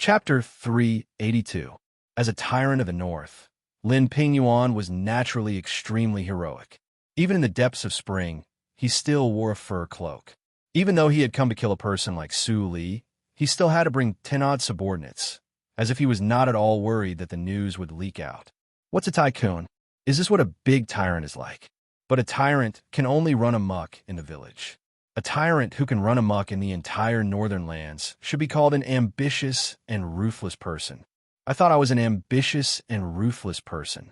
Chapter 382. As a tyrant of the North, Lin Pingyuan was naturally extremely heroic. Even in the depths of spring, he still wore a fur cloak. Even though he had come to kill a person like Su Li, he still had to bring 10-odd subordinates, as if he was not at all worried that the news would leak out. What's a tycoon? Is this what a big tyrant is like? But a tyrant can only run amok in the village. A tyrant who can run amok in the entire northern lands should be called an ambitious and ruthless person. I thought I was an ambitious and ruthless person.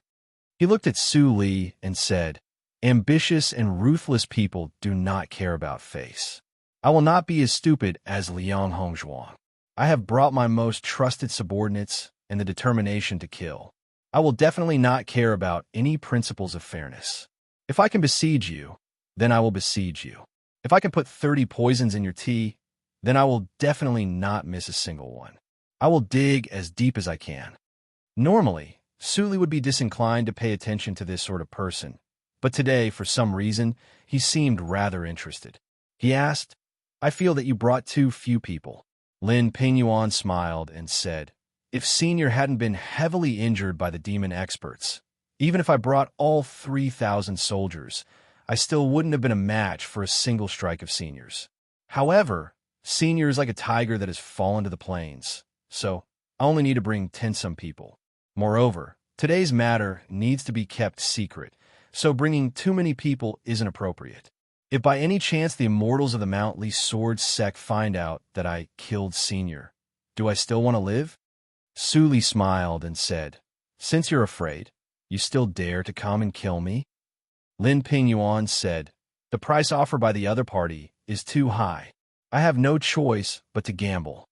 He looked at Su Li and said, "Ambitious and ruthless people do not care about face. I will not be as stupid as Liang Hongzhuang. I have brought my most trusted subordinates and the determination to kill. I will definitely not care about any principles of fairness. If I can besiege you, then I will besiege you. If I can put 30 poisons in your tea, then I will definitely not miss a single one. I will dig as deep as I can." Normally, Su Li would be disinclined to pay attention to this sort of person, but today, for some reason, he seemed rather interested. He asked, "I feel that you brought too few people." Lin Pingyuan smiled and said, "If Senior hadn't been heavily injured by the demon experts, even if I brought all 3,000 soldiers, I still wouldn't have been a match for a single strike of Senior's. However, Senior is like a tiger that has fallen to the plains, so I only need to bring 10-some people. Moreover, today's matter needs to be kept secret, so bringing too many people isn't appropriate. If by any chance the immortals of the Mount Li Sword sect find out that I killed Senior, do I still want to live?" Su Li smiled and said, "Since you're afraid, you still dare to come and kill me?" Lin Pingyuan said, "The price offered by the other party is too high. I have no choice but to gamble."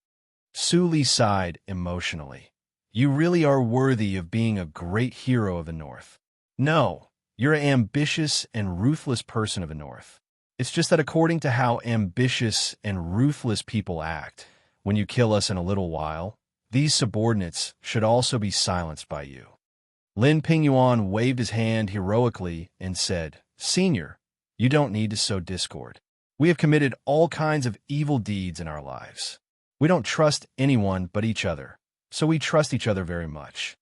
Su Li sighed emotionally. "You really are worthy of being a great hero of the North. No, you're an ambitious and ruthless person of the North. It's just that according to how ambitious and ruthless people act, when you kill us in a little while, these subordinates should also be silenced by you." Lin Pingyuan waved his hand heroically and said, "Senior, you don't need to sow discord. We have committed all kinds of evil deeds in our lives. We don't trust anyone but each other, so we trust each other very much."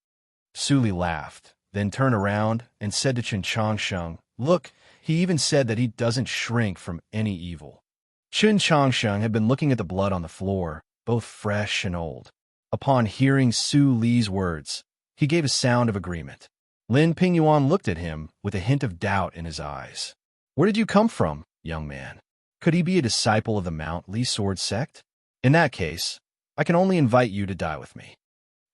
Su Li laughed, then turned around and said to Chen Changsheng, "Look, he even said that he doesn't shrink from any evil." Chen Changsheng had been looking at the blood on the floor, both fresh and old. Upon hearing Su Li's words, he gave a sound of agreement. Lin Pingyuan looked at him with a hint of doubt in his eyes. "Where did you come from, young man? Could he be a disciple of the Mount Li Sword sect? In that case, I can only invite you to die with me."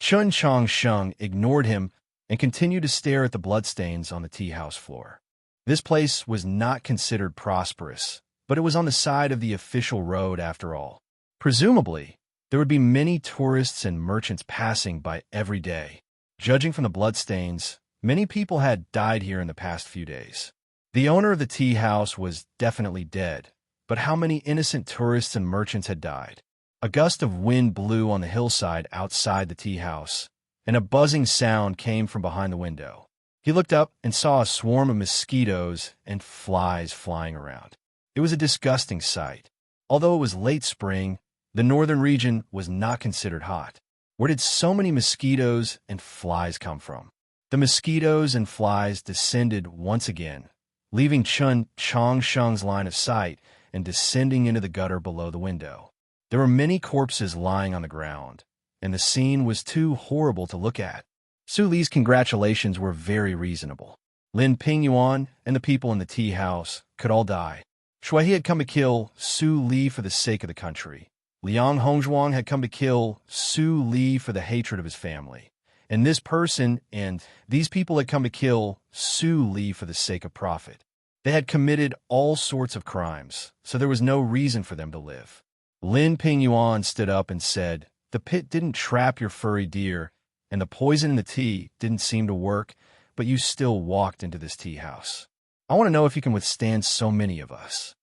Chen Changsheng ignored him and continued to stare at the bloodstains on the tea house floor. This place was not considered prosperous, but it was on the side of the official road after all. Presumably, there would be many tourists and merchants passing by every day. Judging from the bloodstains, many people had died here in the past few days. The owner of the tea house was definitely dead, but how many innocent tourists and merchants had died? A gust of wind blew on the hillside outside the tea house, and a buzzing sound came from behind the window. He looked up and saw a swarm of mosquitoes and flies flying around. It was a disgusting sight. Although it was late spring, the northern region was not considered hot. Where did so many mosquitoes and flies come from? The mosquitoes and flies descended once again, leaving Chen Changsheng's line of sight and descending into the gutter below the window. There were many corpses lying on the ground, and the scene was too horrible to look at. Su Li's congratulations were very reasonable. Lin Pingyuan and the people in the tea house could all die. Shui had come to kill Su Li for the sake of the country. Liang Hongzhuang had come to kill Su Li for the hatred of his family. And this person and these people had come to kill Su Li for the sake of profit. They had committed all sorts of crimes, so there was no reason for them to live. Lin Pingyuan stood up and said, "The pit didn't trap your furry deer, and the poison in the tea didn't seem to work, but you still walked into this tea house. I want to know if you can withstand so many of us."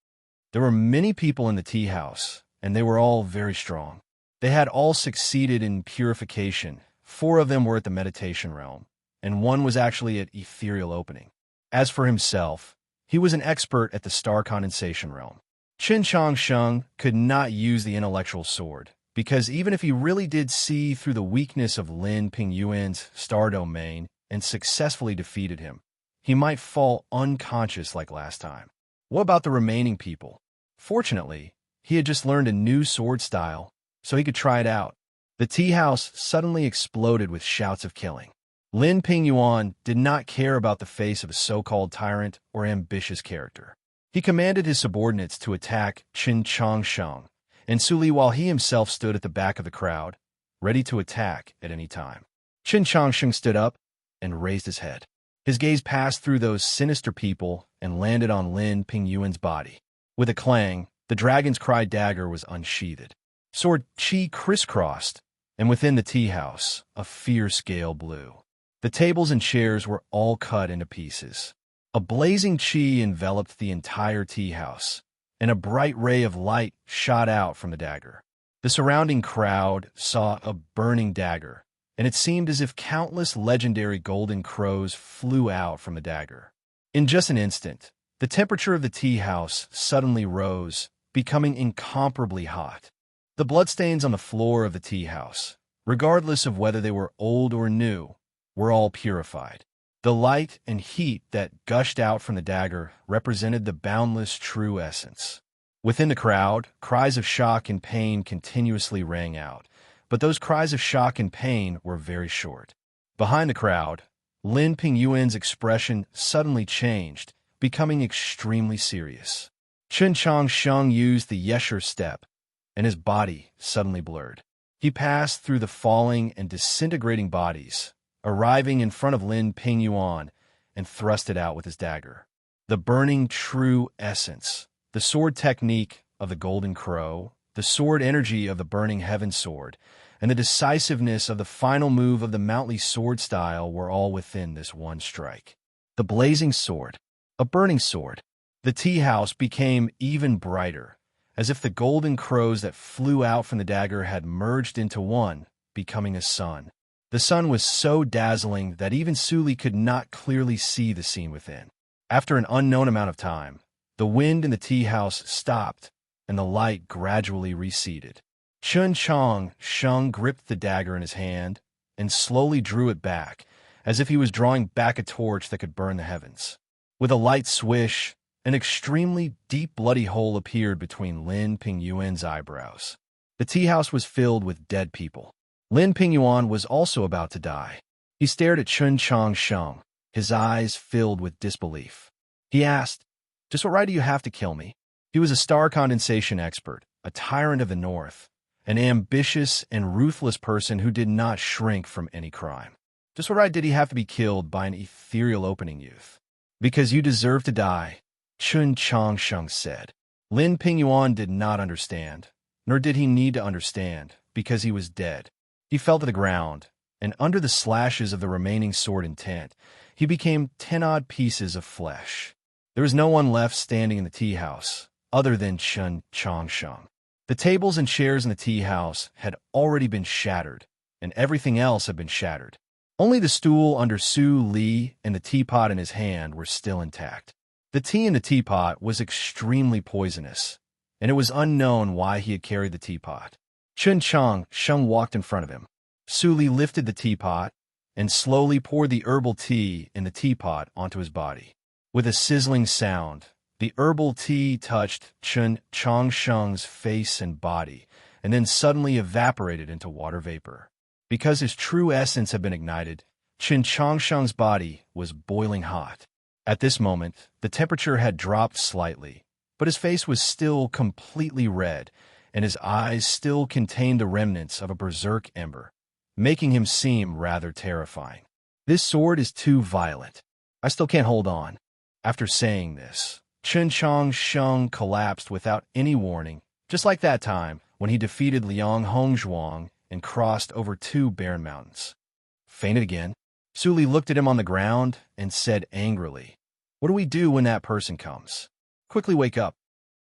There were many people in the tea house, and they were all very strong. They had all succeeded in purification. 4 of them were at the meditation realm, and 1 was actually at ethereal opening. As for himself, he was an expert at the star condensation realm. Chen Changsheng could not use the intellectual sword, because even if he really did see through the weakness of Lin Pingyuan's star domain and successfully defeated him, he might fall unconscious like last time. What about the remaining people? Fortunately, he had just learned a new sword style, so he could try it out. The tea house suddenly exploded with shouts of killing. Lin Pingyuan did not care about the face of a so-called tyrant or ambitious character. He commanded his subordinates to attack Qin Changsheng and Suli while he himself stood at the back of the crowd, ready to attack at any time. Qin Changsheng stood up and raised his head. His gaze passed through those sinister people and landed on Lin Pingyuan's body. With a clang, the dragon's cry dagger was unsheathed. Sword Qi crisscrossed, and within the tea house, a fierce gale blew. The tables and chairs were all cut into pieces. A blazing qi enveloped the entire tea house, and a bright ray of light shot out from the dagger. The surrounding crowd saw a burning dagger, and it seemed as if countless legendary golden crows flew out from the dagger. In just an instant, the temperature of the tea house suddenly rose, becoming incomparably hot. The bloodstains on the floor of the tea house, regardless of whether they were old or new, were all purified. The light and heat that gushed out from the dagger represented the boundless true essence. Within the crowd, cries of shock and pain continuously rang out, but those cries of shock and pain were very short. Behind the crowd, Lin Pingyuan's expression suddenly changed, becoming extremely serious. Qin Changsheng used the Yesher step, and his body suddenly blurred. He passed through the falling and disintegrating bodies, arriving in front of Lin Pingyuan and thrust it out with his dagger. The burning true essence, the sword technique of the Golden Crow, the sword energy of the Burning Heaven Sword, and the decisiveness of the final move of the Mountly sword style were all within this one strike. The blazing sword, a burning sword. The tea house became even brighter, as if the golden crows that flew out from the dagger had merged into one, becoming a sun. The sun was so dazzling that even Suli could not clearly see the scene within. After an unknown amount of time, the wind in the tea house stopped, and the light gradually receded. Qin Changsheng gripped the dagger in his hand and slowly drew it back, as if he was drawing back a torch that could burn the heavens. With a light swish, an extremely deep bloody hole appeared between Lin Pingyuan's eyebrows. The tea house was filled with dead people. Lin Pingyuan was also about to die. He stared at Qin Changsheng, his eyes filled with disbelief. He asked, "Just what right do you have to kill me?" He was a star condensation expert, a tyrant of the North, an ambitious and ruthless person who did not shrink from any crime. Just what right did he have to be killed by an ethereal opening youth? "Because you deserve to die," Qin Changsheng said. Lin Pingyuan did not understand, nor did he need to understand, because he was dead. He fell to the ground, and under the slashes of the remaining sword intent, he became 10 odd pieces of flesh. There was no one left standing in the tea house, other than Qin Changsheng. The tables and chairs in the tea house had already been shattered, and everything else had been shattered. Only the stool under Su Li and the teapot in his hand were still intact. The tea in the teapot was extremely poisonous, and it was unknown why he had carried the teapot. Qin Changsheng walked in front of him. Su Li lifted the teapot and slowly poured the herbal tea in the teapot onto his body. With a sizzling sound, the herbal tea touched Qin Changsheng's face and body, and then suddenly evaporated into water vapor. Because his true essence had been ignited, Qin Changsheng's body was boiling hot. At this moment, the temperature had dropped slightly, but his face was still completely red, and his eyes still contained the remnants of a berserk ember, making him seem rather terrifying. "This sword is too violent. I still can't hold on." After saying this, Qin Changsheng collapsed without any warning, just like that time when he defeated Liang Hongzhuang and crossed over 2 barren mountains. Fainted again. Suli looked at him on the ground and said angrily, "What do we do when that person comes? Quickly wake up."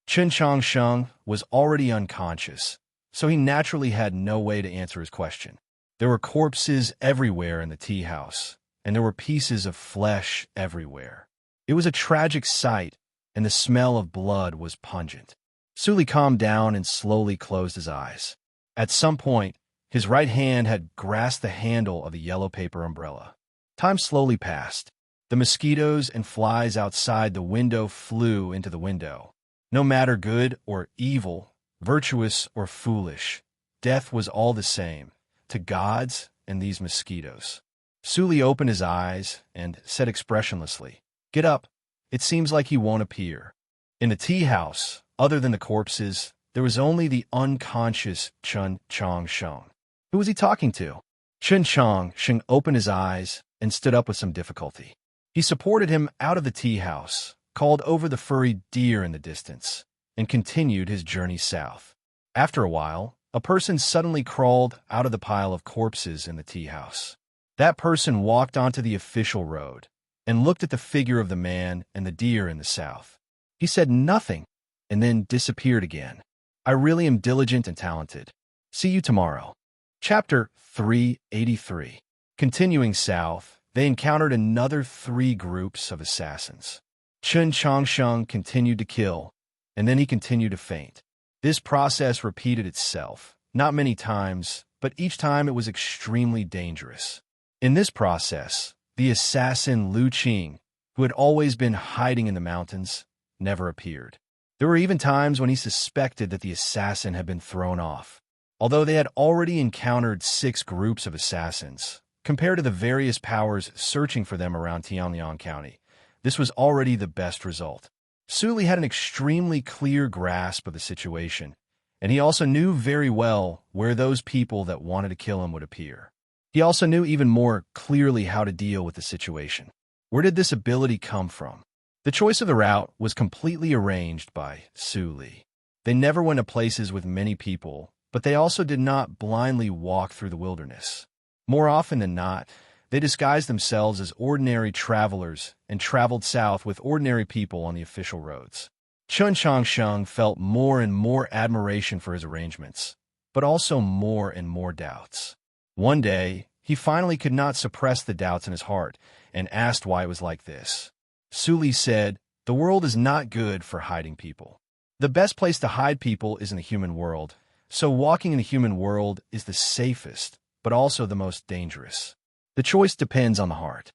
Qin Changsheng was already unconscious, so he naturally had no way to answer his question. There were corpses everywhere in the tea house, and there were pieces of flesh everywhere. It was a tragic sight, and the smell of blood was pungent. Suli calmed down and slowly closed his eyes. At some point, his right hand had grasped the handle of a yellow paper umbrella. Time slowly passed. The mosquitoes and flies outside the window flew into the window. No matter good or evil, virtuous or foolish, death was all the same to gods and these mosquitoes. Suli opened his eyes and said expressionlessly, "Get up. It seems like he won't appear." In the tea house, other than the corpses, there was only the unconscious Chun Chong Sheng. Who was he talking to? Chun Chong Sheng opened his eyes and stood up with some difficulty. He supported him out of the tea house, called over the furry deer in the distance, and continued his journey south. After a while, a person suddenly crawled out of the pile of corpses in the tea house. That person walked onto the official road and looked at the figure of the man and the deer in the south. He said nothing and then disappeared again. I really am diligent and talented. See you tomorrow. Chapter 383. Continuing south, they encountered another 3 groups of assassins. Chun Chong Sheng continued to kill, and then he continued to faint. This process repeated itself, not many times, but each time it was extremely dangerous. In this process, the assassin Lu Qing, who had always been hiding in the mountains, never appeared. There were even times when he suspected that the assassin had been thrown off. Although they had already encountered 6 groups of assassins, compared to the various powers searching for them around Tianliang County, this was already the best result. Suli had an extremely clear grasp of the situation, and he also knew very well where those people that wanted to kill him would appear. He also knew even more clearly how to deal with the situation. Where did this ability come from? The choice of the route was completely arranged by Suli. They never went to places with many people, but they also did not blindly walk through the wilderness. More often than not, they disguised themselves as ordinary travelers and traveled south with ordinary people on the official roads. Chun Chong Sheng felt more and more admiration for his arrangements, but also more and more doubts. One day, he finally could not suppress the doubts in his heart and asked why it was like this. Suli said, "The world is not good for hiding people. The best place to hide people is in the human world, so walking in the human world is the safest, but also the most dangerous. The choice depends on the heart."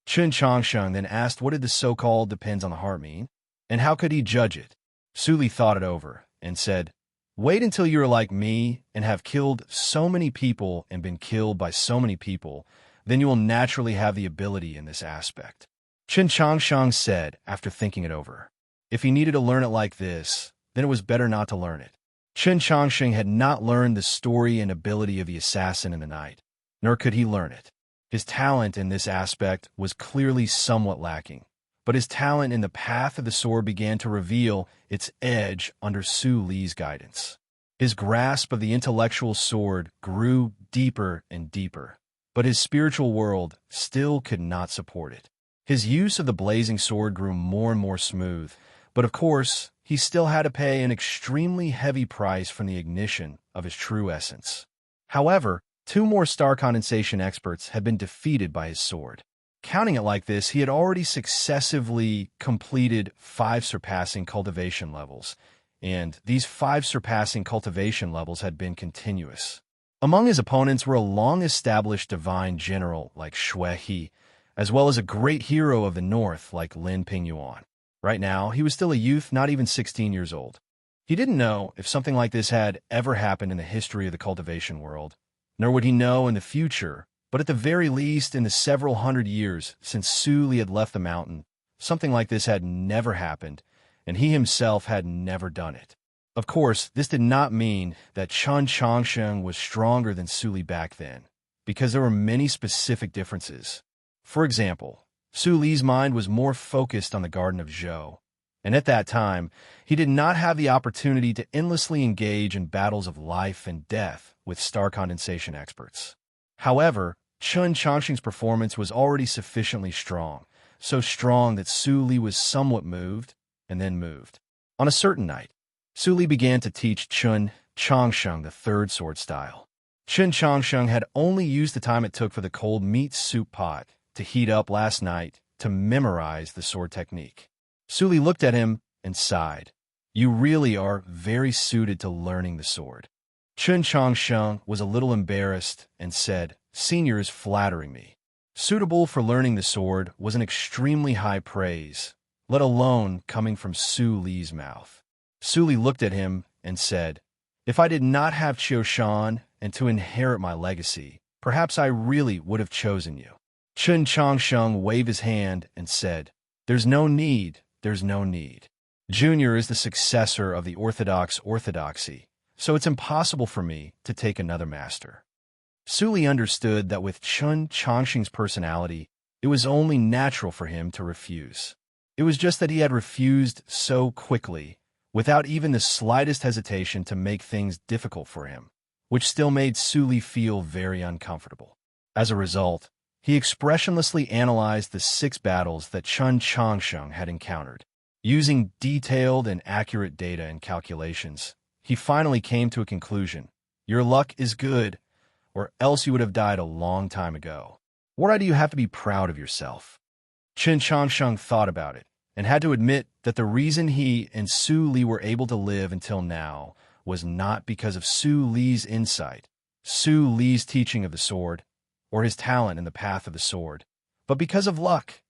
Chun Chong Sheng then asked what did the so-called depends on the heart mean, and how could he judge it? Suli thought it over and said, "Wait until you are like me and have killed so many people and been killed by so many people, then you will naturally have the ability in this aspect." Chun Chong Sheng said, after thinking it over, if he needed to learn it like this, then it was better not to learn it. Chun Chong Sheng had not learned the story and ability of the assassin in the night, nor could he learn it. His talent in this aspect was clearly somewhat lacking, but his talent in the path of the sword began to reveal its edge under Su Li's guidance. His grasp of the intellectual sword grew deeper and deeper, but his spiritual world still could not support it. His use of the blazing sword grew more and more smooth, but of course, he still had to pay an extremely heavy price from the ignition of his true essence. However, 2 more star condensation experts had been defeated by his sword. Counting it like this, he had already successively completed 5 surpassing cultivation levels, and these 5 surpassing cultivation levels had been continuous. Among his opponents were a long-established divine general like Xue He, as well as a great hero of the north like Lin Pingyuan. Right now, he was still a youth, not even 16 years old. He didn't know if something like this had ever happened in the history of the cultivation world, nor would he know in the future, but at the very least in the several hundred years since Su Li had left the mountain, something like this had never happened, and he himself had never done it. Of course, this did not mean that Chun Chong Sheng was stronger than Su Li back then, because there were many specific differences. For example, Su Li's mind was more focused on the Garden of Zhou, and at that time, he did not have the opportunity to endlessly engage in battles of life and death with star condensation experts. However, Chun Chong Sheng's performance was already sufficiently strong, so strong that Su Li was somewhat moved and then moved. On a certain night, Su Li began to teach Chun Chong Sheng the 3rd sword style. Chun Chong Sheng had only used the time it took for the cold meat soup pot to heat up last night to memorize the sword technique. Su Li looked at him and sighed. "You really are very suited to learning the sword." Chun Changsheng was a little embarrassed and said, "Senior is flattering me. Suitable for learning the sword was an extremely high praise, let alone coming from Su Li's mouth." Su Li looked at him and said, "If I did not have Qiu Shan and to inherit my legacy, perhaps I really would have chosen you." Chun Changsheng waved his hand and said, "There's no need, there's no need. Junior is the successor of the orthodox orthodoxy, so it's impossible for me to take another master." Su Li understood that with Chun Changsheng's personality, it was only natural for him to refuse. It was just that he had refused so quickly, without even the slightest hesitation to make things difficult for him, which still made Su Li feel very uncomfortable. As a result, he expressionlessly analyzed the 6 battles that Chun Changsheng had encountered. Using detailed and accurate data and calculations, he finally came to a conclusion. Your luck is good, or else you would have died a long time ago. Why do you have to be proud of yourself? Chun Changsheng thought about it, and had to admit that the reason he and Su Li were able to live until now was not because of Su Li's insight, Su Li's teaching of the sword, or his talent in the path of the sword, but because of luck.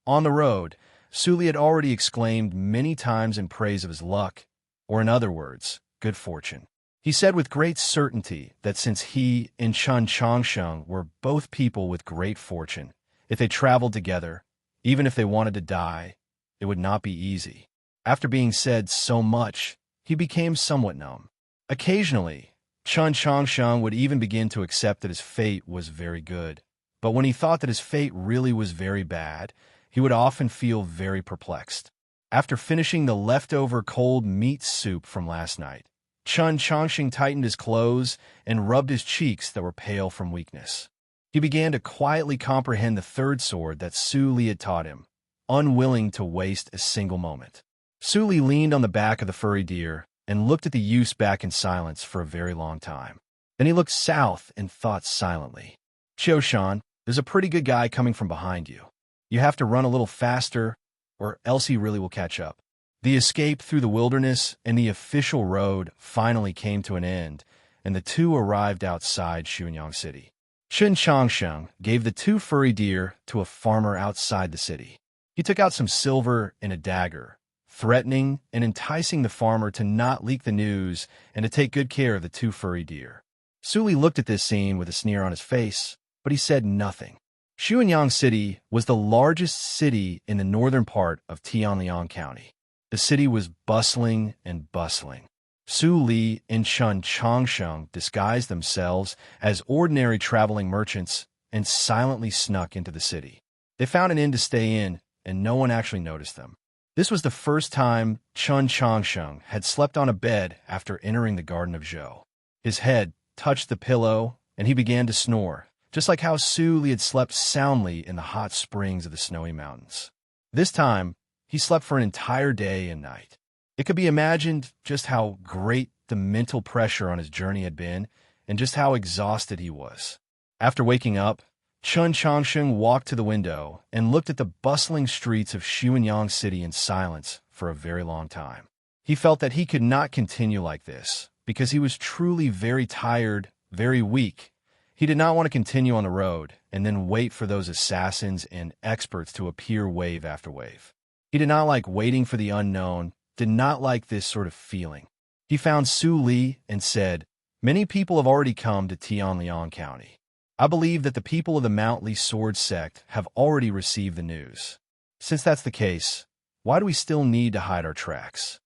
On the road, Su Li had already exclaimed many times in praise of his luck, or in other words, good fortune. He said with great certainty that since he and Chun Changsheng were both people with great fortune, if they traveled together, even if they wanted to die, it would not be easy. After being said so much, he became somewhat numb. Occasionally, Chun Changsheng would even begin to accept that his fate was very good, but when he thought that his fate really was very bad, he would often feel very perplexed. After finishing the leftover cold meat soup from last night, Chun Changsheng tightened his clothes and rubbed his cheeks that were pale from weakness. He began to quietly comprehend the 3rd sword that Su Li had taught him, unwilling to waste a single moment. Su Li leaned on the back of the furry deer and looked at the youth's back in silence for a very long time. Then he looked south and thought silently. "Qiu Shan, there's a pretty good guy coming from behind you. You have to run a little faster, or else he really will catch up." The escape through the wilderness and the official road finally came to an end, and the two arrived outside Xuanyang City. Chun Changsheng gave the 2 furry deer to a farmer outside the city. He took out some silver and a dagger, threatening and enticing the farmer to not leak the news and to take good care of the 2 furry deer. Su Li looked at this scene with a sneer on his face, but he said nothing. Xuanyang City was the largest city in the northern part of Tianliang County. The city was bustling and bustling. Su Li and Chun Changsheng disguised themselves as ordinary traveling merchants and silently snuck into the city. They found an inn to stay in, and no one actually noticed them. This was the first time Chun Changsheng had slept on a bed after entering the Garden of Zhou. His head touched the pillow, and he began to snore, just like how Su Li had slept soundly in the hot springs of the snowy mountains. This time, he slept for an entire day and night. It could be imagined just how great the mental pressure on his journey had been, and just how exhausted he was. After waking up, Chun Changsheng walked to the window and looked at the bustling streets of Xuanyang City in silence for a very long time. He felt that he could not continue like this, because he was truly very tired, very weak. He did not want to continue on the road and then wait for those assassins and experts to appear wave after wave. He did not like waiting for the unknown, did not like this sort of feeling. He found Su Li and said, "Many people have already come to Tianliang County. I believe that the people of the Mount Li Sword Sect have already received the news. Since that's the case, why do we still need to hide our tracks?"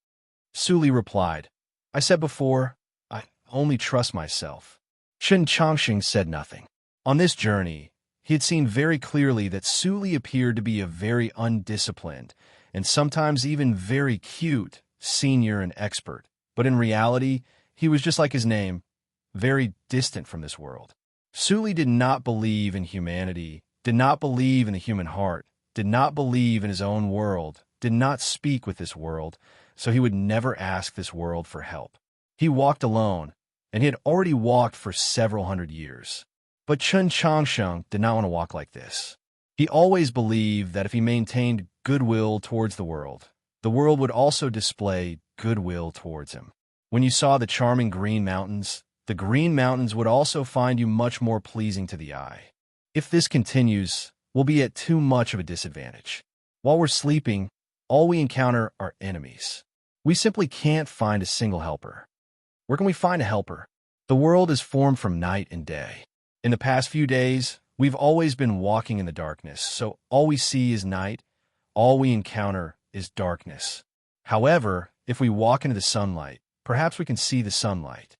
Su Li replied, "I said before, I only trust myself." Chun Changsheng said nothing. On this journey, he had seen very clearly that Su Li appeared to be a very undisciplined, and sometimes even very cute, senior and expert. But in reality, he was just like his name, very distant from this world. Su Li did not believe in humanity, did not believe in the human heart, did not believe in his own world, did not speak with this world, so he would never ask this world for help. He walked alone, and he had already walked for several hundred years. But Chun Changsheng did not want to walk like this. He always believed that if he maintained goodwill towards the world would also display goodwill towards him. When you saw the charming green mountains, The green mountains would also find you much more pleasing to the eye. If this continues, we'll be at too much of a disadvantage. While we're sleeping, all we encounter are enemies. We simply can't find a single helper. Where can we find a helper? The world is formed from night and day. In the past few days, we've always been walking in the darkness, so all we see is night, all we encounter is darkness. However, if we walk into the sunlight, perhaps we can see the sunlight.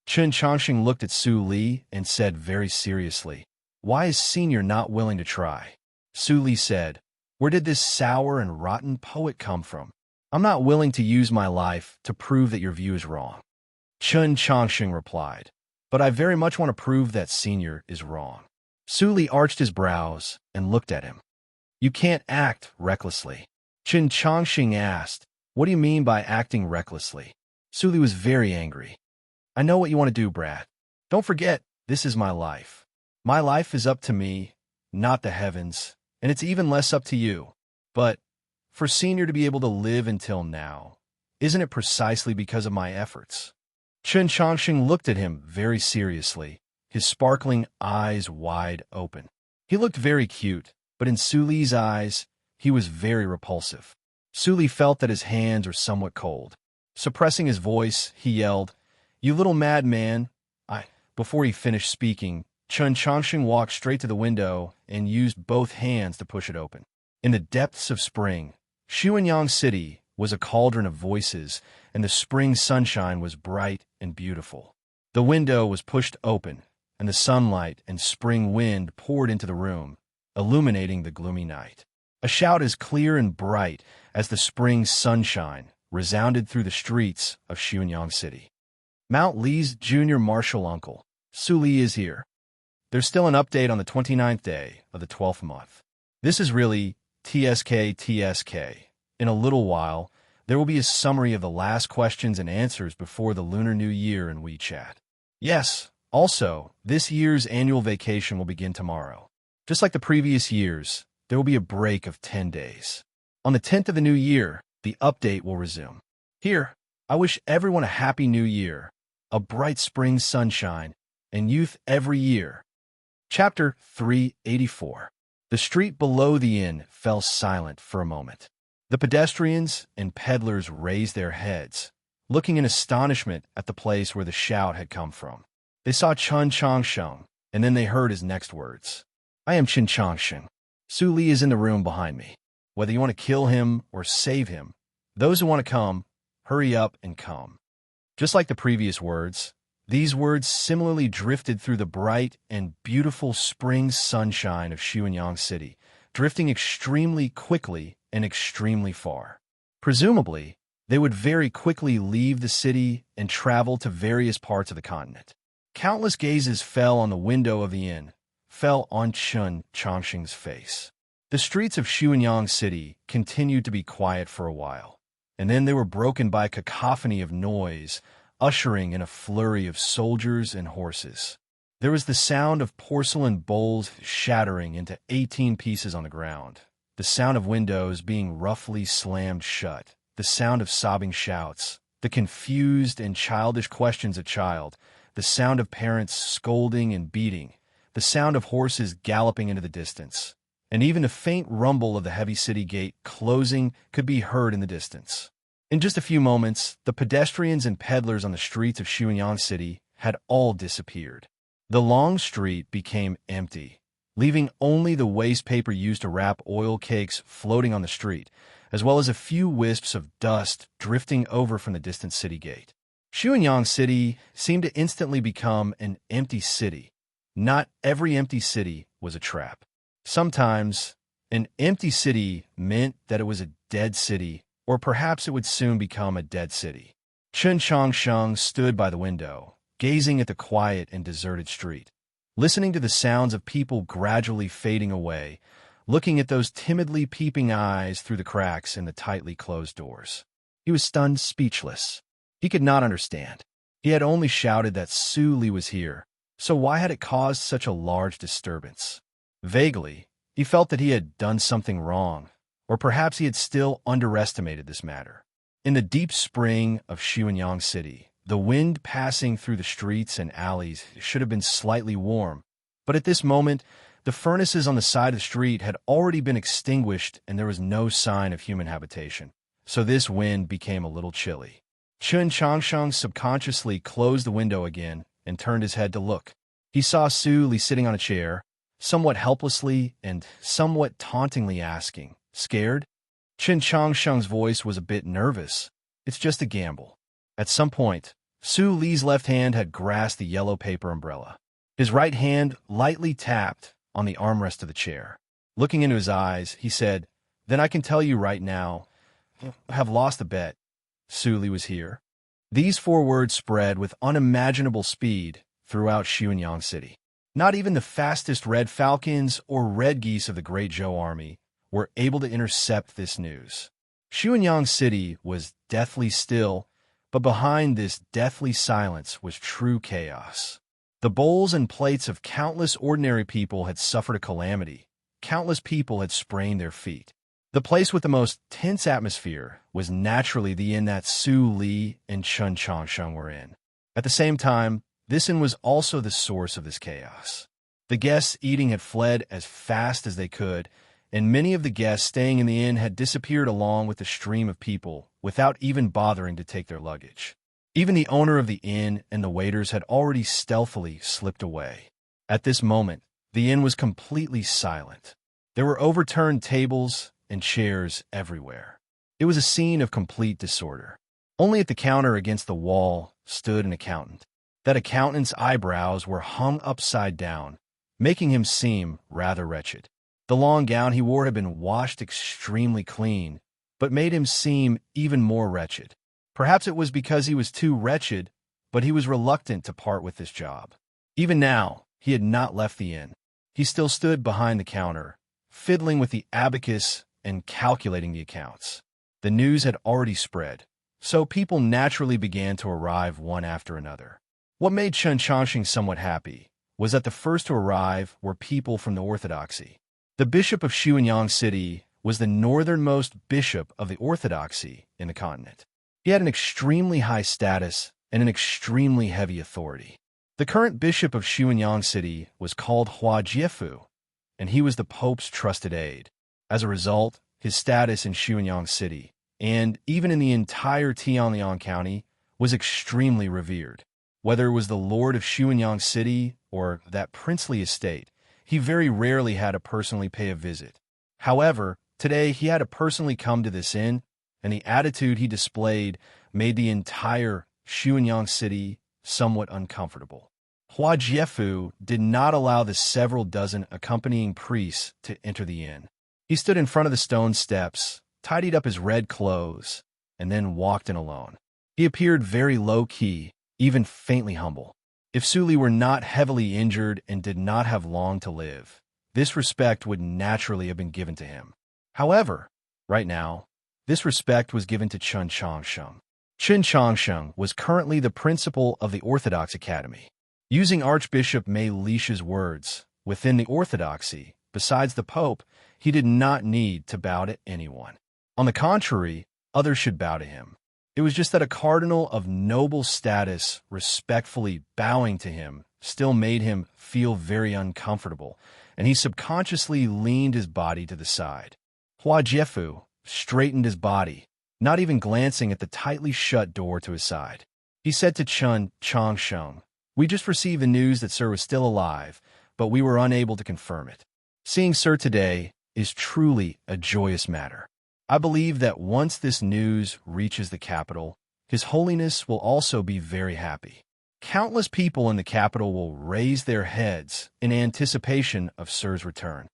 Chen Chongqing looked at Su Li and said very seriously, "Why is Senior not willing to try?" Su Li said, "Where did this sour and rotten poet come from? I'm not willing to use my life to prove that your view is wrong." Chen Chongqing replied, "But I very much want to prove that Senior is wrong." Su Li arched his brows and looked at him. "You can't act recklessly." Chen Chongqing asked, "What do you mean by acting recklessly?" Su Li was very angry. "I know what you want to do, Brad. Don't forget, this is my life. My life is up to me, not the heavens, and it's even less up to you. But for Senior to be able to live until now, isn't it precisely because of my efforts?" Chen Chongqing looked at him very seriously, his sparkling eyes wide open. He looked very cute, but in Su Li's eyes, he was very repulsive. Su Li felt that his hands were somewhat cold. Suppressing his voice, he yelled, "You little madman!" Before he finished speaking, Chen Chongqing walked straight to the window and used both hands to push it open. In the depths of spring, Xuanyang City was a cauldron of voices, and the spring sunshine was bright and beautiful. The window was pushed open, and the sunlight and spring wind poured into the room, illuminating the gloomy night. A shout as clear and bright as the spring sunshine resounded through the streets of Xuanyang City. "Mount Li's junior martial uncle, Su Li, is here. There's still an update on the 29th day of the 12th month. This is really TSK. In a little while, there will be a summary of the last questions and answers before the Lunar New Year in WeChat. Yes, also, this year's annual vacation will begin tomorrow. Just like the previous years, there will be a break of 10 days. On the 10th of the new year, the update will resume. Here, I wish everyone a happy new year, a bright spring sunshine, and youth every year." Chapter 384. The street below the inn fell silent for a moment. The pedestrians and peddlers raised their heads, looking in astonishment at the place where the shout had come from. They saw Chen Chongqing, and then they heard his next words. "I am Chen Chongqing. Su Li is in the room behind me. Whether you want to kill him or save him, those who want to come, hurry up and come." Just like the previous words, these words similarly drifted through the bright and beautiful spring sunshine of Xuanyang City, drifting extremely quickly and extremely far. Presumably, they would very quickly leave the city and travel to various parts of the continent. Countless gazes fell on the window of the inn, fell on Chen Chongqing's face. The streets of Xuanyang City continued to be quiet for a while, and then they were broken by a cacophony of noise, ushering in a flurry of soldiers and horses. There was the sound of porcelain bowls shattering into 18 pieces on the ground, the sound of windows being roughly slammed shut, the sound of sobbing shouts, the confused and childish questions of child, the sound of parents scolding and beating, the sound of horses galloping into the distance, and even a faint rumble of the heavy city gate closing could be heard in the distance. In just a few moments, the pedestrians and peddlers on the streets of Xuanyang City had all disappeared. The long street became empty, leaving only the waste paper used to wrap oil cakes floating on the street, as well as a few wisps of dust drifting over from the distant city gate. Xuanyang City seemed to instantly become an empty city. Not every empty city was a trap. Sometimes, an empty city meant that it was a dead city, or perhaps it would soon become a dead city. Chen Chongqing stood by the window, gazing at the quiet and deserted street, listening to the sounds of people gradually fading away, looking at those timidly peeping eyes through the cracks in the tightly closed doors. He was stunned speechless. He could not understand. He had only shouted that Su Li was here, so why had it caused such a large disturbance? Vaguely, he felt that he had done something wrong, or perhaps he had still underestimated this matter. In the deep spring of Xuanyang City, The wind passing through the streets and alleys should have been slightly warm, but at this moment, the furnaces on the side of the street had already been extinguished and there was no sign of human habitation. So this wind became a little chilly. Chun Changsheng subconsciously closed the window again and turned his head to look. He saw Su Li sitting on a chair, somewhat helplessly and somewhat tauntingly asking, "Scared?" Chun Changsheng's voice was a bit nervous. "It's just a gamble." At some point, Su Li's left hand had grasped the yellow paper umbrella. His right hand lightly tapped on the armrest of the chair. Looking into his eyes, he said, "Then I can tell you right now, I have lost a bet. Su Li was here." These 4 words spread with unimaginable speed throughout Xuanyang City. Not even the fastest red falcons or red geese of the Great Zhou army were able to intercept this news. Xuanyang City was deathly still, but behind this deathly silence was true chaos. The bowls and plates of countless ordinary people had suffered a calamity. Countless people had sprained their feet. The place with the most tense atmosphere was naturally the inn that Su Li and Chun Changsheng were in. At the same time, this inn was also the source of this chaos. The guests eating had fled as fast as they could, and many of the guests staying in the inn had disappeared along with the stream of people without even bothering to take their luggage. Even the owner of the inn and the waiters had already stealthily slipped away. At this moment, the inn was completely silent. There were overturned tables and chairs everywhere. It was a scene of complete disorder. Only at the counter against the wall stood an accountant. That accountant's eyebrows were hung upside down, making him seem rather wretched. The long gown he wore had been washed extremely clean, but made him seem even more wretched. Perhaps it was because he was too wretched, but he was reluctant to part with this job. Even now, he had not left the inn. He still stood behind the counter, fiddling with the abacus and calculating the accounts. The news had already spread, so people naturally began to arrive one after another. What made Chun Changsheng somewhat happy was that the first to arrive were people from the Orthodoxy. The bishop of Xuanyang City was the northernmost bishop of the Orthodoxy in the continent. He had an extremely high status and an extremely heavy authority. The current bishop of Xuanyang City was called Hua Jiefu, and he was the Pope's trusted aide. As a result, his status in Xuanyang City, and even in the entire Tianliang County, was extremely revered. Whether it was the Lord of Xuanyang City or that princely estate, he very rarely had to personally pay a visit. However, today he had to personally come to this inn, and the attitude he displayed made the entire Xuanyang City somewhat uncomfortable. Hua Jiefu did not allow the several dozen accompanying priests to enter the inn. He stood in front of the stone steps, tidied up his red clothes, and then walked in alone. He appeared very low-key, even faintly humble. If Su Li were not heavily injured and did not have long to live, this respect would naturally have been given to him. However, right now, this respect was given to Chun Changsheng. Chun Changsheng was currently the principal of the Orthodox Academy. Using Archbishop Mei Lisha's words, within the Orthodoxy, besides the Pope, he did not need to bow to anyone. On the contrary, others should bow to him. It was just that a cardinal of noble status respectfully bowing to him still made him feel very uncomfortable, and he subconsciously leaned his body to the side. Hua Jiefu straightened his body, not even glancing at the tightly shut door to his side. He said to Chun Changsheng, "We just received the news that Sir was still alive, but we were unable to confirm it. Seeing Sir today is truly a joyous matter. I believe that once this news reaches the capital, His Holiness will also be very happy. Countless people in the capital will raise their heads in anticipation of Sir's return."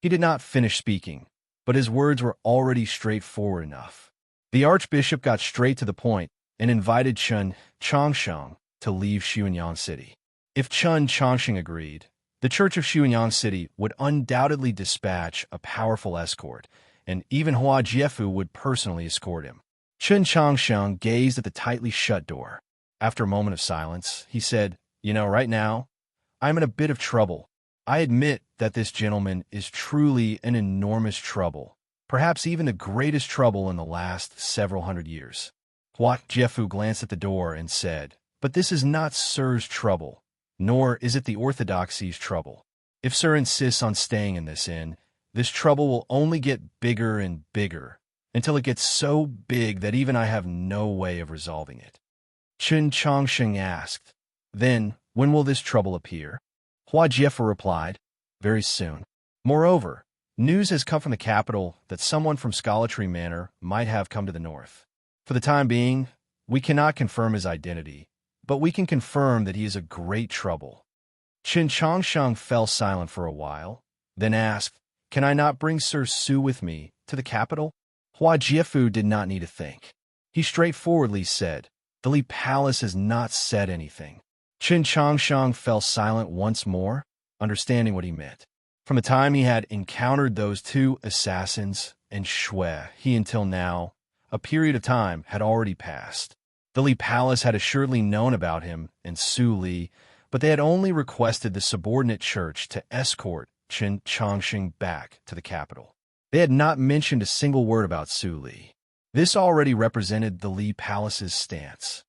He did not finish speaking, but his words were already straightforward enough. The Archbishop got straight to the point and invited Chun Changsheng to leave Xuanyang City. If Chun Changsheng agreed, the Church of Xuanyang City would undoubtedly dispatch a powerful escort, and even Hua Jiefu would personally escort him. Chun Changsheng gazed at the tightly shut door. After a moment of silence, he said, "You know, right now, I'm in a bit of trouble. I admit that this gentleman is truly in enormous trouble, perhaps even the greatest trouble in the last several hundred years." Hua Jiefu glanced at the door and said, "But this is not Sir's trouble, nor is it the orthodoxy's trouble. If Sir insists on staying in this inn, this trouble will only get bigger and bigger, until it gets so big that even I have no way of resolving it." Chen Chongsheng asked, "Then, when will this trouble appear?" Hua Jiefu replied, "Very soon. Moreover, news has come from the capital that someone from Scholartree Manor might have come to the north. For the time being, we cannot confirm his identity, but we can confirm that he is a great trouble." Chen Chongsheng fell silent for a while, then asked, "Can I not bring Sir Su with me to the capital?" Hua Jiefu did not need to think. He straightforwardly said, "The Li Palace has not said anything." Chen Chongsheng fell silent once more, understanding what he meant. From the time he had encountered those two assassins and Shui, he until now, a period of time had already passed. The Li Palace had assuredly known about him and Su Li, but they had only requested the subordinate church to escort Chen Chongsheng back to the capital. They had not mentioned a single word about Su Li. This already represented the Li Palace's stance.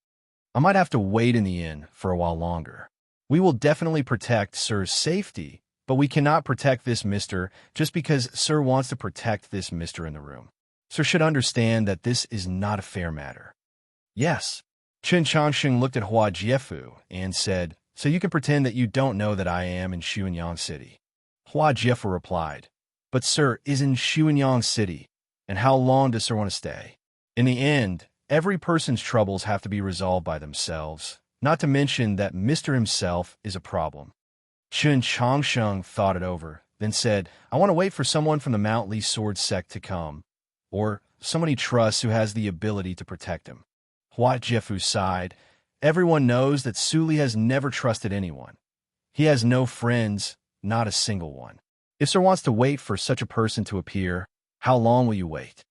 "I might have to wait in the inn for a while longer. We will definitely protect Sir's safety, but we cannot protect this mister just because Sir wants to protect this mister in the room. Sir should understand that this is not a fair matter." "Yes." Chen Chongsheng looked at Hua Jiefu and said, "So you can pretend that you don't know that I am in Xuanyang City." Hua Jiefu replied, "But Sir is in Xuanyang City, and how long does Sir want to stay? In the end, every person's troubles have to be resolved by themselves, not to mention that Mr. himself is a problem." Chen Chongsheng thought it over, then said, "I want to wait for someone from the Mount Li sword sect to come, or someone he trusts who has the ability to protect him." Hua Jiefu sighed. Everyone knows that Su Li has never trusted anyone. He has no friends, not a single one. If Sir wants to wait for such a person to appear, how long will you wait?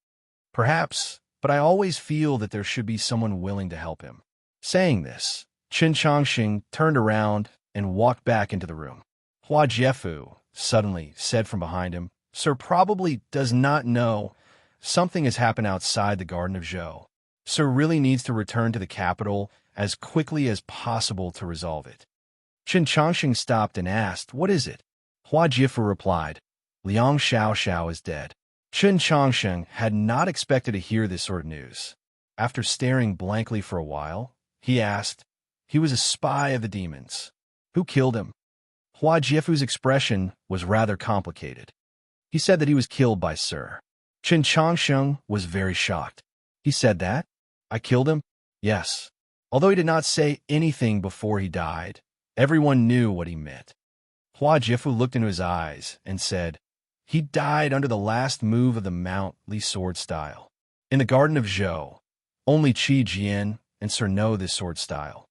Perhaps, but I always feel that there should be someone willing to help him. Saying this, Chen Chongsheng turned around and walked back into the room. Hua Jiefu suddenly said from behind him, "Sir probably does not know something has happened outside the Garden of Zhou. Sir really needs to return to the capital as quickly as possible to resolve it." Chen Chongsheng stopped and asked, "What is it?" Hua Jiefu replied, "Liang Xiaoxiao is dead." Chen Chongsheng had not expected to hear this sort of news. After staring blankly for a while, he asked, "He was a spy of the demons. Who killed him?" Hua Jiefu's expression was rather complicated. He said that he was killed by Sir. Chen Chongsheng was very shocked. "He said that? I killed him?" "Yes." Although he did not say anything before he died, everyone knew what he meant. Hua Jiefu looked into his eyes and said, "He died under the last move of the Mount Li sword style. In the Garden of Zhou, only Qi Jian and Sir know this sword style."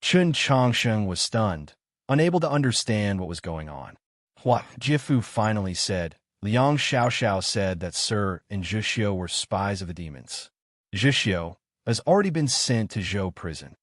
Chen Chongsheng was stunned, unable to understand what was going on. Hua Jiefu finally said, "Liang Xiaoxiao said that Sir and Zhixio were spies of the demons. Zhixio has already been sent to Zhou prison."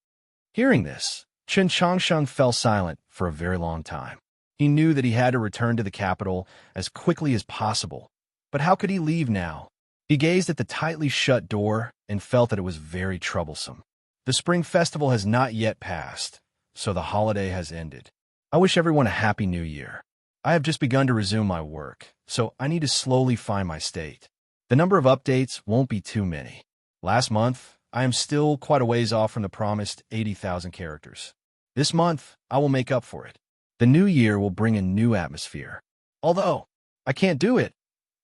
Hearing this, Chen Chongsheng fell silent for a very long time. He knew that he had to return to the capital as quickly as possible, but how could he leave now? He gazed at the tightly shut door and felt that it was very troublesome. The Spring Festival has not yet passed, so the holiday has ended. I wish everyone a happy new year. I have just begun to resume my work, so I need to slowly find my state. The number of updates won't be too many. Last month, I am still quite a ways off from the promised 80,000 characters. This month, I will make up for it. The new year will bring a new atmosphere. Although I can't do it,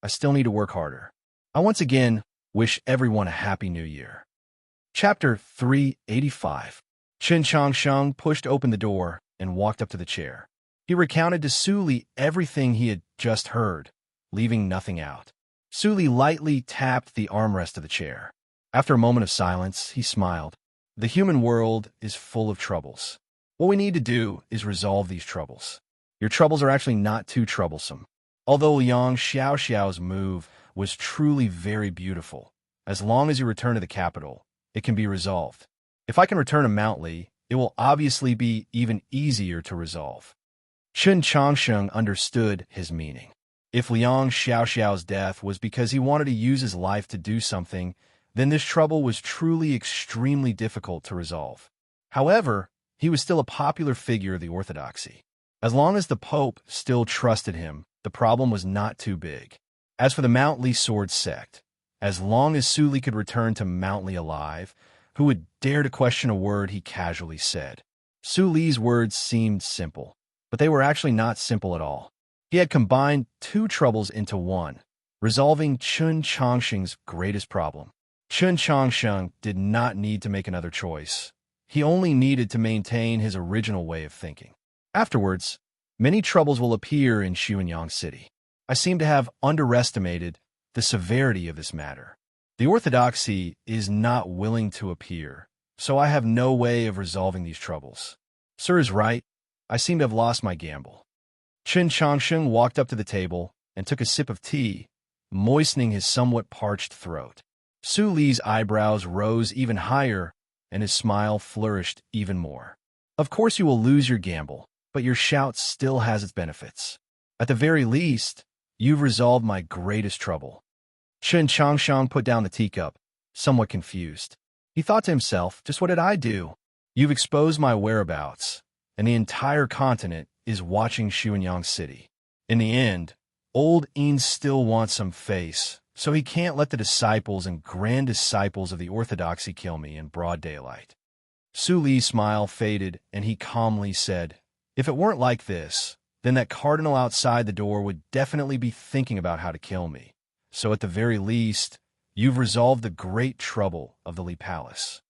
I still need to work harder. I once again wish everyone a happy new year. Chapter 385. Chen Chongsheng pushed open the door and walked up to the chair. He recounted to Su Li everything he had just heard, leaving nothing out. Su Li lightly tapped the armrest of the chair. After a moment of silence, he smiled. "The human world is full of troubles. What we need to do is resolve these troubles. Your troubles are actually not too troublesome. Although Liang Xiaoxiao's move was truly very beautiful, as long as you return to the capital, it can be resolved. If I can return to Mount Li, it will obviously be even easier to resolve." Chen Chongsheng understood his meaning. If Liang Xiaoxiao's death was because he wanted to use his life to do something, then this trouble was truly extremely difficult to resolve. However, he was still a popular figure of the orthodoxy. As long as the Pope still trusted him, the problem was not too big. As for the Mount Lee sword sect, as long as Su Li could return to Mount Lee alive, who would dare to question a word he casually said? Su Li's words seemed simple, but they were actually not simple at all. He had combined two troubles into one, resolving Chun Chongsheng's greatest problem. Chun Chongsheng did not need to make another choice. He only needed to maintain his original way of thinking. Afterwards, many troubles will appear in Xuanyang City. I seem to have underestimated the severity of this matter. The orthodoxy is not willing to appear, so I have no way of resolving these troubles. Sir is right. I seem to have lost my gamble. Chun Chongsheng walked up to the table and took a sip of tea, moistening his somewhat parched throat. Su Li's eyebrows rose even higher, and his smile flourished even more. Of course you will lose your gamble, but your shout still has its benefits. At the very least, you've resolved my greatest trouble. Chun Chongsheng put down the teacup, somewhat confused. He thought to himself, just what did I do? You've exposed my whereabouts, and the entire continent is watching Xuanyang City. In the end, old Yin still wants some face, so he can't let the disciples and grand disciples of the orthodoxy kill me in broad daylight. Su Li's smile faded, and he calmly said, if it weren't like this, then that cardinal outside the door would definitely be thinking about how to kill me. So at the very least, you've resolved the great trouble of the Li Palace.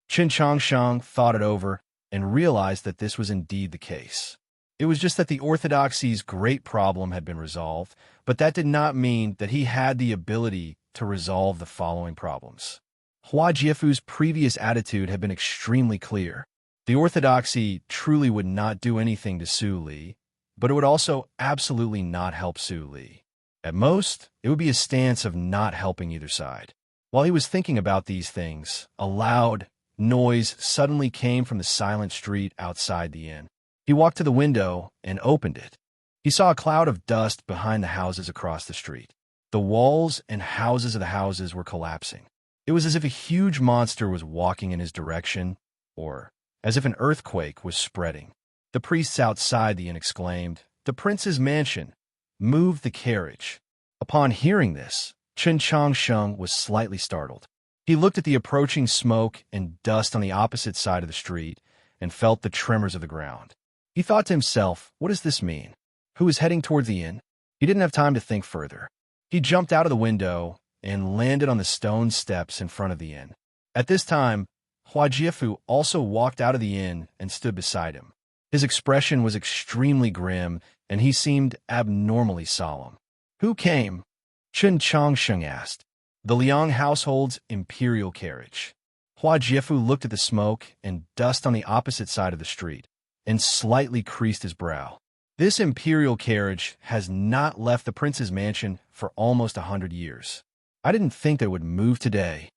Chun Chongsheng thought it over and realized that this was indeed the case. It was just that the orthodoxy's great problem had been resolved, but that did not mean that he had the ability to resolve the following problems. Hua Jiefu's previous attitude had been extremely clear. The orthodoxy truly would not do anything to Su Li, but it would also absolutely not help Su Li. At most, it would be a stance of not helping either side. While he was thinking about these things, a loud noise suddenly came from the silent street outside the inn. He walked to the window and opened it. He saw a cloud of dust behind the houses across the street. The walls and houses of the houses were collapsing. It was as if a huge monster was walking in his direction, or as if an earthquake was spreading. The priests outside the inn exclaimed, "The prince's mansion! Move the carriage!" Upon hearing this, Chun Chongsheng was slightly startled. He looked at the approaching smoke and dust on the opposite side of the street and felt the tremors of the ground. He thought to himself, what does this mean? Who is heading toward the inn? He didn't have time to think further. He jumped out of the window and landed on the stone steps in front of the inn. At this time, Hua Jiefu also walked out of the inn and stood beside him. His expression was extremely grim, and he seemed abnormally solemn. Who came? Chun Chongsheng asked. The Liang household's imperial carriage. Hua Jiefu looked at the smoke and dust on the opposite side of the street and slightly creased his brow. This imperial carriage has not left the prince's mansion for almost 100 years. I didn't think that it would move today.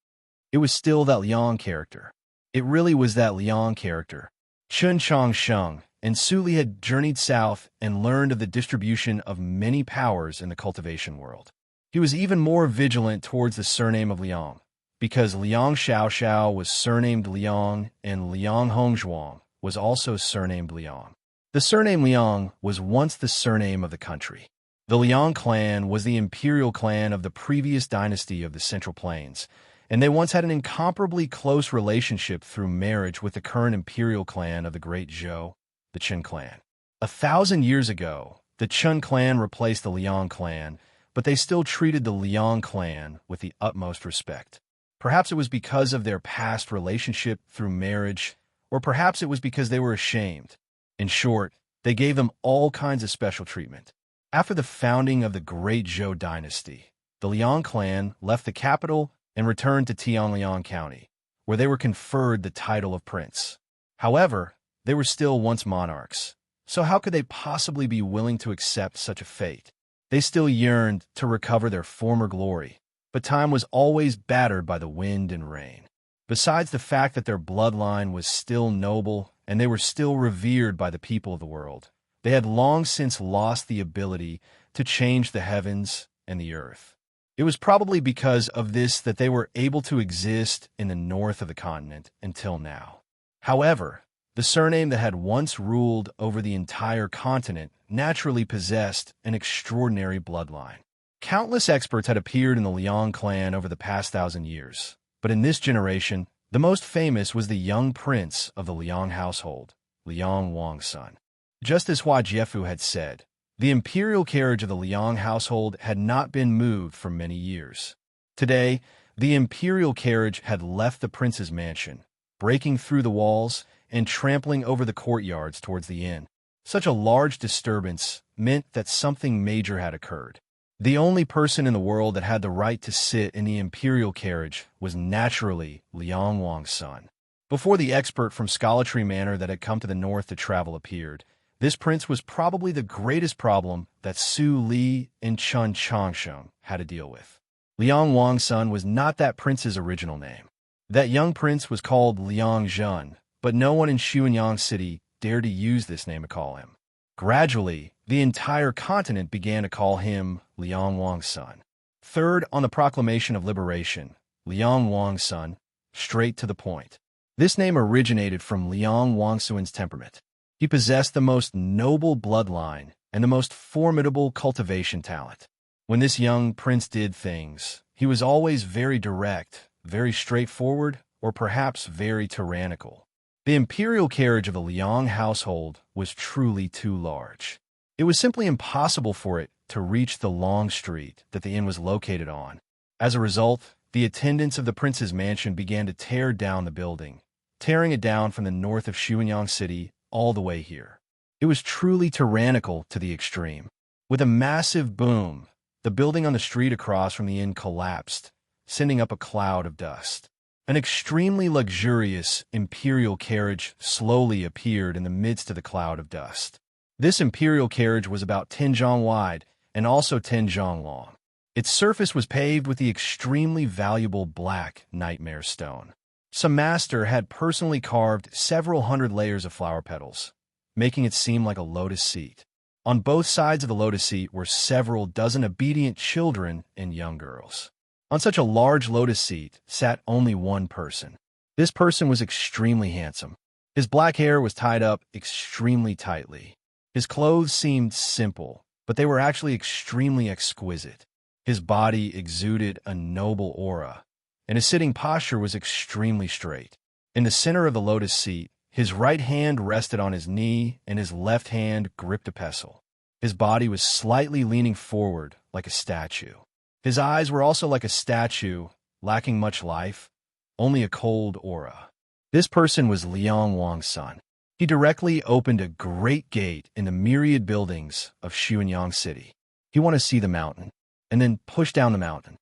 It was still that Liang character. It really was that Liang character. Chun Chongsheng and Su Li had journeyed south and learned of the distribution of many powers in the cultivation world. He was even more vigilant towards the surname of Liang, because Liang Xiaoxiao was surnamed Liang and Liang Hongzhuang was also surnamed Liang. The surname Liang was once the surname of the country. The Liang clan was the imperial clan of the previous dynasty of the Central Plains, and they once had an incomparably close relationship through marriage with the current imperial clan of the Great Zhou, the Qin clan. 1,000 years ago, the Chun clan replaced the Liang clan, but they still treated the Liang clan with the utmost respect. Perhaps it was because of their past relationship through marriage, or perhaps it was because they were ashamed. In short, they gave them all kinds of special treatment. After the founding of the Great Zhou dynasty, the Liang clan left the capital and returned to Tianliang County, where they were conferred the title of prince. However, they were still once monarchs, so how could they possibly be willing to accept such a fate? They still yearned to recover their former glory, but time was always battered by the wind and rain. Besides the fact that their bloodline was still noble and they were still revered by the people of the world, they had long since lost the ability to change the heavens and the earth. It was probably because of this that they were able to exist in the north of the continent until now. However, the surname that had once ruled over the entire continent naturally possessed an extraordinary bloodline. Countless experts had appeared in the Liang clan over the past 1,000 years, but in this generation, the most famous was the young prince of the Liang household, Liang Wang's son. Just as Hua Jiefu had said, the imperial carriage of the Liang household had not been moved for many years. Today, the imperial carriage had left the prince's mansion, breaking through the walls and trampling over the courtyards towards the inn. Such a large disturbance meant that something major had occurred. The only person in the world that had the right to sit in the imperial carriage was naturally Liang Wang's son. Before the expert from Scholartree Manor that had come to the north to travel appeared, this prince was probably the greatest problem that Su Li and Chun Changsheng had to deal with. Liang Wang's son was not that prince's original name. That young prince was called Liang Zhen, but no one in Xuanyang City dared to use this name to call him. Gradually, the entire continent began to call him Liang Wang's son. Third on the proclamation of liberation, Liang Wang's son, straight to the point. This name originated from Liang Wangsuan's temperament. He possessed the most noble bloodline and the most formidable cultivation talent. When this young prince did things, he was always very direct, very straightforward, or perhaps very tyrannical. The imperial carriage of the Liang household was truly too large. It was simply impossible for it to reach the long street that the inn was located on. As a result, the attendants of the prince's mansion began to tear down the building, tearing it down from the north of Xuanyang City all the way here. It was truly tyrannical to the extreme. With a massive boom, the building on the street across from the inn collapsed, sending up a cloud of dust. An extremely luxurious imperial carriage slowly appeared in the midst of the cloud of dust. This imperial carriage was about 10 zhang wide and also 10 zhang long. Its surface was paved with the extremely valuable black nightmare stone. Some master had personally carved several hundred layers of flower petals, making it seem like a lotus seat. On both sides of the lotus seat were several dozen obedient children and young girls. On such a large lotus seat sat only one person. This person was extremely handsome. His black hair was tied up extremely tightly. His clothes seemed simple, but they were actually extremely exquisite. His body exuded a noble aura, and his sitting posture was extremely straight. In the center of the lotus seat, his right hand rested on his knee and his left hand gripped a pestle. His body was slightly leaning forward like a statue. His eyes were also like a statue, lacking much life, only a cold aura. This person was Liang Wang's son. He directly opened a great gate in the myriad buildings of Xuanyang City. He wanted to see the mountain, and then push down the mountain.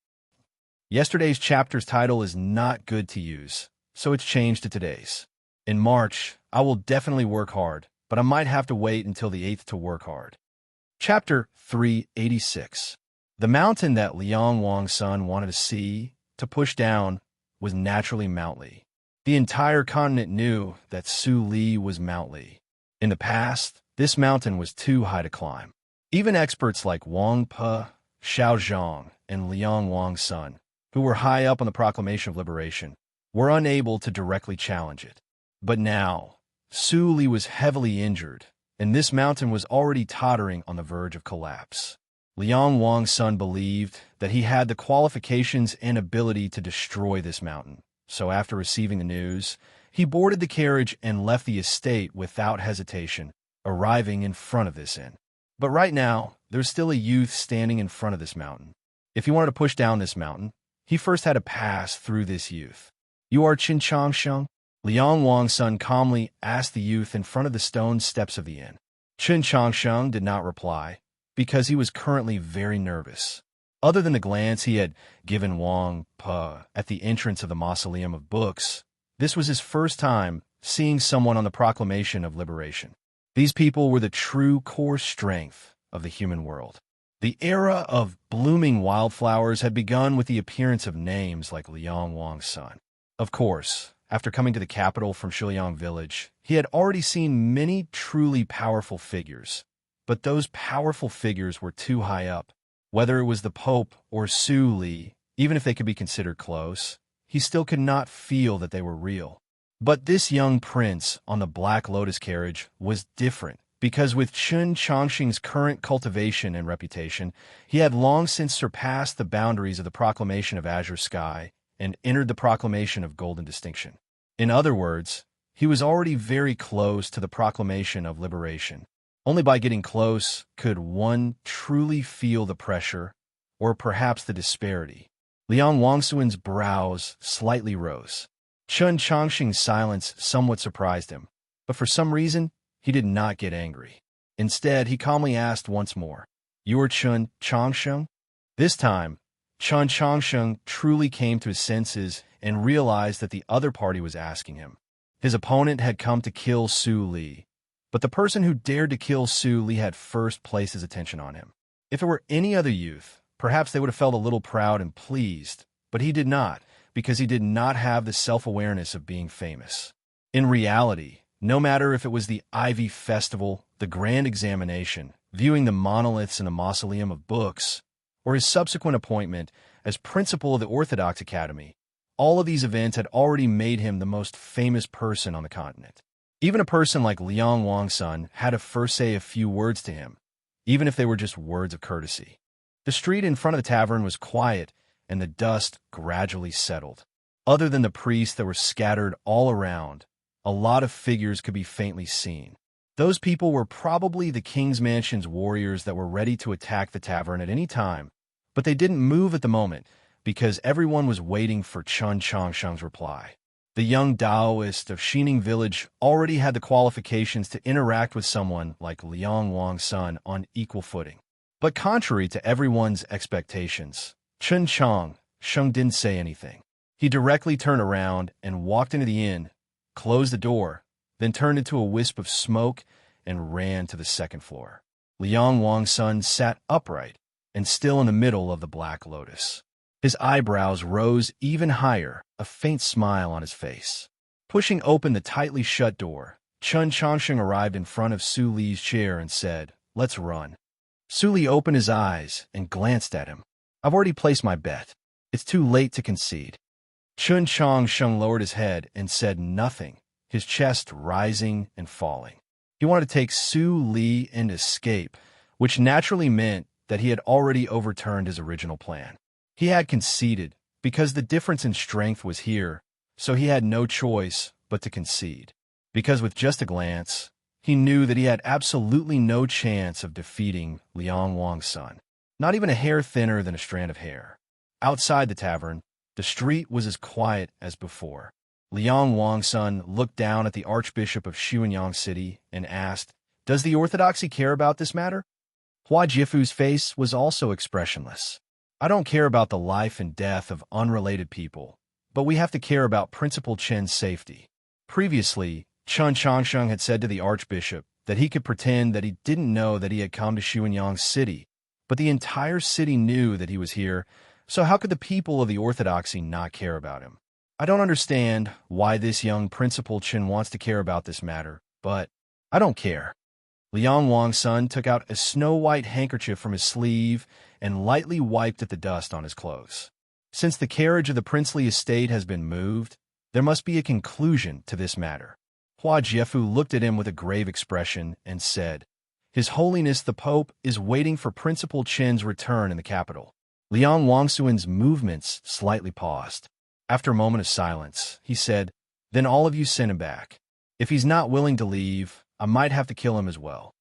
Yesterday's chapter's title is not good to use, so it's changed to today's. In March, I will definitely work hard, but I might have to wait until the 8th to work hard. Chapter 386. The mountain that Liang Wang's son wanted to see, to push down, was naturally Mount Li. The entire continent knew that Su Li was Mount Li. In the past, this mountain was too high to climb. Even experts like Wang Pe, Xiao Zhang, and Liang Wang's son, who were high up on the proclamation of liberation, were unable to directly challenge it. But now, Su Li was heavily injured, and this mountain was already tottering on the verge of collapse. Liang Wang's son believed that he had the qualifications and ability to destroy this mountain, so after receiving the news, he boarded the carriage and left the estate without hesitation, arriving in front of this inn. But right now, there's still a youth standing in front of this mountain. If he wanted to push down this mountain, he first had to pass through this youth. "You are Qin Changsheng?" Liang Wang's son calmly asked the youth in front of the stone steps of the inn. Qin Changsheng did not reply, because he was currently very nervous. Other than the glance he had given Wang Pe at the entrance of the Mausoleum of Books, this was his first time seeing someone on the proclamation of liberation. These people were the true core strength of the human world. The era of blooming wildflowers had begun with the appearance of names like Liang Wang's son. Of course, after coming to the capital from Shiliang village, he had already seen many truly powerful figures, but those powerful figures were too high up. Whether it was the Pope or Su Li, even if they could be considered close, he still could not feel that they were real. But this young prince on the Black Lotus carriage was different, because with Chun Chongqing's current cultivation and reputation, he had long since surpassed the boundaries of the proclamation of Azure Sky and entered the proclamation of Golden Distinction. In other words, he was already very close to the proclamation of liberation. Only by getting close could one truly feel the pressure, or perhaps the disparity. Liang Wangsuan's brows slightly rose. Chun Chongqing's silence somewhat surprised him, but for some reason, he did not get angry. Instead, he calmly asked once more, "You're Chun Chongqing?" This time, Chun Chongqing truly came to his senses and realized that the other party was asking him. His opponent had come to kill Su Li, but the person who dared to kill Su Li had first placed his attention on him. If it were any other youth, perhaps they would have felt a little proud and pleased, but he did not, because he did not have the self-awareness of being famous. In reality, no matter if it was the Ivy Festival, the Grand Examination, viewing the monoliths in the Mausoleum of Books, or his subsequent appointment as principal of the Orthodox Academy, all of these events had already made him the most famous person on the continent. Even a person like Liang Wangsun had to first say a few words to him, even if they were just words of courtesy. The street in front of the tavern was quiet, and the dust gradually settled. Other than the priests that were scattered all around, a lot of figures could be faintly seen. Those people were probably the King's Mansion's warriors that were ready to attack the tavern at any time, but they didn't move at the moment because everyone was waiting for Chun Chongqing's reply. The young Taoist of Xining Village already had the qualifications to interact with someone like Liang Wangsun on equal footing. But contrary to everyone's expectations, Chun Chongqing didn't say anything. He directly turned around and walked into the inn, closed the door, then turned into a wisp of smoke and ran to the second floor. Liang Wangsun sat upright and still in the middle of the Black Lotus. His eyebrows rose even higher, a faint smile on his face. Pushing open the tightly shut door, Chun Chongqing arrived in front of Su Li's chair and said, "Let's run." Su Li opened his eyes and glanced at him. "I've already placed my bet. It's too late to concede." Chun Chongqing lowered his head and said nothing, his chest rising and falling. He wanted to take Su Li and escape, which naturally meant that he had already overturned his original plan. He had conceded, because the difference in strength was here, so he had no choice but to concede. Because with just a glance, he knew that he had absolutely no chance of defeating Liang Wangsun, not even a hair thinner than a strand of hair. Outside the tavern, the street was as quiet as before. Liang Wangsun looked down at the Archbishop of Xuanyang City and asked, "Does the Orthodoxy care about this matter?" Hua Jifu's face was also expressionless. "I don't care about the life and death of unrelated people, but we have to care about Principal Chen's safety." Previously, Chun Chongqing had said to the Archbishop that he could pretend that he didn't know that he had come to Xuanyang City, but the entire city knew that he was here, so how could the people of the Orthodoxy not care about him? "I don't understand why this young Principal Chen wants to care about this matter, but I don't care." Liang Wangsun took out a snow-white handkerchief from his sleeve and lightly wiped at the dust on his clothes. "Since the carriage of the princely estate has been moved, there must be a conclusion to this matter." Hua Jiefu looked at him with a grave expression and said, "His Holiness the Pope is waiting for Principal Chen's return in the capital." Liang Wangsuan's movements slightly paused. After a moment of silence, he said, "Then all of you send him back. If he's not willing to leave, I might have to kill him as well."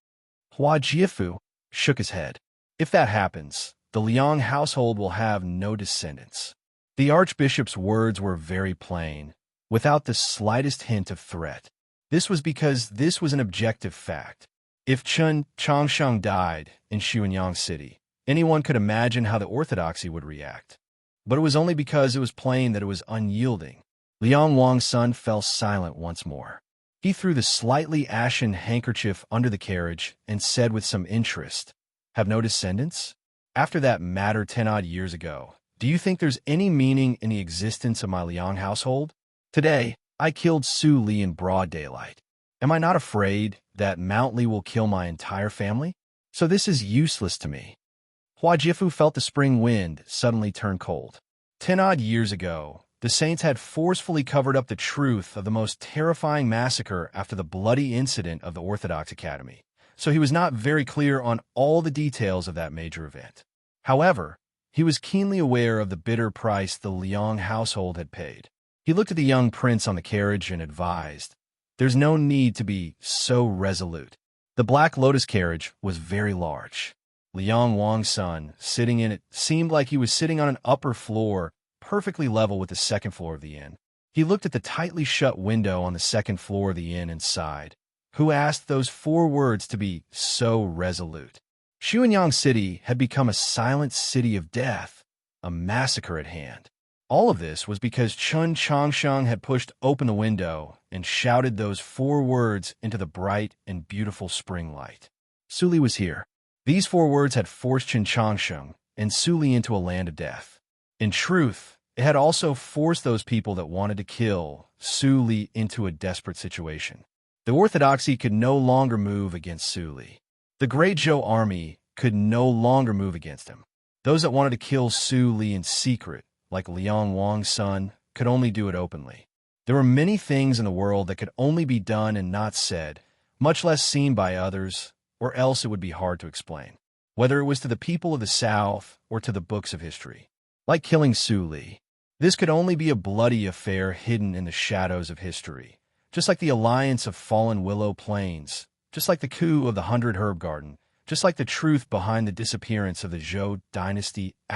Hua Jiefu shook his head. "If that happens, the Liang household will have no descendants." The Archbishop's words were very plain, without the slightest hint of threat. This was because this was an objective fact. If Chun Chongqing died in Xuanyang City, anyone could imagine how the Orthodoxy would react. But it was only because it was plain that it was unyielding. Liang Wangsun fell silent once more. He threw the slightly ashen handkerchief under the carriage and said with some interest, "Have no descendants? After that matter 10-odd years ago, do you think there's any meaning in the existence of my Liang household? Today, I killed Su Li in broad daylight. Am I not afraid that Mount Li will kill my entire family? So this is useless to me." Hua Jifu felt the spring wind suddenly turn cold. 10-odd years ago, the saints had forcefully covered up the truth of the most terrifying massacre after the bloody incident of the Orthodox Academy, so he was not very clear on all the details of that major event. However, he was keenly aware of the bitter price the Liang household had paid. He looked at the young prince on the carriage and advised, "There's no need to be so resolute." The Black Lotus carriage was very large. Liang Wang's son, sitting in it, seemed like he was sitting on an upper floor, perfectly level with the second floor of the inn. He looked at the tightly shut window on the second floor of the inn and sighed. Who asked those 4 words to be so resolute? Xuanyang City had become a silent city of death, a massacre at hand. All of this was because Chun Changsheng had pushed open the window and shouted those 4 words into the bright and beautiful spring light. Suli was here. These 4 words had forced Chun Changsheng and Suli into a land of death. In truth, it had also forced those people that wanted to kill Suli into a desperate situation. The orthodoxy could no longer move against Suli. The Great Zhou army could no longer move against him. Those that wanted to kill Suli in secret, like Liang Wang's son, could only do it openly. There were many things in the world that could only be done and not said, much less seen by others, or else it would be hard to explain, whether it was to the people of the South or to the books of history. Like killing Suli, this could only be a bloody affair hidden in the shadows of history, just like the alliance of fallen Willow Plains, just like the coup of the 100 Herb Garden, just like the truth behind the disappearance of the Zhou dynasty *****.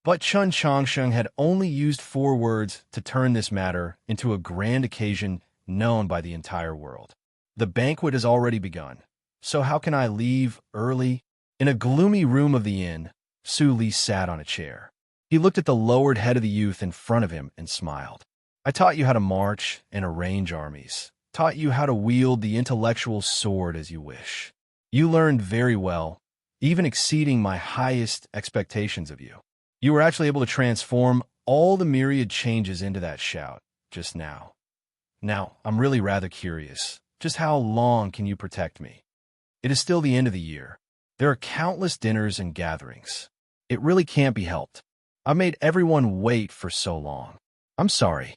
But Chun Changsheng had only used 4 words to turn this matter into a grand occasion known by the entire world. The banquet has already begun, so how can I leave early? In a gloomy room of the inn, Suli sat on a chair. He looked at the lowered head of the youth in front of him and smiled. I taught you how to march and arrange armies, taught you how to wield the intellectual sword as you wish. You learned very well, even exceeding my highest expectations of you. You were actually able to transform all the myriad changes into that shout just now. Now, I'm really rather curious. Just how long can you protect me? It is still the end of the year. There are countless dinners and gatherings. It really can't be helped. I've made everyone wait for so long. I'm sorry.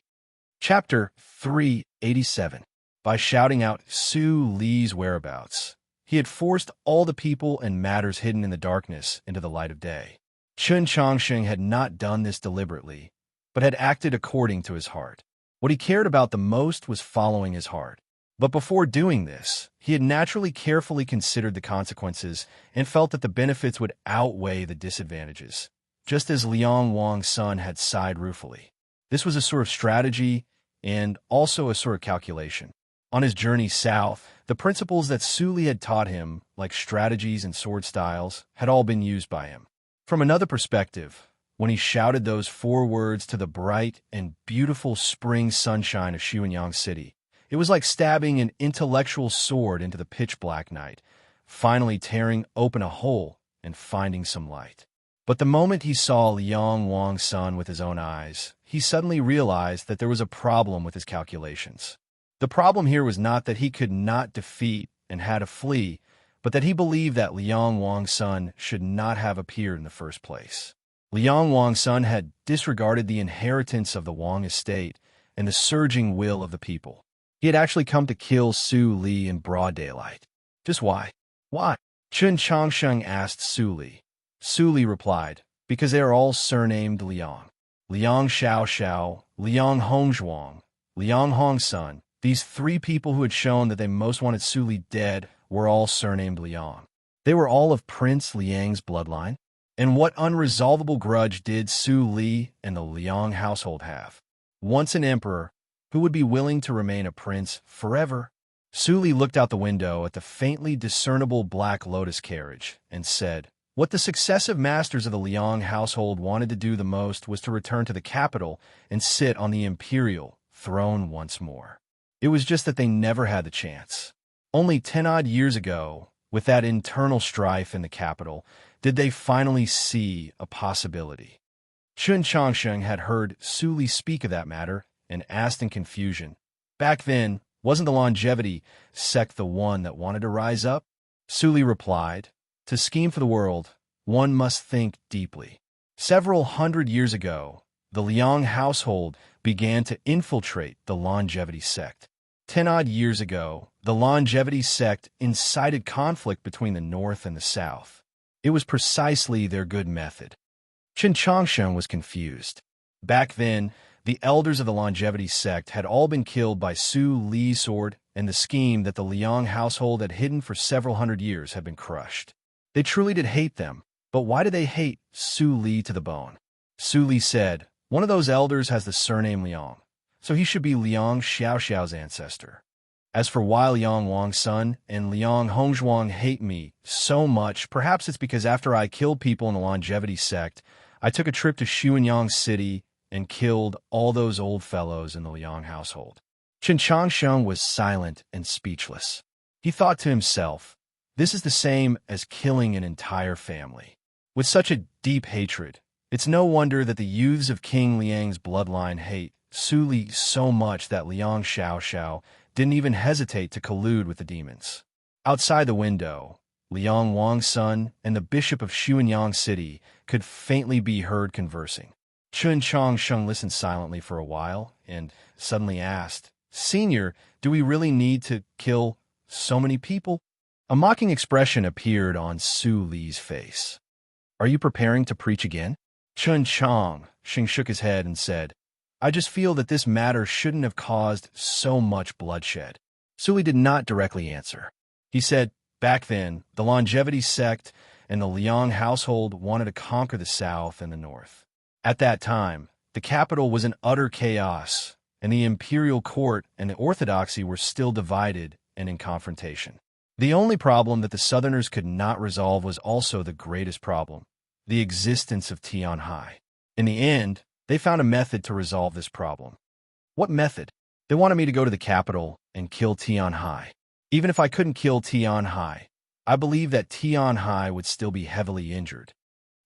Chapter 387. By shouting out Su Li's whereabouts, he had forced all the people and matters hidden in the darkness into the light of day. Chun Changsheng had not done this deliberately, but had acted according to his heart. What he cared about the most was following his heart. But before doing this, he had naturally carefully considered the consequences and felt that the benefits would outweigh the disadvantages, just as Liang Wang's son had sighed ruefully. This was a sort of strategy and also a sort of calculation. On his journey south, the principles that Suli had taught him, like strategies and sword styles, had all been used by him. From another perspective, when he shouted those 4 words to the bright and beautiful spring sunshine of Xuanyang City, it was like stabbing an intellectual sword into the pitch-black night, finally tearing open a hole and finding some light. But the moment he saw Liang Wang's son with his own eyes, he suddenly realized that there was a problem with his calculations. The problem here was not that he could not defeat and had to flee, but that he believed that Liang Wang's son should not have appeared in the first place. Liang Wang's son had disregarded the inheritance of the Wang estate and the surging will of the people. He had actually come to kill Su Li in broad daylight. Just why? Why? Chun Changsheng asked Su Li. Su Li replied, because they are all surnamed Liang. Liang Xiao Xiao, Liang Hongzhuang, Liang Hongsun. These 3 people who had shown that they most wanted Su Li dead were all surnamed Liang. They were all of Prince Liang's bloodline. And what unresolvable grudge did Su Li and the Liang household have? Once an emperor, who would be willing to remain a prince forever? Su Li looked out the window at the faintly discernible Black Lotus carriage and said, what the successive masters of the Liang household wanted to do the most was to return to the capital and sit on the imperial throne once more. It was just that they never had the chance. Only 10-odd years ago, with that internal strife in the capital, did they finally see a possibility. Chun Changsheng had heard Su Li speak of that matter and asked in confusion, back then, wasn't the longevity sect the one that wanted to rise up? Su Li replied, To scheme for the world, one must think deeply. Several hundred years ago, the Liang household began to infiltrate the longevity sect. 10-odd years ago, the longevity sect incited conflict between the North and the South. It was precisely their good method. Qin Changshan was confused. Back then, the elders of the longevity sect had all been killed by Su Li's sword, and the scheme that the Liang household had hidden for several hundred years had been crushed. They truly did hate them, but why did they hate Su Li to the bone? Su Li said, "One of those elders has the surname Liang, so he should be Liang Xiaoxiao's ancestor. As for why Liang Wang's son and Liang Hongzhuang hate me so much, perhaps it's because after I killed people in the longevity sect, I took a trip to Xuanyang City and killed all those old fellows in the Liang household." Qin Changshan was silent and speechless. He thought to himself, this is the same as killing an entire family. With such a deep hatred, it's no wonder that the youths of King Liang's bloodline hate Su Li so much that Liang Xiaoxiao didn't even hesitate to collude with the demons. Outside the window, Liang Wang's son and the bishop of Xuanyang City could faintly be heard conversing. Qin Changshan listened silently for a while and suddenly asked, "Senior, do we really need to kill so many people?" A mocking expression appeared on Su Li's face. "Are you preparing to preach again?" Qin Changshan shook his head and said, "I just feel that this matter shouldn't have caused so much bloodshed." Su Li did not directly answer. He said, back then, the longevity sect and the Liang household wanted to conquer the South and the North. At that time, the capital was in utter chaos, and the imperial court and the orthodoxy were still divided and in confrontation. The only problem that the Southerners could not resolve was also the greatest problem, the existence of Tianhai. In the end, they found a method to resolve this problem. What method? They wanted me to go to the capital and kill Tianhai. Even if I couldn't kill Tianhai, I believe that Tianhai would still be heavily injured.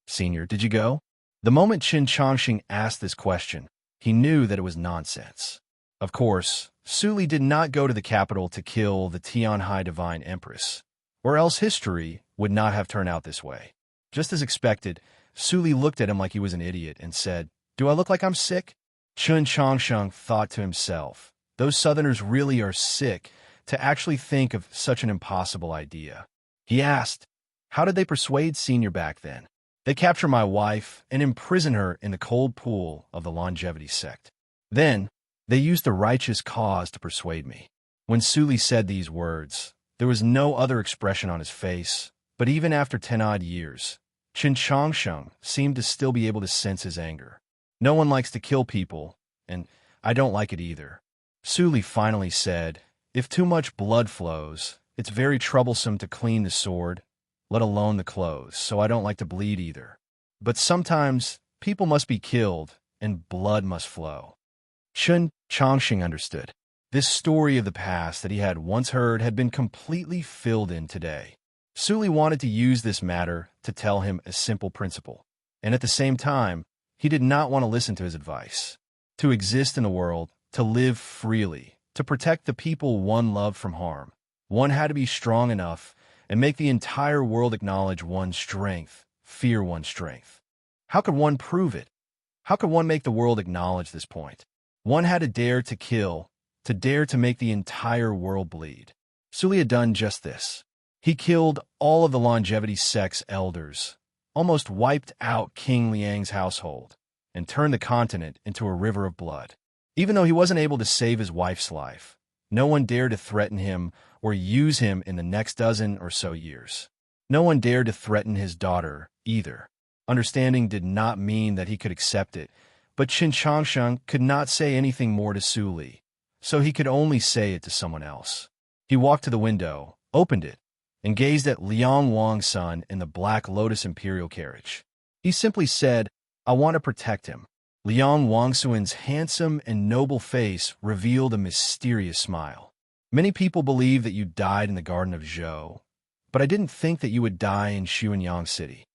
"Senior, did you go?" The moment Qin Changshan asked this question, he knew that it was nonsense. Of course, Su Li did not go to the capital to kill the Tianhai Divine Empress, or else history would not have turned out this way. Just as expected, Su Li looked at him like he was an idiot and said, "Do I look like I'm sick?" Qin Changshan thought to himself, those Southerners really are sick to actually think of such an impossible idea. He asked, "How did they persuade Senior back then?" "They capture my wife and imprison her in the cold pool of the longevity sect. Then, they used the righteous cause to persuade me." When Su Li said these words, there was no other expression on his face, but even after 10-odd years, Qin Changshan seemed to still be able to sense his anger. No one likes to kill people, and I don't like it either. Su Li finally said, "If too much blood flows, it's very troublesome to clean the sword, let alone the clothes, so I don't like to bleed either. But sometimes people must be killed and blood must flow." Qin Changshan understood. This story of the past that he had once heard had been completely filled in today. Su Li wanted to use this matter to tell him a simple principle, and at the same time, he did not want to listen to his advice. To exist in the world, to live freely, to protect the people one loved from harm, one had to be strong enough and make the entire world acknowledge one's strength, fear one's strength. How could one prove it? How could one make the world acknowledge this point? One had to dare to kill, to dare to make the entire world bleed. Su Li had done just this. He killed all of the longevity sect's elders, almost wiped out King Liang's household, and turned the continent into a river of blood. Even though he wasn't able to save his wife's life, no one dared to threaten him or use him in the next dozen or so years. No one dared to threaten his daughter, either. Understanding did not mean that he could accept it, but Qin Changshan could not say anything more to Su Li, so he could only say it to someone else. He walked to the window, opened it, and gazed at Liang Wang's son in the Black Lotus Imperial carriage. He simply said, "I want to protect him." Liang Wangsuan's handsome and noble face revealed a mysterious smile. "Many people believe that you died in the Garden of Zhou, but I didn't think that you would die in Xuanyang City."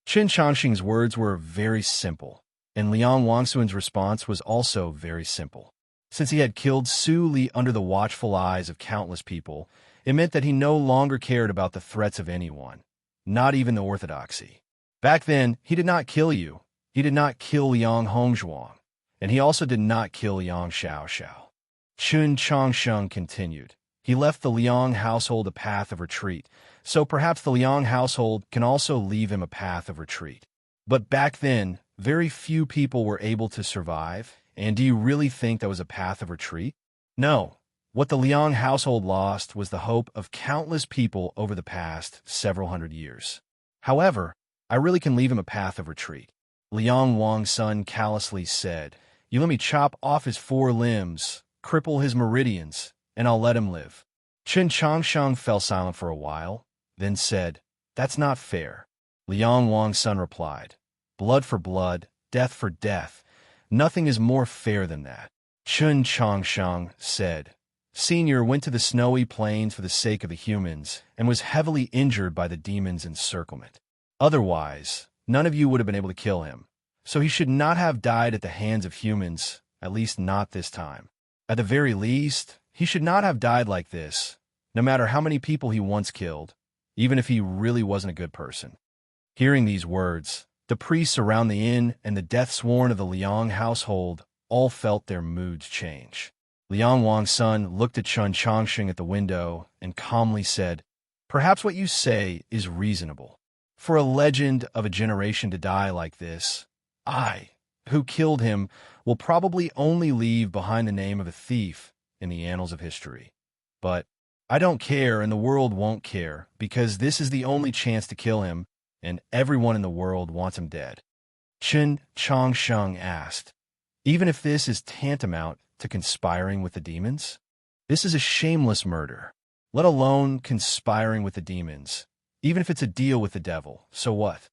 Qin Changshan's words were very simple, and Liang Wangsuan's response was also very simple. Since he had killed Su Li under the watchful eyes of countless people, it meant that he no longer cared about the threats of anyone. not even the orthodoxy. Back then, he did not kill you. He did not kill Liang Hongzhuang, and he also did not kill Yang Xiaoxiao. Chun Changsheng continued. He left the Liang household a path of retreat, so perhaps the Liang household can also leave him a path of retreat. But back then, very few people were able to survive, and do you really think that was a path of retreat? No. What the Liang household lost was the hope of countless people over the past several hundred years. However, I really can leave him a path of retreat. Liang Wang's son callously said, "You let me chop off his 4 limbs, cripple his meridians, and I'll let him live." Chen Changsheng fell silent for a while, then said, "That's not fair." Liang Wang's son replied, "Blood for blood, death for death. Nothing is more fair than that." Chen Changsheng said, "Senior went to the snowy plains for the sake of the humans and was heavily injured by the demon's encirclement. Otherwise, none of you would have been able to kill him. So he should not have died at the hands of humans, at least not this time. At the very least, he should not have died like this, no matter how many people he once killed, even if he really wasn't a good person." Hearing these words, the priests around the inn and the death-sworn of the Liang household all felt their moods change. Liang Wang's son looked at Chun Changsheng at the window and calmly said, "Perhaps what you say is reasonable. For a legend of a generation to die like this, I, who killed him, will probably only leave behind the name of a thief in the annals of history. But I don't care, and the world won't care, because this is the only chance to kill him, and everyone in the world wants him dead." Chen Changsheng asked, "Even if this is tantamount to conspiring with the demons? This is a shameless murder, let alone conspiring with the demons. Even if it's a deal with the devil, so what?"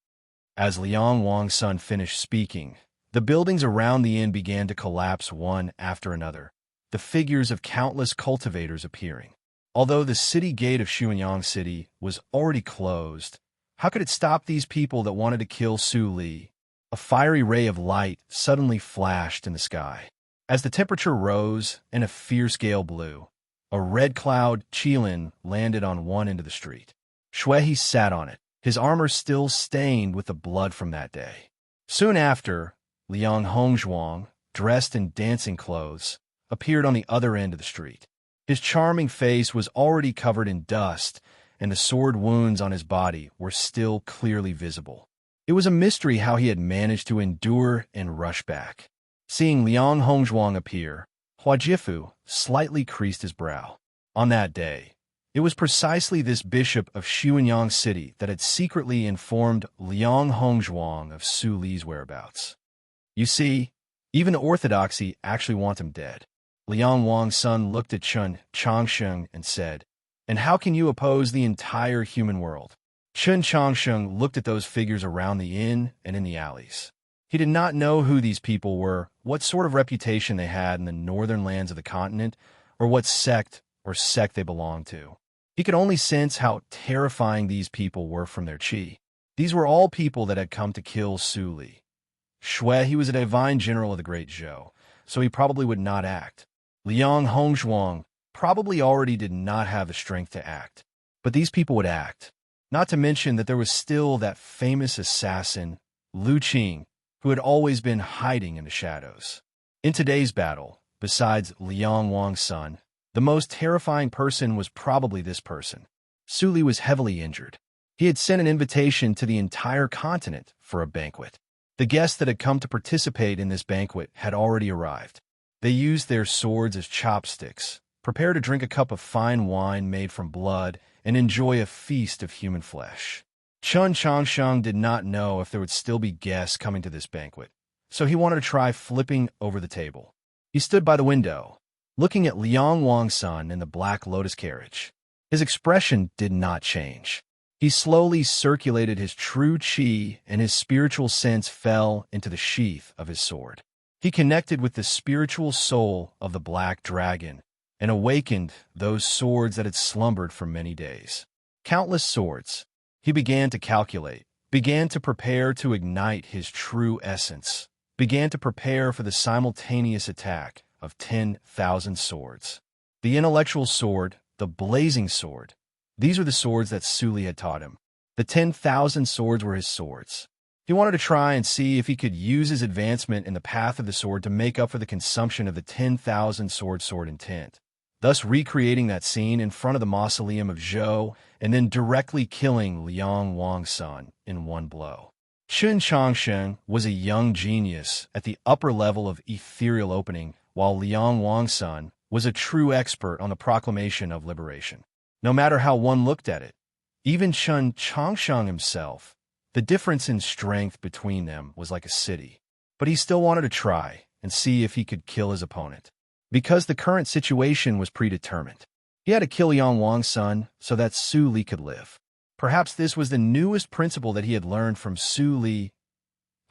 As Liang Wang's son finished speaking, the buildings around the inn began to collapse one after another, the figures of countless cultivators appearing. Although the city gate of Xuanyang City was already closed, how could it stop these people that wanted to kill Su Li? A fiery ray of light suddenly flashed in the sky. As the temperature rose and a fierce gale blew, a red cloud, Qilin, landed on one end of the street. Shuehe sat on it, his armor still stained with the blood from that day. Soon after, Liang Hongzhuang, dressed in dancing clothes, appeared on the other end of the street. His charming face was already covered in dust, and the sword wounds on his body were still clearly visible. It was a mystery how he had managed to endure and rush back. Seeing Liang Hongzhuang appear, Huajifu slightly creased his brow. On that day, it was precisely this bishop of Xuanyang City that had secretly informed Liang Hongzhuang of Su Li's whereabouts. You see, even the orthodoxy actually want him dead. Liang Wang's son looked at Chun Changsheng and said, "And how can you oppose the entire human world?" Chun Changsheng looked at those figures around the inn and in the alleys. He did not know who these people were, what sort of reputation they had in the northern lands of the continent, or what sect they belonged to. He could only sense how terrifying these people were from their qi. These were all people that had come to kill Su Li. He was a divine general of the Great Zhou, so he probably would not act. Liang Hongzhuang probably already did not have the strength to act. But these people would act. Not to mention that there was still that famous assassin, Lu Qing, who had always been hiding in the shadows. In today's battle, besides Liang Wang's son, the most terrifying person was probably this person. Su Li was heavily injured. He had sent an invitation to the entire continent for a banquet. The guests that had come to participate in this banquet had already arrived. They used their swords as chopsticks, prepared to drink a cup of fine wine made from blood, and enjoy a feast of human flesh. Chun Changsheng did not know if there would still be guests coming to this banquet, so he wanted to try flipping over the table. He stood by the window, looking at Liang Wang's son in the black lotus carriage. His expression did not change. He slowly circulated his true qi, and his spiritual sense fell into the sheath of his sword. He connected with the spiritual soul of the black dragon and awakened those swords that had slumbered for many days. Countless swords. He began to calculate, began to prepare to ignite his true essence, began to prepare for the simultaneous attack of 10,000 swords. The intellectual sword, the blazing sword, these are the swords that Su Li had taught him. The 10,000 swords were his swords. He wanted to try and see if he could use his advancement in the path of the sword to make up for the consumption of the 10,000 sword intent, thus recreating that scene in front of the mausoleum of Zhou and then directly killing Liang Wang's son in one blow. Chun Changsheng was a young genius at the upper level of ethereal opening, while Liang Wang's son was a true expert on the proclamation of liberation. No matter how one looked at it, even Chun Changsheng himself, the difference in strength between them was like a city. But he still wanted to try and see if he could kill his opponent, because the current situation was predetermined. He had to kill Liang Wang's son so that Su Li could live. Perhaps this was the newest principle that he had learned from Su Li.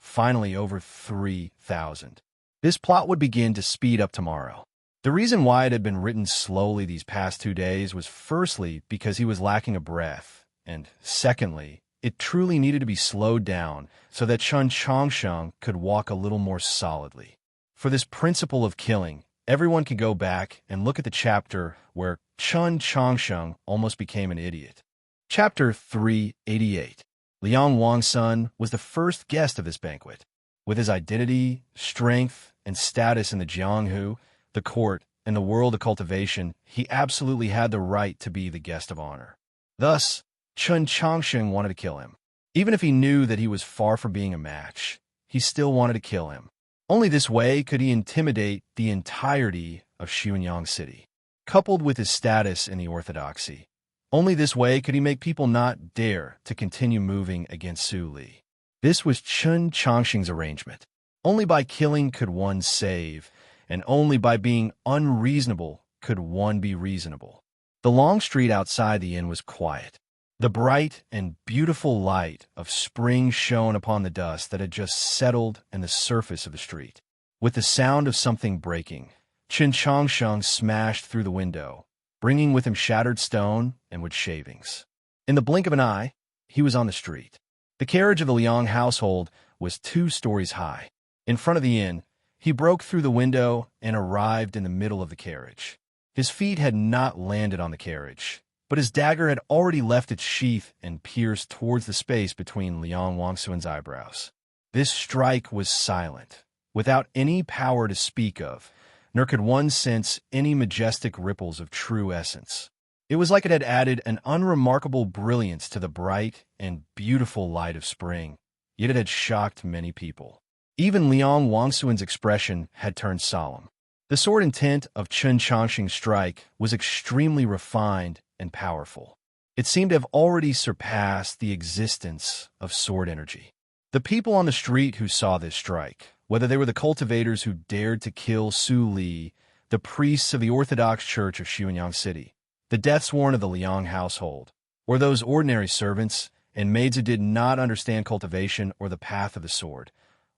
Finally, over 3,000. This plot would begin to speed up tomorrow. The reason why it had been written slowly these past 2 days was firstly because he was lacking a breath, and secondly, it truly needed to be slowed down so that Chun Changsheng could walk a little more solidly. For this principle of killing, everyone could go back and look at the chapter where Chun Changsheng almost became an idiot. Chapter 388. Liang Wang's son was the first guest of this banquet. With his identity, strength, and status in the Jianghu, the court, and the world of cultivation, he absolutely had the right to be the guest of honor. Thus, Chun Changsheng wanted to kill him. Even if he knew that he was far from being a match, he still wanted to kill him. Only this way could he intimidate the entirety of Xianyang City. Coupled with his status in the orthodoxy, only this way could he make people not dare to continue moving against Su Li. This was Chun Changsheng's arrangement. Only by killing could one save, and only by being unreasonable could one be reasonable. The long street outside the inn was quiet. The bright and beautiful light of spring shone upon the dust that had just settled in the surface of the street. With the sound of something breaking, Chun Changsheng smashed through the window, bringing with him shattered stone and wood shavings. In the blink of an eye, he was on the street. The carriage of the Liang household was 2 stories high. In front of the inn, he broke through the window and arrived in the middle of the carriage. His feet had not landed on the carriage, but his dagger had already left its sheath and pierced towards the space between Liang Wangsuan's eyebrows. This strike was silent, without any power to speak of, nor could one sense any majestic ripples of true essence. It was like it had added an unremarkable brilliance to the bright and beautiful light of spring, yet it had shocked many people. Even Liang Wangsuan's expression had turned solemn. The sword intent of Chun Changsheng's strike was extremely refined and powerful. It seemed to have already surpassed the existence of sword energy. The people on the street who saw this strike, whether they were the cultivators who dared to kill Su Li, the priests of the Orthodox Church of Xianyang City, the death-sworn of the Liang household, or those ordinary servants and maids who did not understand cultivation or the path of the sword,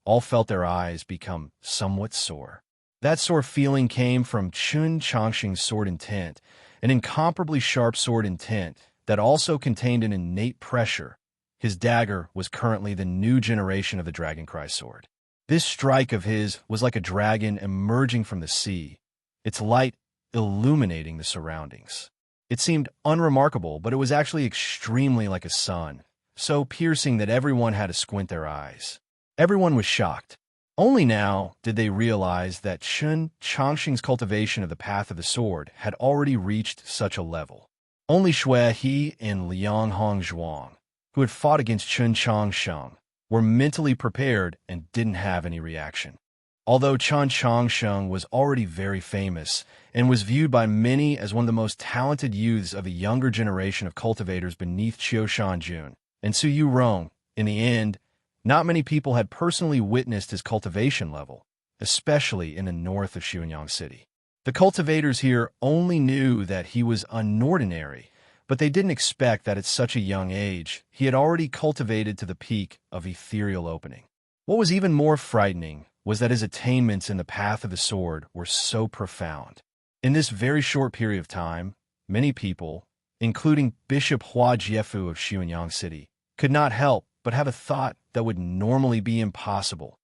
all felt their eyes become somewhat sore. That sore feeling came from Chun Changsheng's sword intent, an incomparably sharp sword intent that also contained an innate pressure. His dagger was currently the new generation of the Dragoncry sword. This strike of his was like a dragon emerging from the sea, its light illuminating the surroundings. It seemed unremarkable, but it was actually extremely like a sun, so piercing that everyone had to squint their eyes. Everyone was shocked. Only now did they realize that Chun Changsheng's cultivation of the path of the sword had already reached such a level. Only Xue He and Liang Hongzhuang, who had fought against Chun Changsheng, were mentally prepared and didn't have any reaction. Although Chun Changsheng was already very famous and was viewed by many as one of the most talented youths of a younger generation of cultivators beneath Qiu Shanjun and Su Yu Rong, in the end, not many people had personally witnessed his cultivation level, especially in the north of Xianyang City. The cultivators here only knew that he was unordinary, but they didn't expect that at such a young age, he had already cultivated to the peak of ethereal opening. What was even more frightening was that his attainments in the path of the sword were so profound. In this very short period of time, many people, including Bishop Hua Jiefu of Xianyang City, could not help but have a thought that would normally be impossible.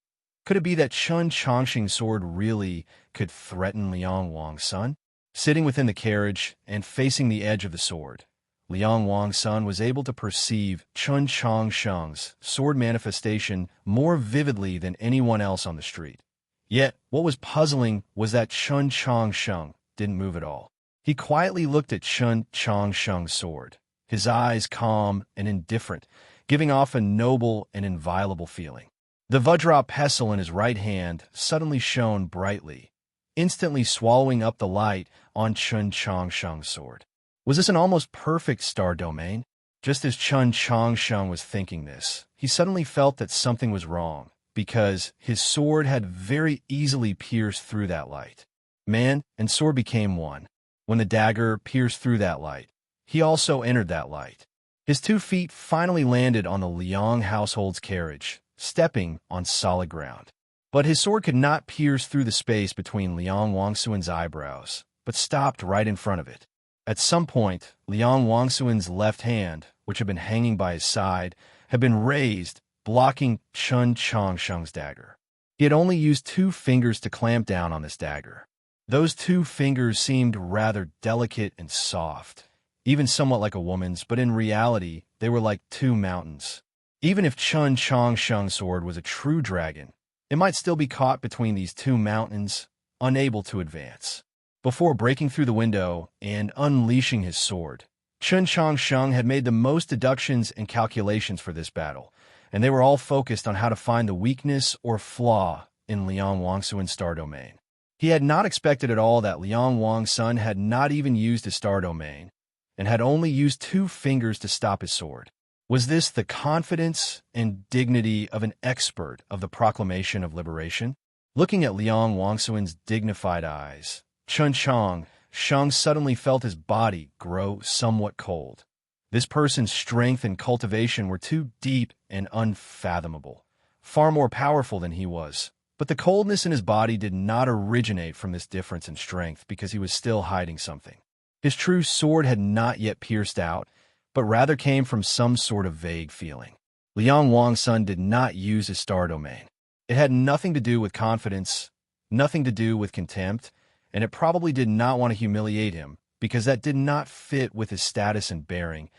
Could it be that Chun Changsheng's sword really could threaten Liang Wang's son? Sitting within the carriage and facing the edge of the sword Liang Wangsun was able to perceive Chun Changsheng's sword manifestation more vividly than anyone else on the street. Yet, what was puzzling was that Chun Changsheng didn't move at all. He quietly looked at Chun Changsheng's sword, his eyes calm and indifferent, giving off a noble and inviolable feeling. The Vajra pestle in his right hand suddenly shone brightly, instantly swallowing up the light on Chun Changsheng's sword. Was this an almost perfect star domain? Just as Chun Changsheng was thinking this, he suddenly felt that something was wrong, because his sword had very easily pierced through that light. Man and sword became one. When the dagger pierced through that light, he also entered that light. His 2 feet finally landed on the Liang household's carriage, stepping on solid ground. But his sword could not pierce through the space between Liang Wangsuan's eyebrows, but stopped right in front of it. At some point, Liang Wangsuan's left hand, which had been hanging by his side, had been raised, blocking Chun Changsheng's dagger. He had only used 2 fingers to clamp down on this dagger. Those 2 fingers seemed rather delicate and soft, even somewhat like a woman's, but in reality, they were like 2 mountains. Even if Chun Changsheng's sword was a true dragon, it might still be caught between these 2 mountains, unable to advance. Before breaking through the window and unleashing his sword, Chun Changsheng had made the most deductions and calculations for this battle, and they were all focused on how to find the weakness or flaw in Liang Wangsuan's star domain. He had not expected at all that Liang Wangsun had not even used his star domain, and had only used 2 fingers to stop his sword. Was this the confidence and dignity of an expert of the proclamation of liberation? Looking at Liang Wangsuan's dignified eyes, Chun Changsheng suddenly felt his body grow somewhat cold. This person's strength and cultivation were too deep and unfathomable, far more powerful than he was. But the coldness in his body did not originate from this difference in strength because he was still hiding something. His true sword had not yet pierced out, but rather came from some sort of vague feeling. Liang Wangsun did not use his star domain. It had nothing to do with confidence, nothing to do with contempt, and it probably did not want to humiliate him, because that did not fit with his status and bearing,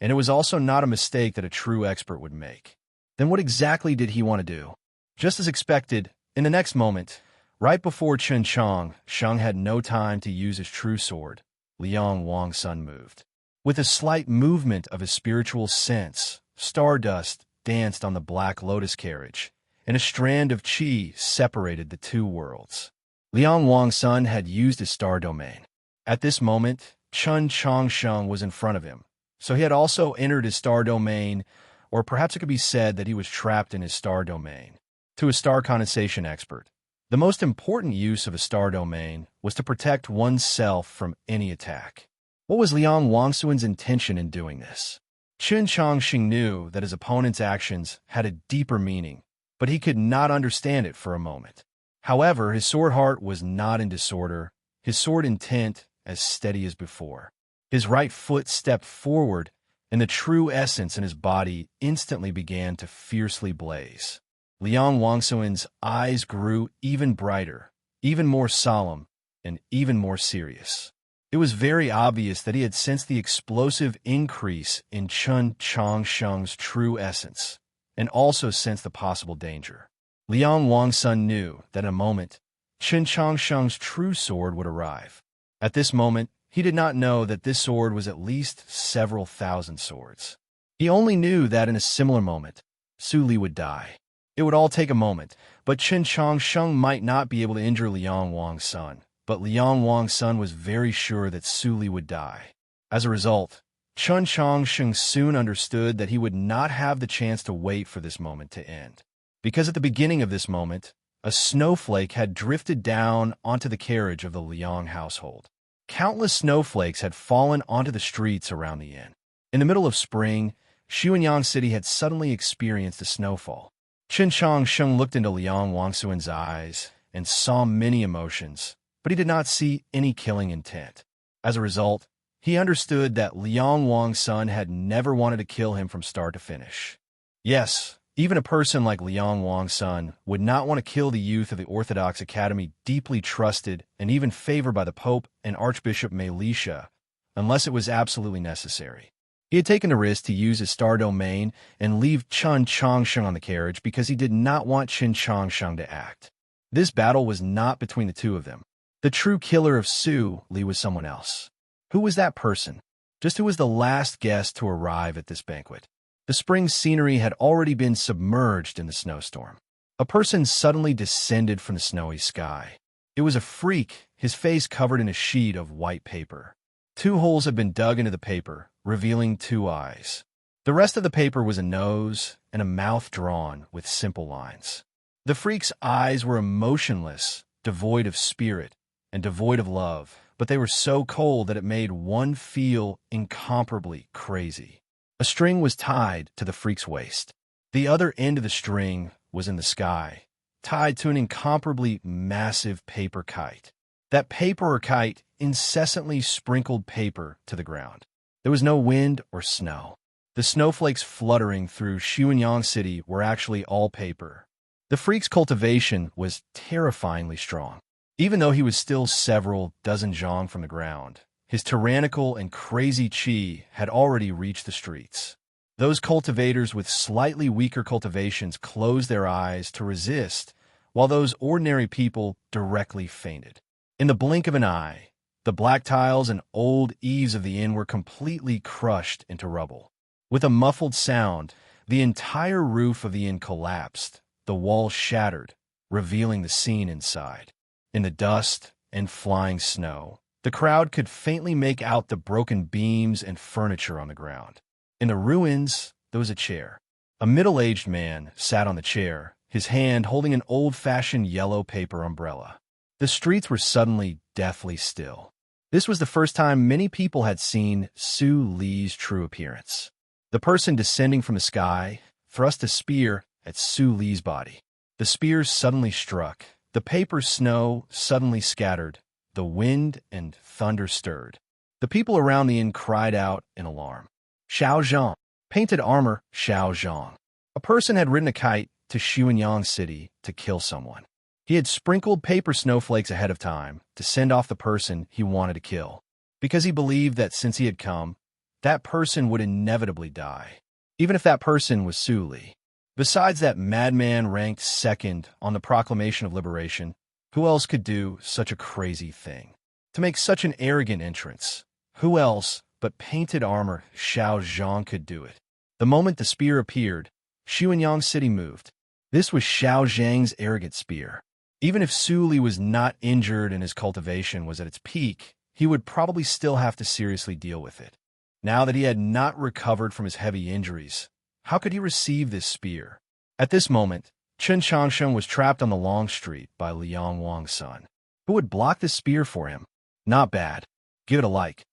and it was also not a mistake that a true expert would make. Then what exactly did he want to do? Just as expected, in the next moment, right before Chun Changsheng had no time to use his true sword, Liang Wangsun moved. With a slight movement of his spiritual sense, stardust danced on the black lotus carriage, and a strand of qi separated the 2 worlds. Liang Wangsun had used his star domain. At this moment, Chun Changsheng was in front of him, so he had also entered his star domain, or perhaps it could be said that he was trapped in his star domain. To a star condensation expert, the most important use of a star domain was to protect oneself from any attack. What was Liang Wangsuan's intention in doing this? Chun Changsheng knew that his opponent's actions had a deeper meaning, but he could not understand it for a moment. However, his sword heart was not in disorder, his sword intent as steady as before. His right foot stepped forward, and the true essence in his body instantly began to fiercely blaze. Liang Wangsuan's eyes grew even brighter, even more solemn, and even more serious. It was very obvious that he had sensed the explosive increase in Chun Changsheng's true essence, and also sensed the possible danger. Liang Wangsun knew that in a moment, Chun Changsheng's true sword would arrive. At this moment, he did not know that this sword was at least several thousand swords. He only knew that in a similar moment, Su Li would die. It would all take a moment, but Chun Changsheng might not be able to injure Liang Wangsun. But Liang Wangsun was very sure that Su Li would die. As a result, Chun Changsheng soon understood that he would not have the chance to wait for this moment to end. Because at the beginning of this moment, a snowflake had drifted down onto the carriage of the Liang household. Countless snowflakes had fallen onto the streets around the inn. In the middle of spring, Xuanyang City had suddenly experienced a snowfall. Chun Changsheng looked into Liang Wangsuan's eyes and saw many emotions, but he did not see any killing intent. As a result, he understood that Liang Wangsun had never wanted to kill him from start to finish. Yes, even a person like Liang Wangsun would not want to kill the youth of the Orthodox Academy deeply trusted and even favored by the Pope and Archbishop Melisha, unless it was absolutely necessary. He had taken the risk to use his star domain and leave Chen Changsheng on the carriage because he did not want Chen Changsheng to act. This battle was not between the two of them. The true killer of Su Li was someone else. Who was that person? Just who was the last guest to arrive at this banquet? The spring scenery had already been submerged in the snowstorm. A person suddenly descended from the snowy sky. It was a freak, his face covered in a sheet of white paper. 2 holes had been dug into the paper, revealing 2 eyes. The rest of the paper was a nose and a mouth drawn with simple lines. The freak's eyes were emotionless, devoid of spirit, and devoid of love, but they were so cold that it made one feel incomparably crazy. A string was tied to the freak's waist. The other end of the string was in the sky, tied to an incomparably massive paper kite. That paper or kite incessantly sprinkled paper to the ground. There was no wind or snow. The snowflakes fluttering through Xuanyang City were actually all paper. The freak's cultivation was terrifyingly strong. Even though he was still several dozen zhang from the ground, his tyrannical and crazy qi had already reached the streets. Those cultivators with slightly weaker cultivations closed their eyes to resist, while those ordinary people directly fainted. In the blink of an eye, the black tiles and old eaves of the inn were completely crushed into rubble. With a muffled sound, the entire roof of the inn collapsed, the walls shattered, revealing the scene inside. In the dust and flying snow, the crowd could faintly make out the broken beams and furniture on the ground. In the ruins, there was a chair. A middle-aged man sat on the chair, his hand holding an old-fashioned yellow paper umbrella. The streets were suddenly deathly still. This was the first time many people had seen Su Li's true appearance. The person descending from the sky thrust a spear at Su Li's body. The spear suddenly struck. The paper snow suddenly scattered. The wind and thunder stirred. The people around the inn cried out in alarm. Xiao Zhang. Painted armor, Xiao Zhang. A person had ridden a kite to Xuanyang City to kill someone. He had sprinkled paper snowflakes ahead of time to send off the person he wanted to kill, because he believed that since he had come, that person would inevitably die, even if that person was Su Li. Besides that madman ranked second on the Proclamation of Liberation, who else could do such a crazy thing? To make such an arrogant entrance, who else but painted armor Xiao Zhang could do it? The moment the spear appeared, Xuanyang City moved. This was Xiao Zhang's arrogant spear. Even if Su Li was not injured and his cultivation was at its peak, he would probably still have to seriously deal with it. Now that he had not recovered from his heavy injuries, how could he receive this spear? At this moment, Chen Changsheng was trapped on the long street by Liang Wang's son. Who would block this spear for him? Not bad. Give it a like.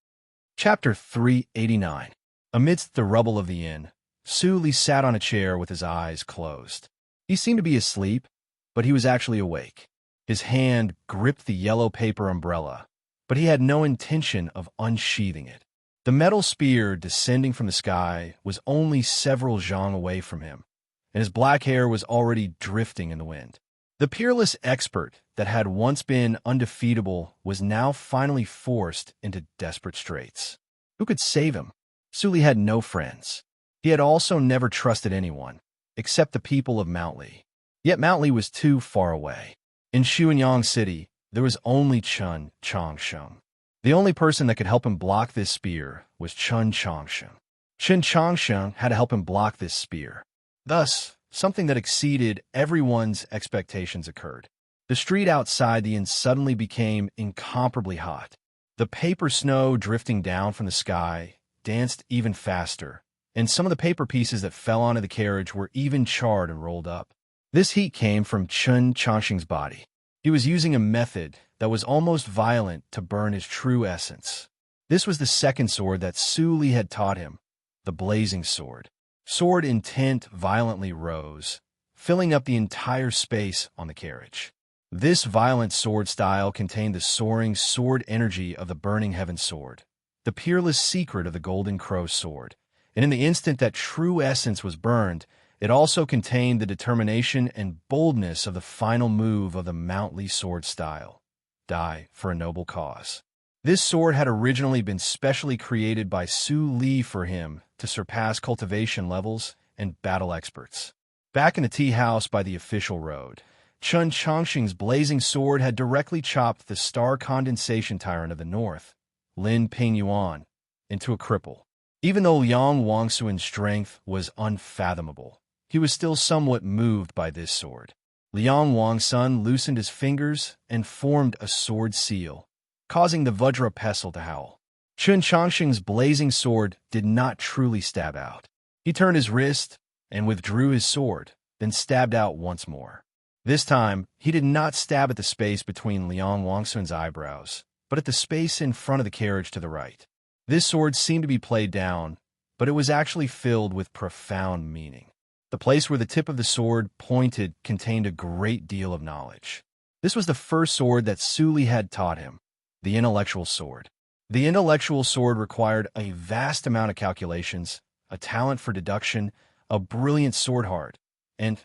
Chapter 389. Amidst the rubble of the inn, Su Li sat on a chair with his eyes closed. He seemed to be asleep, but he was actually awake. His hand gripped the yellow paper umbrella, but he had no intention of unsheathing it. The metal spear descending from the sky was only several zhang away from him, and his black hair was already drifting in the wind. The peerless expert that had once been undefeatable was now finally forced into desperate straits. Who could save him? Su Li had no friends. He had also never trusted anyone, except the people of Mount Li. Yet Mount Li was too far away. In Xuanyang City, there was only Chen Changsheng. The only person that could help him block this spear was Chen Changsheng. Chen Changsheng had to help him block this spear. Thus, something that exceeded everyone's expectations occurred. The street outside the inn suddenly became incomparably hot. The paper snow drifting down from the sky danced even faster, and some of the paper pieces that fell onto the carriage were even charred and rolled up. This heat came from Chen Changsheng's body. He was using a method that was almost violent to burn his true essence. This was the second sword that Su Li had taught him, the blazing sword. Sword intent violently rose, filling up the entire space on the carriage. This violent sword style contained the soaring sword energy of the burning heaven sword, the peerless secret of the golden crow sword, and in the instant that true essence was burned, it also contained the determination and boldness of the final move of the Mount Li sword style. Die for a noble cause. This sword had originally been specially created by Su Li for him to surpass cultivation levels and battle experts. Back in the tea house by the official road, Chun Chongqing's blazing sword had directly chopped the star condensation tyrant of the north, Lin Pingyuan, into a cripple. Even though Liang Wangsuan's strength was unfathomable, he was still somewhat moved by this sword. Liang Wangsun loosened his fingers and formed a sword seal, causing the Vajra pestle to howl. Chun Chongqing's blazing sword did not truly stab out. He turned his wrist and withdrew his sword, then stabbed out once more. This time, he did not stab at the space between Liang Wangsun's eyebrows, but at the space in front of the carriage to the right. This sword seemed to be played down, but it was actually filled with profound meaning. The place where the tip of the sword pointed contained a great deal of knowledge. This was the first sword that Su Li had taught him, the intellectual sword. The intellectual sword required a vast amount of calculations, a talent for deduction, a brilliant sword heart, and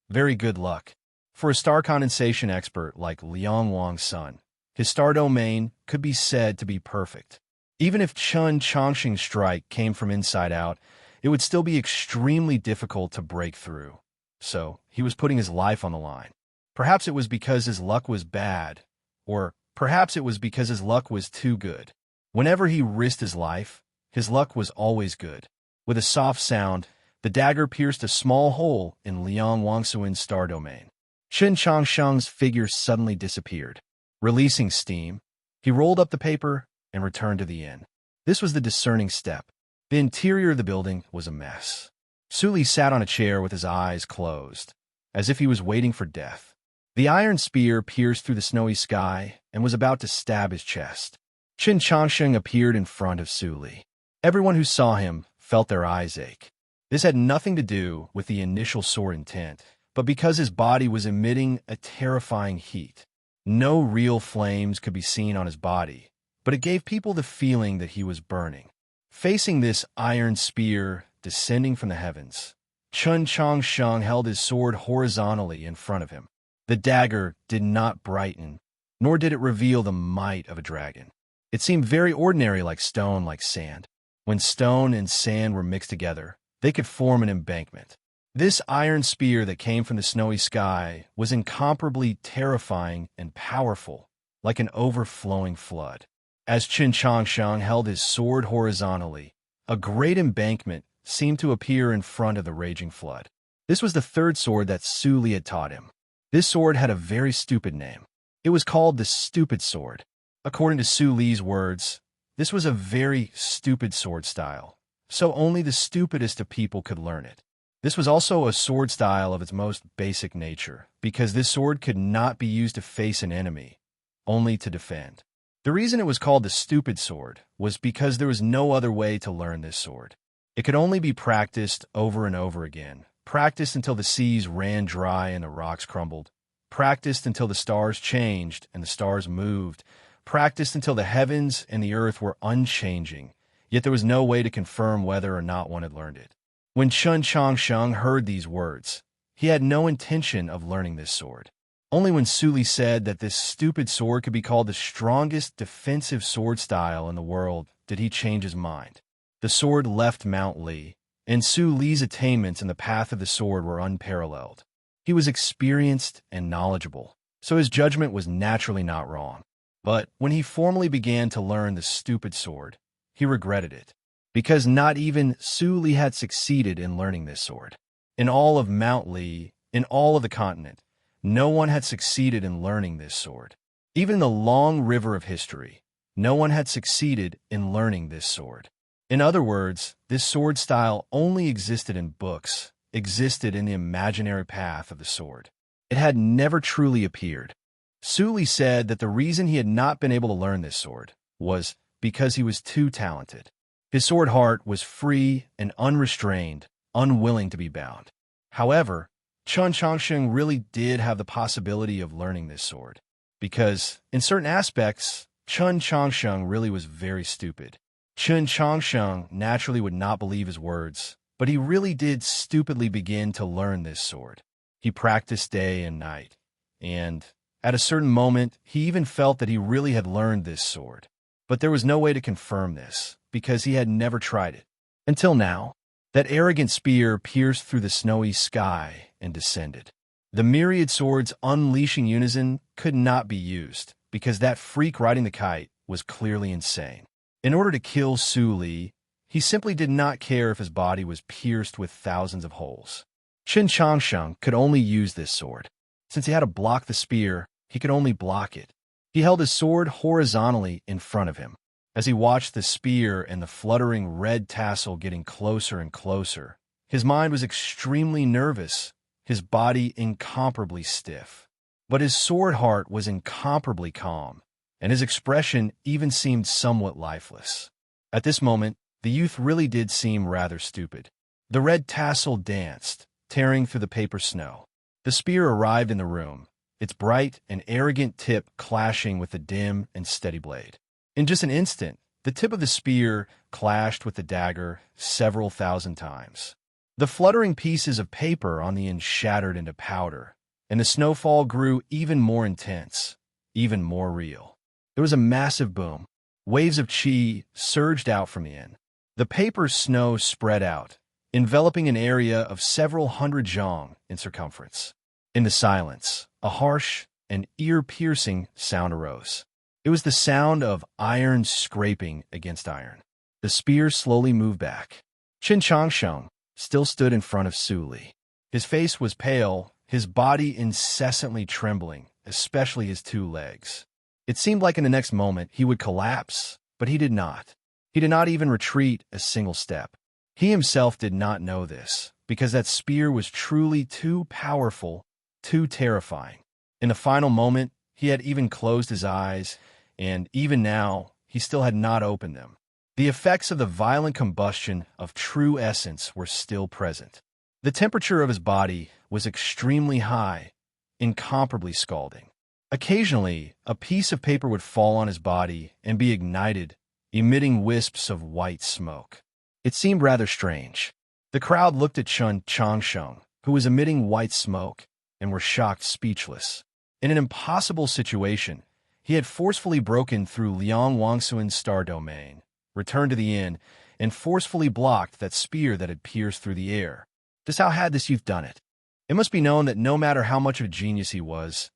very good luck. For a star condensation expert like Liang Wangsun, his star domain could be said to be perfect. Even if Chun Chongqing's strike came from inside out, it would still be extremely difficult to break through. So, he was putting his life on the line. Perhaps it was because his luck was bad, or perhaps it was because his luck was too good. Whenever he risked his life, his luck was always good. With a soft sound, the dagger pierced a small hole in Liang Wangsuan's star domain. Chun Chongqing's figure suddenly disappeared. Releasing steam, he rolled up the paper and returned to the inn. This was the discerning step. The interior of the building was a mess. Su Li sat on a chair with his eyes closed, as if he was waiting for death. The iron spear pierced through the snowy sky and was about to stab his chest. Chun Chongqing appeared in front of Su Li. Everyone who saw him felt their eyes ache. This had nothing to do with the initial sword intent, but because his body was emitting a terrifying heat. No real flames could be seen on his body, but it gave people the feeling that he was burning. Facing this iron spear descending from the heavens, Chun Chongqing held his sword horizontally in front of him. The dagger did not brighten, nor did it reveal the might of a dragon. It seemed very ordinary, like stone, like sand. When stone and sand were mixed together, they could form an embankment. This iron spear that came from the snowy sky was incomparably terrifying and powerful, like an overflowing flood. As Chun Chongqing held his sword horizontally, a great embankment seemed to appear in front of the raging flood. This was the third sword that Su Li had taught him. This sword had a very stupid name. It was called the Stupid Sword. According to Su Li's words, this was a very stupid sword style, so only the stupidest of people could learn it. This was also a sword style of its most basic nature, because this sword could not be used to face an enemy, only to defend. The reason it was called the Stupid Sword was because there was no other way to learn this sword. It could only be practiced over and over again, practiced until the seas ran dry and the rocks crumbled, practiced until the stars changed and the stars moved, practiced until the heavens and the earth were unchanging, yet there was no way to confirm whether or not one had learned it. When Chun Chongqing heard these words, he had no intention of learning this sword. Only when Su Li said that this stupid sword could be called the strongest defensive sword style in the world did he change his mind. The sword left Mount Li, and Su Li's attainments in the path of the sword were unparalleled. He was experienced and knowledgeable, so his judgment was naturally not wrong. But when he formally began to learn the stupid sword, he regretted it, because not even Su Li had succeeded in learning this sword. In all of Mount Li, in all of the continent, no one had succeeded in learning this sword. Even in the long river of history, no one had succeeded in learning this sword. In other words, this sword style only existed in books, existed in the imaginary path of the sword. It had never truly appeared. Su Li said that the reason he had not been able to learn this sword was because he was too talented. His sword heart was free and unrestrained, unwilling to be bound. However, Chun Chongqing really did have the possibility of learning this sword, because, in certain aspects, Chun Chongqing really was very stupid. Chun Chongqing naturally would not believe his words, but he really did stupidly begin to learn this sword. He practiced day and night, and, at a certain moment, he even felt that he really had learned this sword. But there was no way to confirm this, because he had never tried it. Until now, that arrogant spear pierced through the snowy sky and descended. The myriad swords unleashing unison could not be used, because that freak riding the kite was clearly insane. In order to kill Su Li, he simply did not care if his body was pierced with thousands of holes. Qin Changsheng could only use this sword. Since he had to block the spear, he could only block it. He held his sword horizontally in front of him. As he watched the spear and the fluttering red tassel getting closer and closer, his mind was extremely nervous, his body incomparably stiff. But his sword heart was incomparably calm, and his expression even seemed somewhat lifeless. At this moment, the youth really did seem rather stupid. The red tassel danced, tearing through the paper snow. The spear arrived in the room, its bright and arrogant tip clashing with the dim and steady blade. In just an instant, the tip of the spear clashed with the dagger several thousand times. The fluttering pieces of paper on the end shattered into powder, and the snowfall grew even more intense, even more real. There was a massive boom. Waves of qi surged out from the end. The paper snow spread out, enveloping an area of several hundred zhang in circumference. In the silence, a harsh and ear-piercing sound arose. It was the sound of iron scraping against iron. The spear slowly moved back. Qin Changsheng still stood in front of Su Li. His face was pale, his body incessantly trembling, especially his two legs. It seemed like in the next moment he would collapse, but he did not. He did not even retreat a single step. He himself did not know this, because that spear was truly too powerful, too terrifying. In the final moment, he had even closed his eyes, and even now, he still had not opened them. The effects of the violent combustion of true essence were still present. The temperature of his body was extremely high, incomparably scalding. Occasionally, a piece of paper would fall on his body and be ignited, emitting wisps of white smoke. It seemed rather strange. The crowd looked at Qin Changsheng, who was emitting white smoke, and were shocked speechless. In an impossible situation, he had forcefully broken through Liang Wangsuan's star domain, returned to the inn, and forcefully blocked that spear that had pierced through the air. Just how had this youth done it? It must be known that no matter how much of a genius he was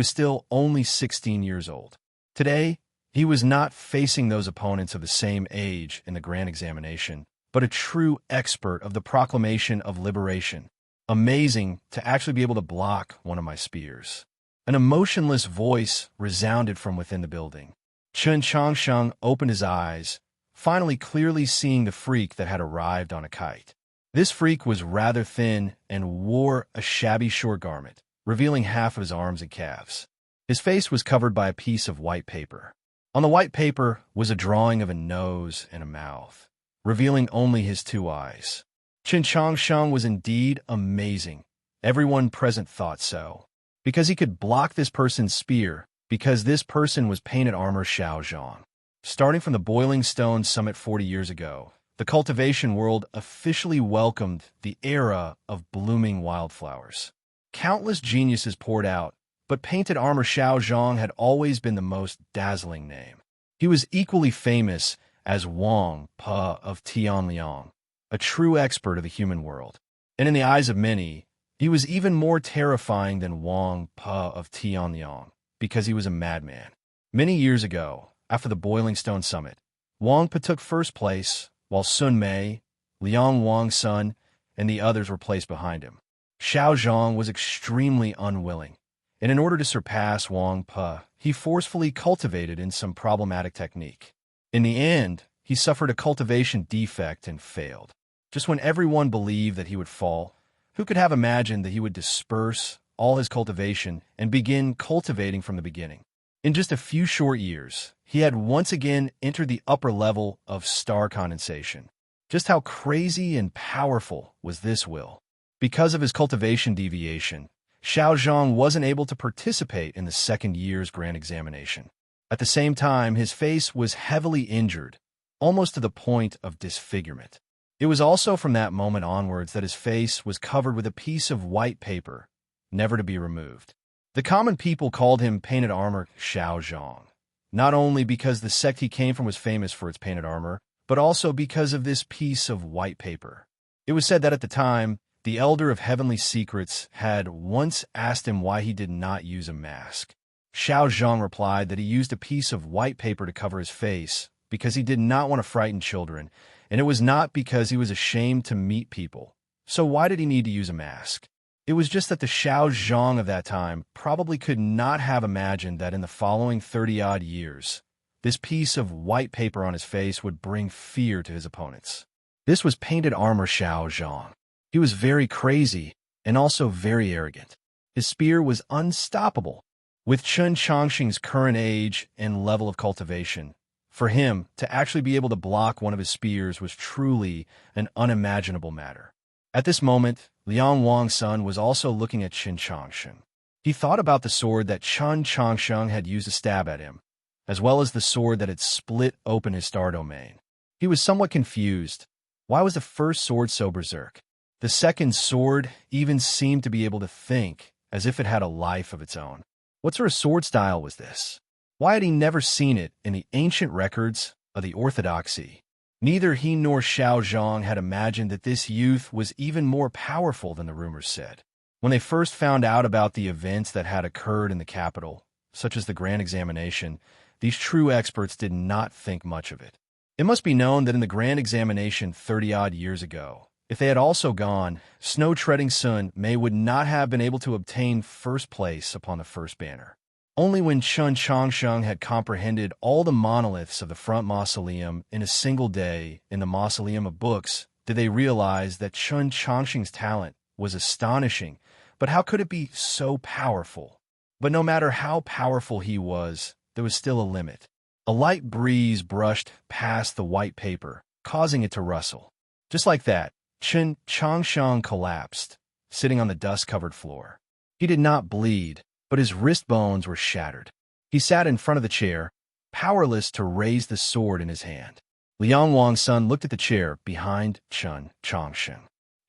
still only 16 years old. Today, he was not facing those opponents of the same age in the grand examination, but a true expert of the proclamation of liberation. Amazing to actually be able to block one of my spears. An emotionless voice resounded from within the building. Qin Changsheng opened his eyes, finally clearly seeing the freak that had arrived on a kite. This freak was rather thin and wore a shabby short garment, revealing half of his arms and calves. His face was covered by a piece of white paper. On the white paper was a drawing of a nose and a mouth, revealing only his two eyes. Qin Changsheng was indeed amazing. Everyone present thought so. Because he could block this person's spear, because this person was painted armor Xiao Zhang. Starting from the Boiling Stone Summit 40 years ago, the cultivation world officially welcomed the era of blooming wildflowers. Countless geniuses poured out, but painted armor Xiao Zhang had always been the most dazzling name. He was equally famous as Wang Pe of Tianliang, a true expert of the human world. And in the eyes of many, he was even more terrifying than Wang Pe of Tianliang, because he was a madman. Many years ago, after the Boiling Stone Summit, Wang Pe took first place, while Sun Mei, Liang Wangsun, and the others were placed behind him. Xiao Zhang was extremely unwilling, and in order to surpass Wang Pe, he forcefully cultivated in some problematic technique. In the end, he suffered a cultivation defect and failed. Just when everyone believed that he would fall, who could have imagined that he would disperse all his cultivation and begin cultivating from the beginning? In just a few short years, he had once again entered the upper level of star condensation. Just how crazy and powerful was this will? Because of his cultivation deviation, Xiao Zhang wasn't able to participate in the second year's grand examination. At the same time, his face was heavily injured, almost to the point of disfigurement. It was also from that moment onwards that his face was covered with a piece of white paper, never to be removed. The common people called him Painted Armor Xiao Zhang, not only because the sect he came from was famous for its painted armor, but also because of this piece of white paper. It was said that at the time, the Elder of Heavenly Secrets had once asked him why he did not use a mask. Xiao Zhang replied that he used a piece of white paper to cover his face because he did not want to frighten children, and it was not because he was ashamed to meet people. So why did he need to use a mask? It was just that the Xiao Zhang of that time probably could not have imagined that in the following 30-odd years, this piece of white paper on his face would bring fear to his opponents. This was painted armor Xiao Zhang. He was very crazy and also very arrogant. His spear was unstoppable. With Chen Chongqing's current age and level of cultivation, for him to actually be able to block one of his spears was truly an unimaginable matter. At this moment, Liang Wang's son was also looking at Chen Chongqing. He thought about the sword that Chen Chongqing had used to stab at him, as well as the sword that had split open his star domain. He was somewhat confused. Why was the first sword so berserk? The second sword even seemed to be able to think, as if it had a life of its own. What sort of sword style was this? Why had he never seen it in the ancient records of the Orthodoxy? Neither he nor Xiao Zhang had imagined that this youth was even more powerful than the rumors said. When they first found out about the events that had occurred in the capital, such as the grand examination, these true experts did not think much of it. It must be known that in the grand examination 30-odd years ago, if they had also gone, Snow-Treading Sun Mei would not have been able to obtain first place upon the first banner. Only when Chen Chongqing had comprehended all the monoliths of the front mausoleum in a single day in the Mausoleum of Books did they realize that Chen Chongqing's talent was astonishing, but how could it be so powerful? But no matter how powerful he was, there was still a limit. A light breeze brushed past the white paper, causing it to rustle. Just like that, Chen Chongqing collapsed, sitting on the dust-covered floor. He did not bleed, but his wrist bones were shattered. He sat in front of the chair, powerless to raise the sword in his hand. Liang Wang's son looked at the chair behind Chen Chongqing.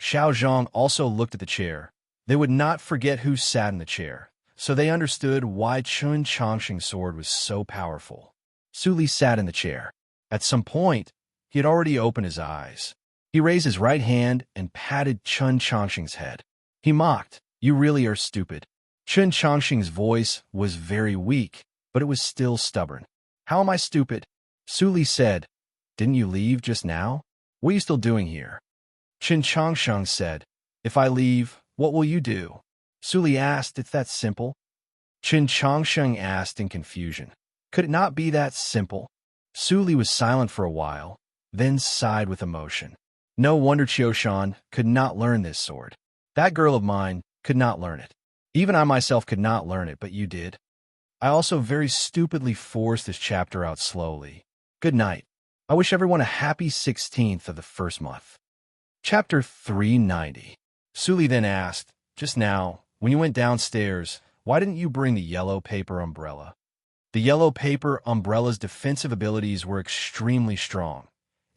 Xiao Zhang also looked at the chair. They would not forget who sat in the chair, so they understood why Chen Chongqing's sword was so powerful. Su Li sat in the chair. At some point, he had already opened his eyes. He raised his right hand and patted Chen Chongqing's head. He mocked, "You really are stupid." Chen Chongqing's voice was very weak, but it was still stubborn. "How am I stupid?" Su Li said. "Didn't you leave just now? What are you still doing here?" Chen Chongqing said, "If I leave, what will you do?" Su Li asked, "It's that simple?" Chen Chongqing asked in confusion, "Could it not be that simple?" Su Li was silent for a while, then sighed with emotion. No wonder Qiushan could not learn this sword. That girl of mine could not learn it. Even I myself could not learn it, but you did. I also very stupidly forced this chapter out slowly. Good night. I wish everyone a happy 16th of the first month. Chapter 390. Su Li then asked, "Just now, when you went downstairs, why didn't you bring the yellow paper umbrella?" The yellow paper umbrella's defensive abilities were extremely strong,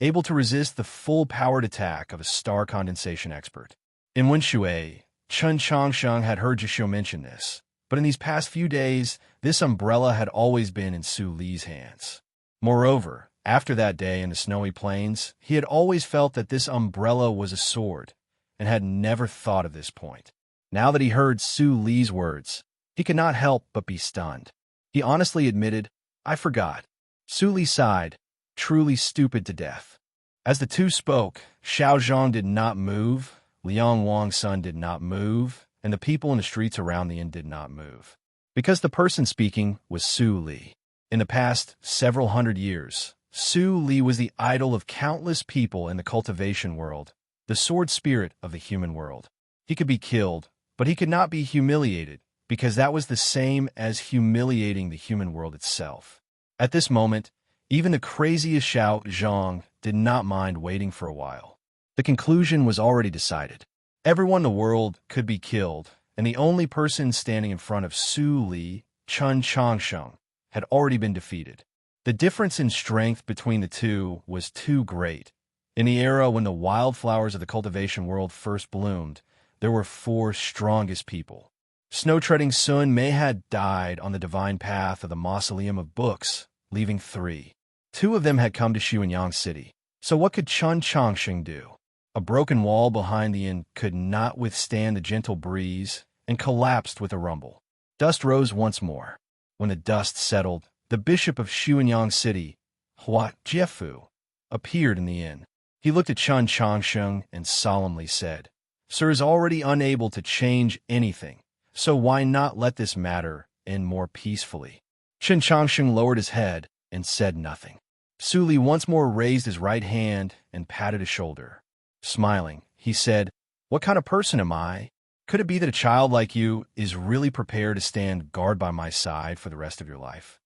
able to resist the full-powered attack of a star condensation expert. In Wenshui, Chen Chongqing had heard Jishio mention this, but in these past few days, this umbrella had always been in Su Li's hands. Moreover, after that day in the snowy plains, he had always felt that this umbrella was a sword, and had never thought of this point. Now that he heard Su Li's words, he could not help but be stunned. He honestly admitted, "I forgot." Su Li sighed, truly stupid to death. As the two spoke, Xiao Zhang did not move, Liang Wang's son did not move, and the people in the streets around the inn did not move. Because the person speaking was Su Li. In the past several hundred years, Su Li was the idol of countless people in the cultivation world, the sword spirit of the human world. He could be killed, but he could not be humiliated, because that was the same as humiliating the human world itself. At this moment, even the craziest Xiao Zhang did not mind waiting for a while. The conclusion was already decided. Everyone in the world could be killed, and the only person standing in front of Su Li, Chen Chongqing, had already been defeated. The difference in strength between the two was too great. In the era when the wildflowers of the cultivation world first bloomed, there were 4 strongest people. Snow-Treading Sun Mei had died on the divine path of the Mausoleum of Books, leaving 3. 2 of them had come to Xuanyang City. So what could Chun Chongsheng do? A broken wall behind the inn could not withstand the gentle breeze and collapsed with a rumble. Dust rose once more. When the dust settled, the bishop of Xuanyang City, Hua Jiefu, appeared in the inn. He looked at Chun Chongsheng and solemnly said, "Sir is already unable to change anything, so why not let this matter end more peacefully?" Chun Chongsheng lowered his head and said nothing. Su Li once more raised his right hand and patted his shoulder. Smiling, he said, "What kind of person am I? Could it be that a child like you is really prepared to stand guard by my side for the rest of your life?"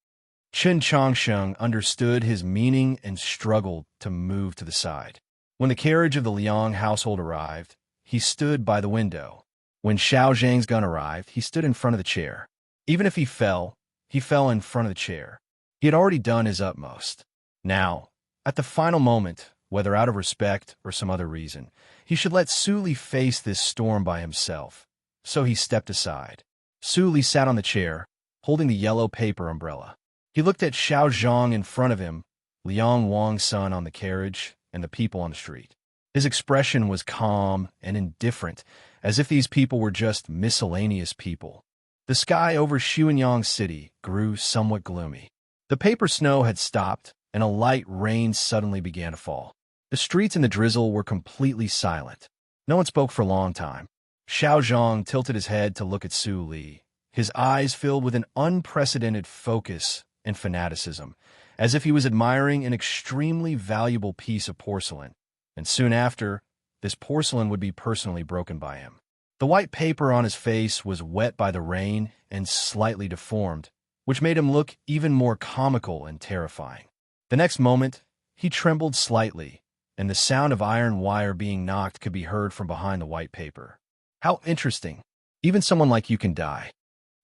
Chun Chongsheng understood his meaning and struggled to move to the side. When the carriage of the Liang household arrived, he stood by the window. When Xiao Zhang's gun arrived, he stood in front of the chair. Even if he fell in front of the chair. He had already done his utmost. Now, at the final moment, whether out of respect or some other reason, he should let Su Li face this storm by himself. So he stepped aside. Su Li sat on the chair, holding the yellow paper umbrella. He looked at Xiao Zhang in front of him, Liang Wang's son on the carriage, and the people on the street. His expression was calm and indifferent, as if these people were just miscellaneous people. The sky over Xuanyang City grew somewhat gloomy. The paper snow had stopped, and a light rain suddenly began to fall. The streets and the drizzle were completely silent. No one spoke for a long time. Xiao Zhang tilted his head to look at Su Li, his eyes filled with an unprecedented focus and fanaticism, as if he was admiring an extremely valuable piece of porcelain, and soon after, this porcelain would be personally broken by him. The white paper on his face was wet by the rain and slightly deformed, which made him look even more comical and terrifying. The next moment, he trembled slightly, and the sound of iron wire being knocked could be heard from behind the white paper. "How interesting. Even someone like you can die."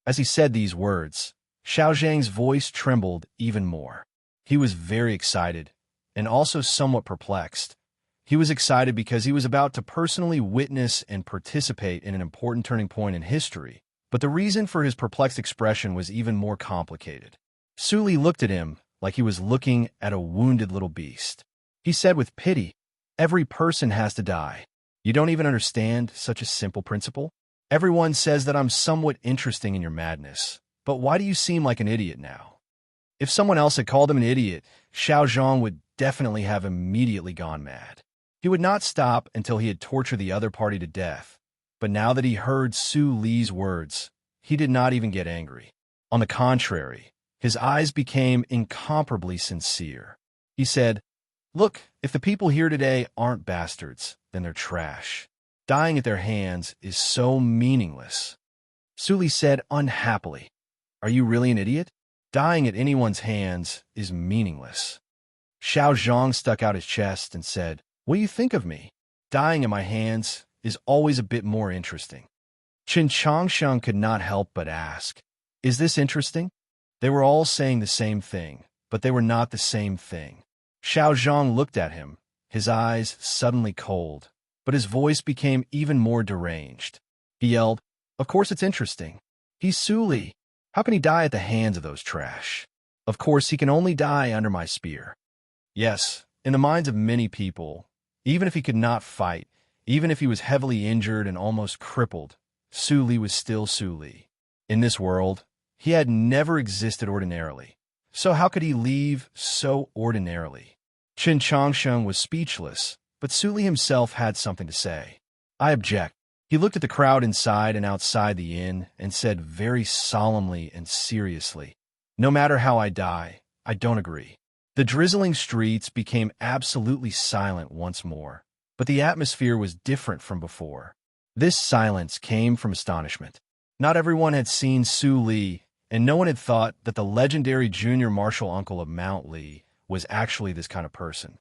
As he said these words, Xiao Zhang's voice trembled even more. He was very excited, and also somewhat perplexed. He was excited because he was about to personally witness and participate in an important turning point in history, but the reason for his perplexed expression was even more complicated. Su Li looked at him like he was looking at a wounded little beast. He said with pity, "Every person has to die. You don't even understand such a simple principle? Everyone says that I'm somewhat interesting in your madness, but why do you seem like an idiot now?" If someone else had called him an idiot, Xiao Zhang would definitely have immediately gone mad. He would not stop until he had tortured the other party to death, but now that he heard Su Li's words, he did not even get angry. On the contrary, his eyes became incomparably sincere. He said, "Look, if the people here today aren't bastards, then they're trash. Dying at their hands is so meaningless." Su Li said unhappily, "Are you really an idiot? Dying at anyone's hands is meaningless." Xiao Zhang stuck out his chest and said, "What do you think of me? Dying at my hands is always a bit more interesting." Chun Chongsheng could not help but ask, "Is this interesting?" They were all saying the same thing, but they were not the same thing. Xiao Zhang looked at him, his eyes suddenly cold, but his voice became even more deranged. He yelled, "Of course it's interesting. He's Su Li. How can he die at the hands of those trash? Of course he can only die under my spear." Yes, in the minds of many people, even if he could not fight, even if he was heavily injured and almost crippled, Su Li was still Su Li. In this world, he had never existed ordinarily. So how could he leave so ordinarily? Chun Chongsheng was speechless, but Su Li himself had something to say. "I object." He looked at the crowd inside and outside the inn and said very solemnly and seriously, "No matter how I die, I don't agree." The drizzling streets became absolutely silent once more, but the atmosphere was different from before. This silence came from astonishment. Not everyone had seen Su Li, and no one had thought that the legendary junior martial uncle of Mount Li was actually this kind of person.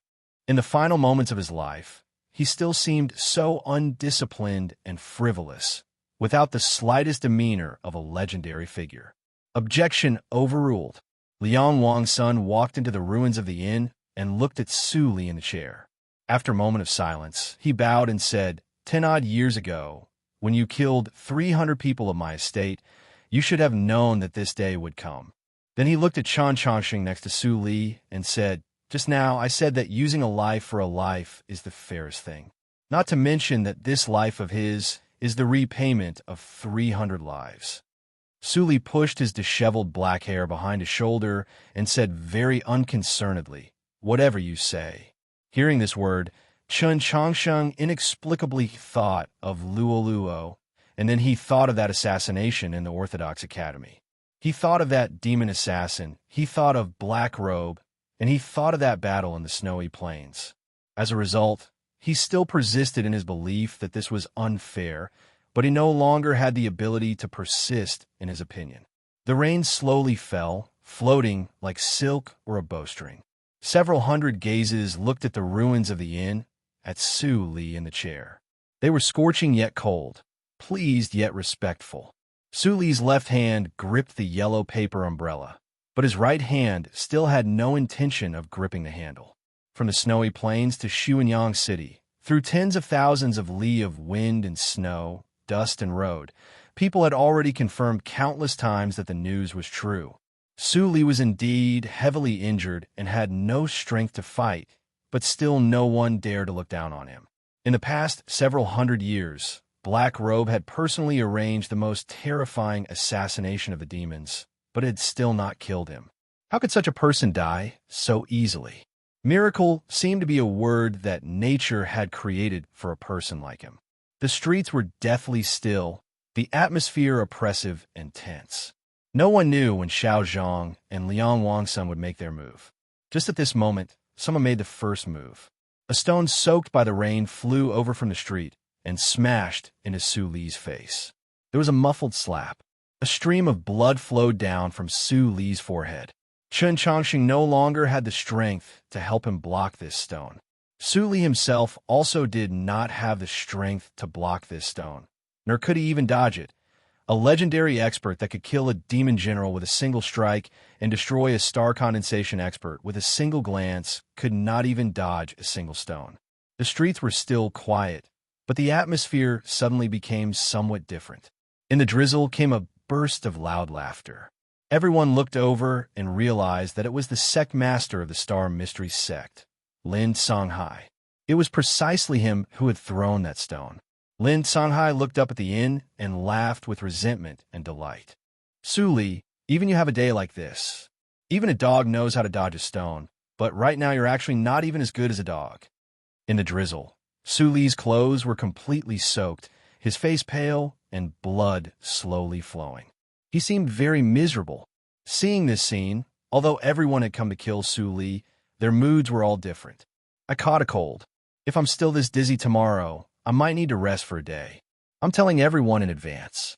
In the final moments of his life, he still seemed so undisciplined and frivolous, without the slightest demeanor of a legendary figure. Objection overruled. Liang Wang's son walked into the ruins of the inn and looked at Su Li in the chair. After a moment of silence, he bowed and said, 10-odd years ago, when you killed 300 people of my estate, you should have known that this day would come." Then he looked at Chun Chongsheng next to Su Li and said, Just now, I said that using a life for a life is the fairest thing. Not to mention that this life of his is the repayment of 300 lives. Suli pushed his disheveled black hair behind his shoulder and said very unconcernedly, "Whatever you say." Hearing this word, Chun Changsheng inexplicably thought of Luo Luo, and then he thought of that assassination in the Orthodox Academy. He thought of that demon assassin, he thought of Black Robe, and he thought of that battle in the snowy plains. As a result, he still persisted in his belief that this was unfair, but he no longer had the ability to persist in his opinion. The rain slowly fell, floating like silk or a bowstring. Several hundred gazes looked at the ruins of the inn, at Su Li in the chair. They were scorching yet cold, pleased yet respectful. Su Li's left hand gripped the yellow paper umbrella, but his right hand still had no intention of gripping the handle. From the snowy plains to Xuanyang City, through tens of thousands of li of wind and snow, dust and road, people had already confirmed countless times that the news was true. Su Li was indeed heavily injured and had no strength to fight, but still no one dared to look down on him. In the past several hundred years, Black Robe had personally arranged the most terrifying assassination of the demons, but had still not killed him. How could such a person die so easily? Miracle seemed to be a word that nature had created for a person like him. The streets were deathly still, the atmosphere oppressive and tense. No one knew when Xiao Zhang and Liang Wangsun would make their move. Just at this moment, someone made the first move. A stone soaked by the rain flew over from the street and smashed into Su Li's face. There was a muffled slap. A stream of blood flowed down from Su Li's forehead. Chun Changsheng no longer had the strength to help him block this stone. Su Li himself also did not have the strength to block this stone, nor could he even dodge it. A legendary expert that could kill a demon general with a single strike and destroy a star condensation expert with a single glance could not even dodge a single stone. The streets were still quiet, but the atmosphere suddenly became somewhat different. In the drizzle came a burst of loud laughter. Everyone looked over and realized that it was the sect master of the Star Mystery Sect, Lin Songhai. It was precisely him who had thrown that stone. Lin Songhai looked up at the inn and laughed with resentment and delight. Su Li, even you have a day like this. Even a dog knows how to dodge a stone, but right now you're actually not even as good as a dog. In the drizzle, Su Li's clothes were completely soaked, his face pale and blood slowly flowing. He seemed very miserable. Seeing this scene, although everyone had come to kill Su Li, their moods were all different. I caught a cold. If I'm still this dizzy tomorrow, I might need to rest for a day. I'm telling everyone in advance.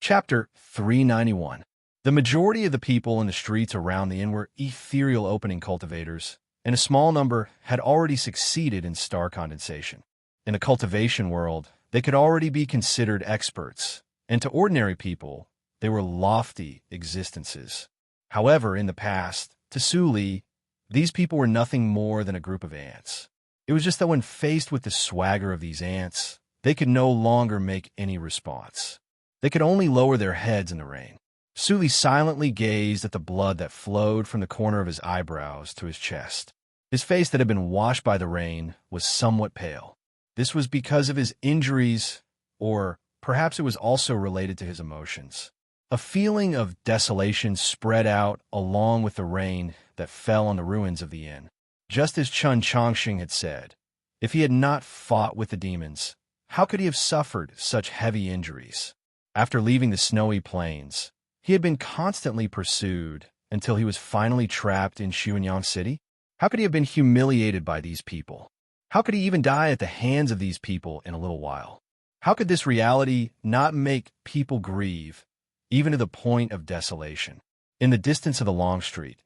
Chapter 391. The majority of the people in the streets around the inn were ethereal opening cultivators, and a small number had already succeeded in star condensation. In the cultivation world, they could already be considered experts, and to ordinary people, they were lofty existences. However, in the past, to Su Li, these people were nothing more than a group of ants. It was just that when faced with the swagger of these ants, they could no longer make any response. They could only lower their heads in the rain. Su Li silently gazed at the blood that flowed from the corner of his eyebrows to his chest. His face that had been washed by the rain was somewhat pale. This was because of his injuries, or perhaps it was also related to his emotions. A feeling of desolation spread out along with the rain that fell on the ruins of the inn. Just as Chun Changsheng had said, if he had not fought with the demons, how could he have suffered such heavy injuries? After leaving the snowy plains, he had been constantly pursued until he was finally trapped in Xuanyang City. How could he have been humiliated by these people? How could he even die at the hands of these people in a little while? How could this reality not make people grieve, even to the point of desolation? In the distance of the long street,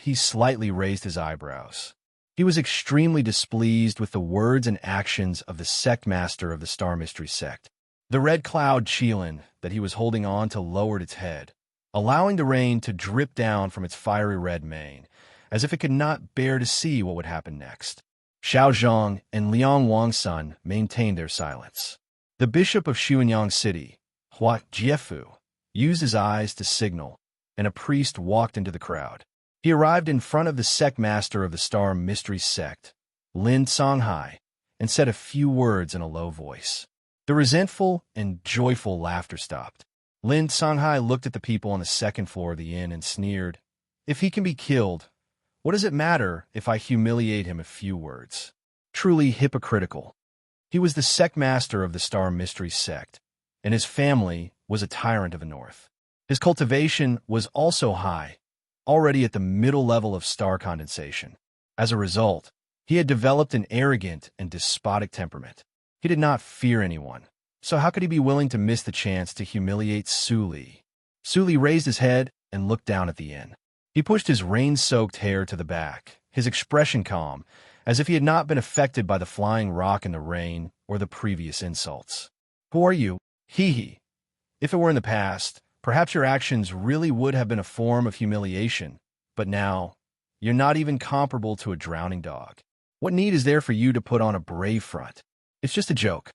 he slightly raised his eyebrows. He was extremely displeased with the words and actions of the sect master of the Star Mystery Sect. The red cloud Qilin that he was holding on to lowered its head, allowing the rain to drip down from its fiery red mane, as if it could not bear to see what would happen next. Xiao Zhang and Liang Wangsun maintained their silence. The bishop of Xuanyang City, Hua Jiefu, used his eyes to signal, and a priest walked into the crowd. He arrived in front of the sect master of the Star Mystery Sect, Lin Songhai, and said a few words in a low voice. The resentful and joyful laughter stopped. Lin Songhai looked at the people on the second floor of the inn and sneered, "If he can be killed, what does it matter if I humiliate him a few words?" Truly hypocritical. He was the sect master of the Star Mystery Sect, and his family was a tyrant of the North. His cultivation was also high, already at the middle level of star condensation. As a result, he had developed an arrogant and despotic temperament. He did not fear anyone, so how could he be willing to miss the chance to humiliate Su Li? Su Li raised his head and looked down at the inn. He pushed his rain-soaked hair to the back, his expression calm, as if he had not been affected by the flying rock in the rain or the previous insults. "Who are you? Hee. If it were in the past, perhaps your actions really would have been a form of humiliation, but now, you're not even comparable to a drowning dog. What need is there for you to put on a brave front? It's just a joke."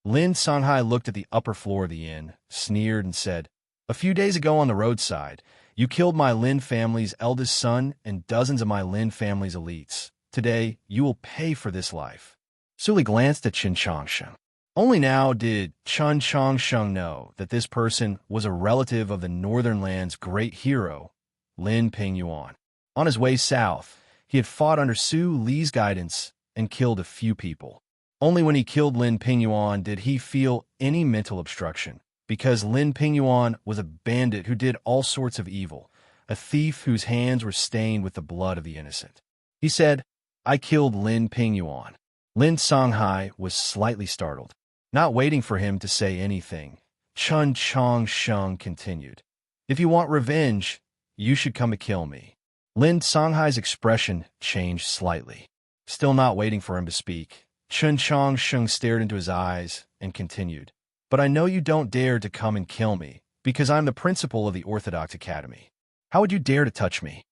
Lin Songhai looked at the upper floor of the inn, sneered, and said, "A few days ago on the roadside, you killed my Lin family's eldest son and dozens of my Lin family's elites. Today, you will pay for this life." Su Li glanced at Chen Changsheng. Only now did Chen Changsheng know that this person was a relative of the Northern Land's great hero, Lin Pingyuan. On his way south, he had fought under Su Li's guidance and killed a few people. Only when he killed Lin Pingyuan did he feel any mental obstruction, because Lin Pingyuan was a bandit who did all sorts of evil, a thief whose hands were stained with the blood of the innocent. He said, "I killed Lin Pingyuan." Lin Songhai was slightly startled. Not waiting for him to say anything, Chen Changsheng continued, "If you want revenge, you should come to kill me." Lin Songhai's expression changed slightly. Still not waiting for him to speak, Chen Changsheng stared into his eyes and continued, "But I know you don't dare to come and kill me, because I'm the principal of the Orthodox Academy. How would you dare to touch me?"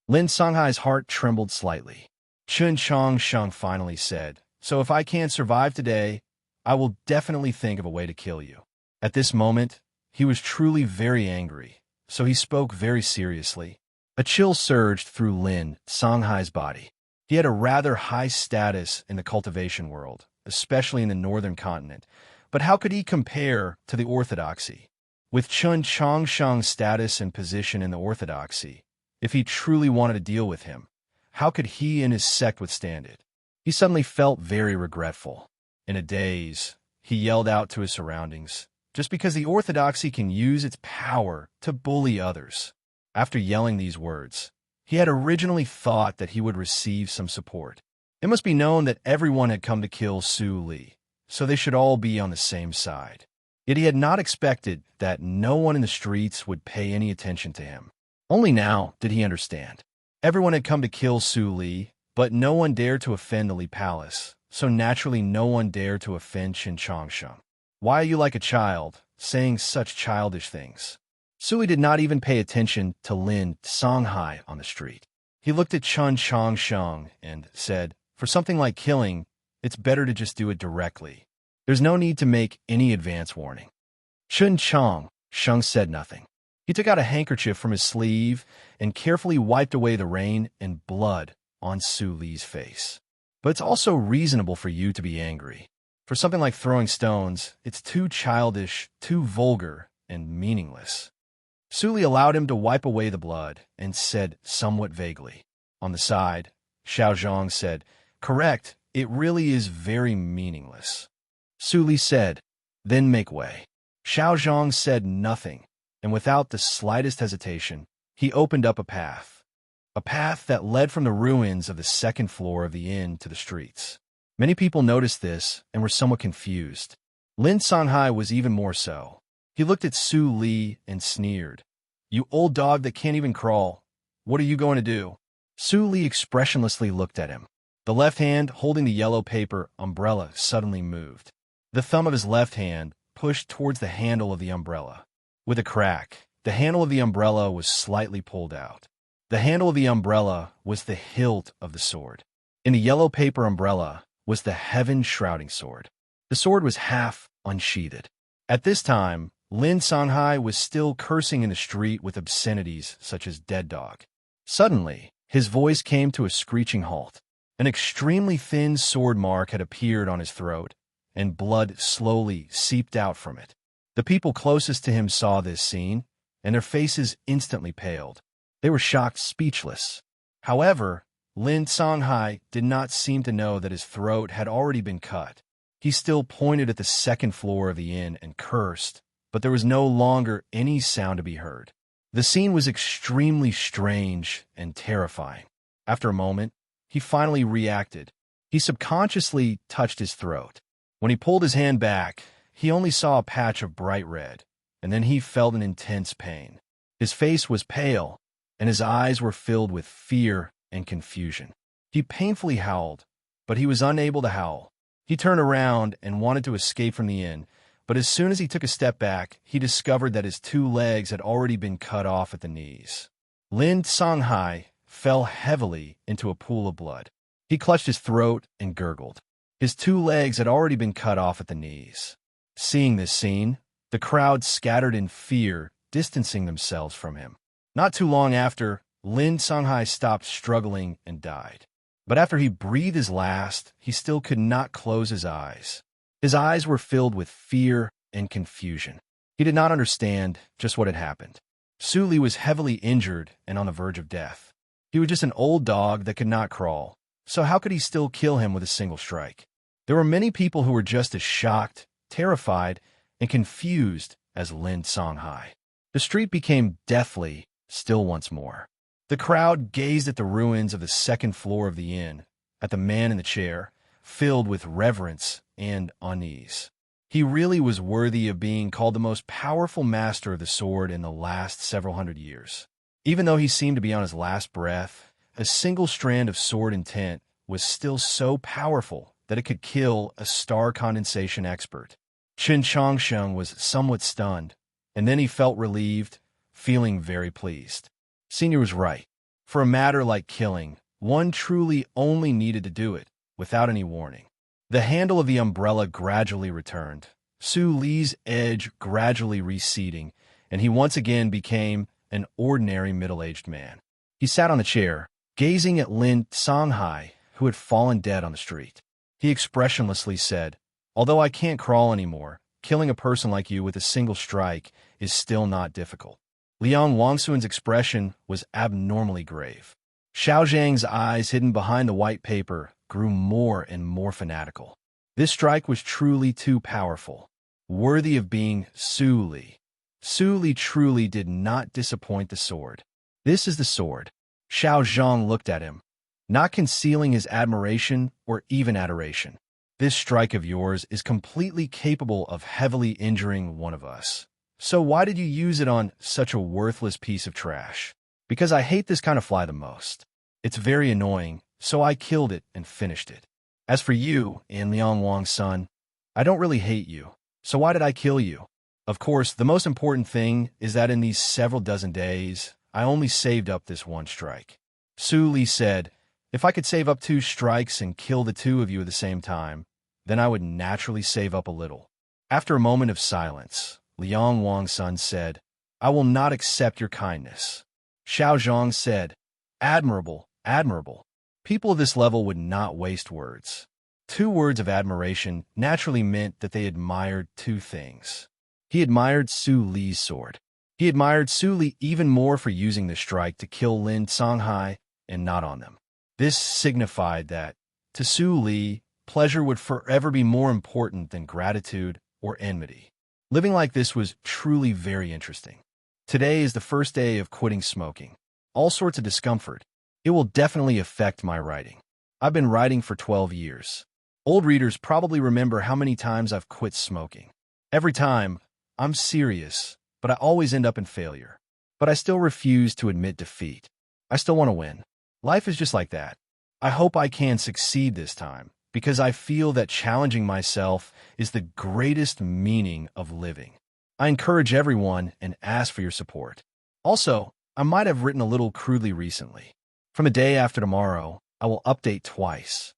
Lin Songhai's heart trembled slightly. Chen Changsheng finally said, "So if I can't survive today, I will definitely think of a way to kill you." At this moment, he was truly very angry, so he spoke very seriously. A chill surged through Lin Songhai's body. He had a rather high status in the cultivation world, especially in the northern continent, but how could he compare to the orthodoxy? With Chen Changsheng's status and position in the orthodoxy, if he truly wanted to deal with him, how could he and his sect withstand it? He suddenly felt very regretful. In a daze, he yelled out to his surroundings, "Just because the orthodoxy can use its power to bully others." After yelling these words, he had originally thought that he would receive some support. It must be known that everyone had come to kill Su Li, so they should all be on the same side. Yet he had not expected that no one in the streets would pay any attention to him. Only now did he understand. Everyone had come to kill Su Li, but no one dared to offend the Li Palace, so naturally no one dared to offend Chen Changsheng. "Why are you like a child, saying such childish things?" Su Li did not even pay attention to Lin Songhai on the street. He looked at Chen Changsheng and said, "For something like killing, it's better to just do it directly. There's no need to make any advance warning." Chen Changsheng said nothing. He took out a handkerchief from his sleeve and carefully wiped away the rain and blood on Su Li's face. "But it's also reasonable for you to be angry. For something like throwing stones, it's too childish, too vulgar, and meaningless." Su Li allowed him to wipe away the blood and said somewhat vaguely. On the side, Xiao Zhang said, "Correct, it really is very meaningless." Su Li said, "Then make way." Xiao Zhang said nothing, and without the slightest hesitation, he opened up a path that led from the ruins of the second floor of the inn to the streets. Many people noticed this and were somewhat confused. Lin Songhai was even more so. He looked at Su Li and sneered, "You old dog that can't even crawl. What are you going to do?" Su Li expressionlessly looked at him. The left hand holding the yellow paper umbrella suddenly moved. The thumb of his left hand pushed towards the handle of the umbrella. With a crack, the handle of the umbrella was slightly pulled out. The handle of the umbrella was the hilt of the sword. In the yellow paper umbrella was the heaven-shrouding sword. The sword was half unsheathed. At this time, Lin Songhai was still cursing in the street with obscenities such as dead dog. Suddenly, his voice came to a screeching halt. An extremely thin sword mark had appeared on his throat, and blood slowly seeped out from it. The people closest to him saw this scene, and their faces instantly paled. They were shocked speechless. However, Lin Songhai did not seem to know that his throat had already been cut. He still pointed at the second floor of the inn and cursed, but there was no longer any sound to be heard. The scene was extremely strange and terrifying. After a moment, he finally reacted. He subconsciously touched his throat. When he pulled his hand back, he only saw a patch of bright red, and then he felt an intense pain. His face was pale, and his eyes were filled with fear and confusion. He painfully howled, but he was unable to howl. He turned around and wanted to escape from the inn, but as soon as he took a step back, he discovered that his 2 legs had already been cut off at the knees. Lin Songhai fell heavily into a pool of blood. He clutched his throat and gurgled. His 2 legs had already been cut off at the knees. Seeing this scene, the crowd scattered in fear, distancing themselves from him. Not too long after, Lin Songhai stopped struggling and died. But after he breathed his last, he still could not close his eyes. His eyes were filled with fear and confusion. He did not understand just what had happened. Su Li was heavily injured and on the verge of death. He was just an old dog that could not crawl, so how could he still kill him with a single strike? There were many people who were just as shocked, terrified, and confused as Lin Songhai. The street became deathly still once more. The crowd gazed at the ruins of the second floor of the inn, at the man in the chair, filled with reverence and unease. He really was worthy of being called the most powerful master of the sword in the last several hundred years. Even though he seemed to be on his last breath, a single strand of sword intent was still so powerful that it could kill a star condensation expert. Chen Chongsheng was somewhat stunned, and then he felt relieved, feeling very pleased. Senior was right. For a matter like killing, one truly only needed to do it, without any warning. The handle of the umbrella gradually returned, Su Li's edge gradually receding, and he once again became an ordinary middle-aged man. He sat on the chair, gazing at Lin Songhai, who had fallen dead on the street. He expressionlessly said, "Although I can't crawl anymore, killing a person like you with a single strike is still not difficult." Liang Wangsun's expression was abnormally grave. Xiao Zhang's eyes, hidden behind the white paper, grew more and more fanatical. This strike was truly too powerful, worthy of being Su Li. Su Li truly did not disappoint the sword. "This is the sword." Xiao Zhang looked at him, not concealing his admiration or even adoration. "This strike of yours is completely capable of heavily injuring one of us. So why did you use it on such a worthless piece of trash?" "Because I hate this kind of fly the most. It's very annoying, so I killed it and finished it. As for you, in Liang Wang's son, I don't really hate you, so why did I kill you? Of course, the most important thing is that in these several dozen days, I only saved up this 1 strike." Su Li said, "If I could save up 2 strikes and kill the 2 of you at the same time, then I would naturally save up a little." After a moment of silence, Liang Wang's son said, "I will not accept your kindness." Xiao Zhang said, "Admirable, admirable." People of this level would not waste words. 2 words of admiration naturally meant that they admired 2 things. He admired Su Li's sword. He admired Su Li even more for using the strike to kill Lin Songhai and not on them. This signified that, to Su Li, pleasure would forever be more important than gratitude or enmity. Living like this was truly very interesting. Today is the first day of quitting smoking. All sorts of discomfort. It will definitely affect my writing. I've been writing for 12 years. Old readers probably remember how many times I've quit smoking. Every time, I'm serious, but I always end up in failure. But I still refuse to admit defeat. I still want to win. Life is just like that. I hope I can succeed this time, because I feel that challenging myself is the greatest meaning of living. I encourage everyone and ask for your support. Also, I might have written a little crudely recently. From the day after tomorrow, I will update twice.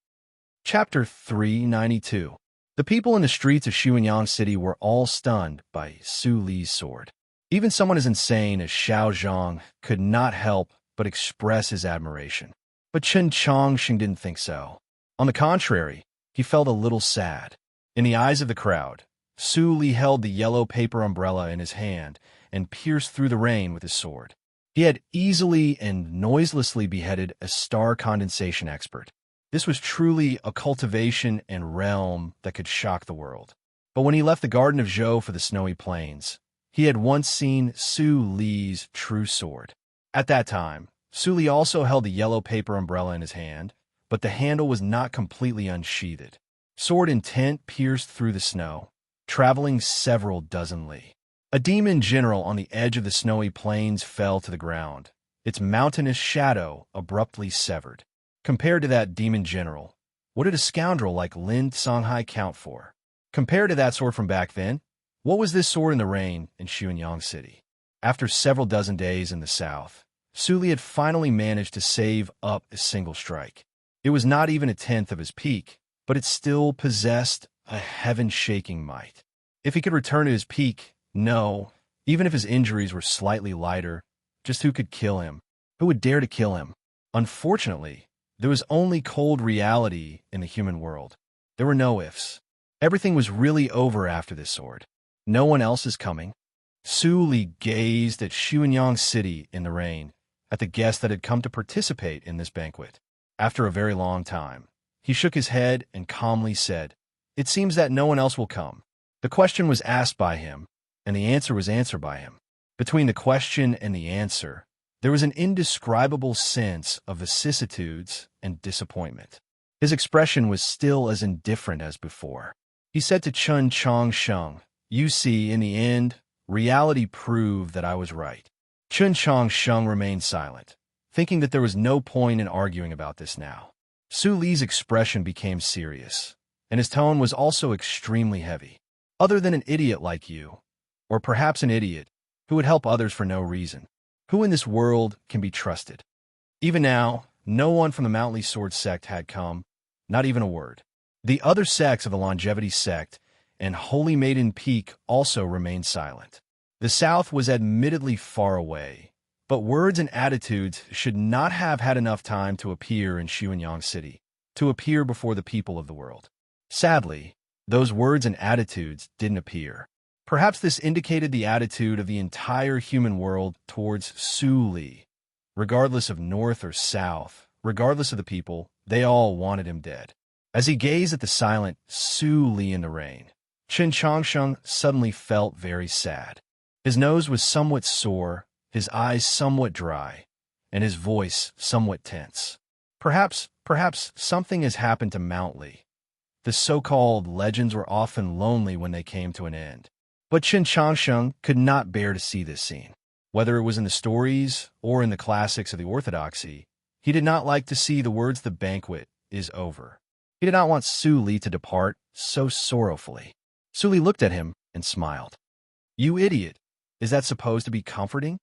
Chapter 392. The people in the streets of Xuanyang City were all stunned by Su Li's sword. Even someone as insane as Xiao Zhang could not help but express his admiration. But Chen Chongsheng didn't think so. On the contrary, he felt a little sad. In the eyes of the crowd, Su Li held the yellow paper umbrella in his hand and pierced through the rain with his sword. He had easily and noiselessly beheaded a star condensation expert. This was truly a cultivation and realm that could shock the world. But when he left the Garden of Zhou for the snowy plains, he had once seen Su Li's true sword. At that time, Su Li also held the yellow paper umbrella in his hand, but the handle was not completely unsheathed. Sword intent pierced through the snow, traveling several dozen li. A demon general on the edge of the snowy plains fell to the ground, its mountainous shadow abruptly severed. Compared to that demon general, what did a scoundrel like Lin Songhai count for? Compared to that sword from back then, what was this sword in the rain in Xuanyang City? After several dozen days in the south, Su Li had finally managed to save up a single strike. It was not even a tenth of his peak, but it still possessed a heaven-shaking might. If he could return to his peak, no, even if his injuries were slightly lighter, just who could kill him? Who would dare to kill him? Unfortunately, there was only cold reality in the human world. There were no ifs. Everything was really over after this sword. No one else is coming. Su Li gazed at Xuanyang City in the rain, at the guests that had come to participate in this banquet. After a very long time, he shook his head and calmly said, "It seems that no one else will come." The question was asked by him, and the answer was answered by him. Between the question and the answer, there was an indescribable sense of vicissitudes and disappointment. His expression was still as indifferent as before. He said to Chen Chongsheng, "You see, in the end, reality proved that I was right." Chen Chongsheng remained silent, thinking that there was no point in arguing about this now. Su Li's expression became serious, and his tone was also extremely heavy. "Other than an idiot like you, or perhaps an idiot who would help others for no reason, who in this world can be trusted?" Even now, no one from the Mount Li Sword sect had come, not even a word. The other sects of the Longevity sect and Holy Maiden Peak also remained silent. The South was admittedly far away, but words and attitudes should not have had enough time to appear in Xuanyang City, to appear before the people of the world. Sadly, those words and attitudes didn't appear. Perhaps this indicated the attitude of the entire human world towards Su Li. Regardless of North or South, regardless of the people, they all wanted him dead. As he gazed at the silent Su Li in the rain, Chen Chongsheng suddenly felt very sad. His nose was somewhat sore, his eyes somewhat dry, and his voice somewhat tense. Perhaps something has happened to Mount Li. The so-called legends were often lonely when they came to an end. But Chen Chongsheng could not bear to see this scene. Whether it was in the stories or in the classics of the Orthodoxy, he did not like to see the words "the banquet is over." He did not want Su Li to depart so sorrowfully. Su Li looked at him and smiled. "You idiot! Is that supposed to be comforting?"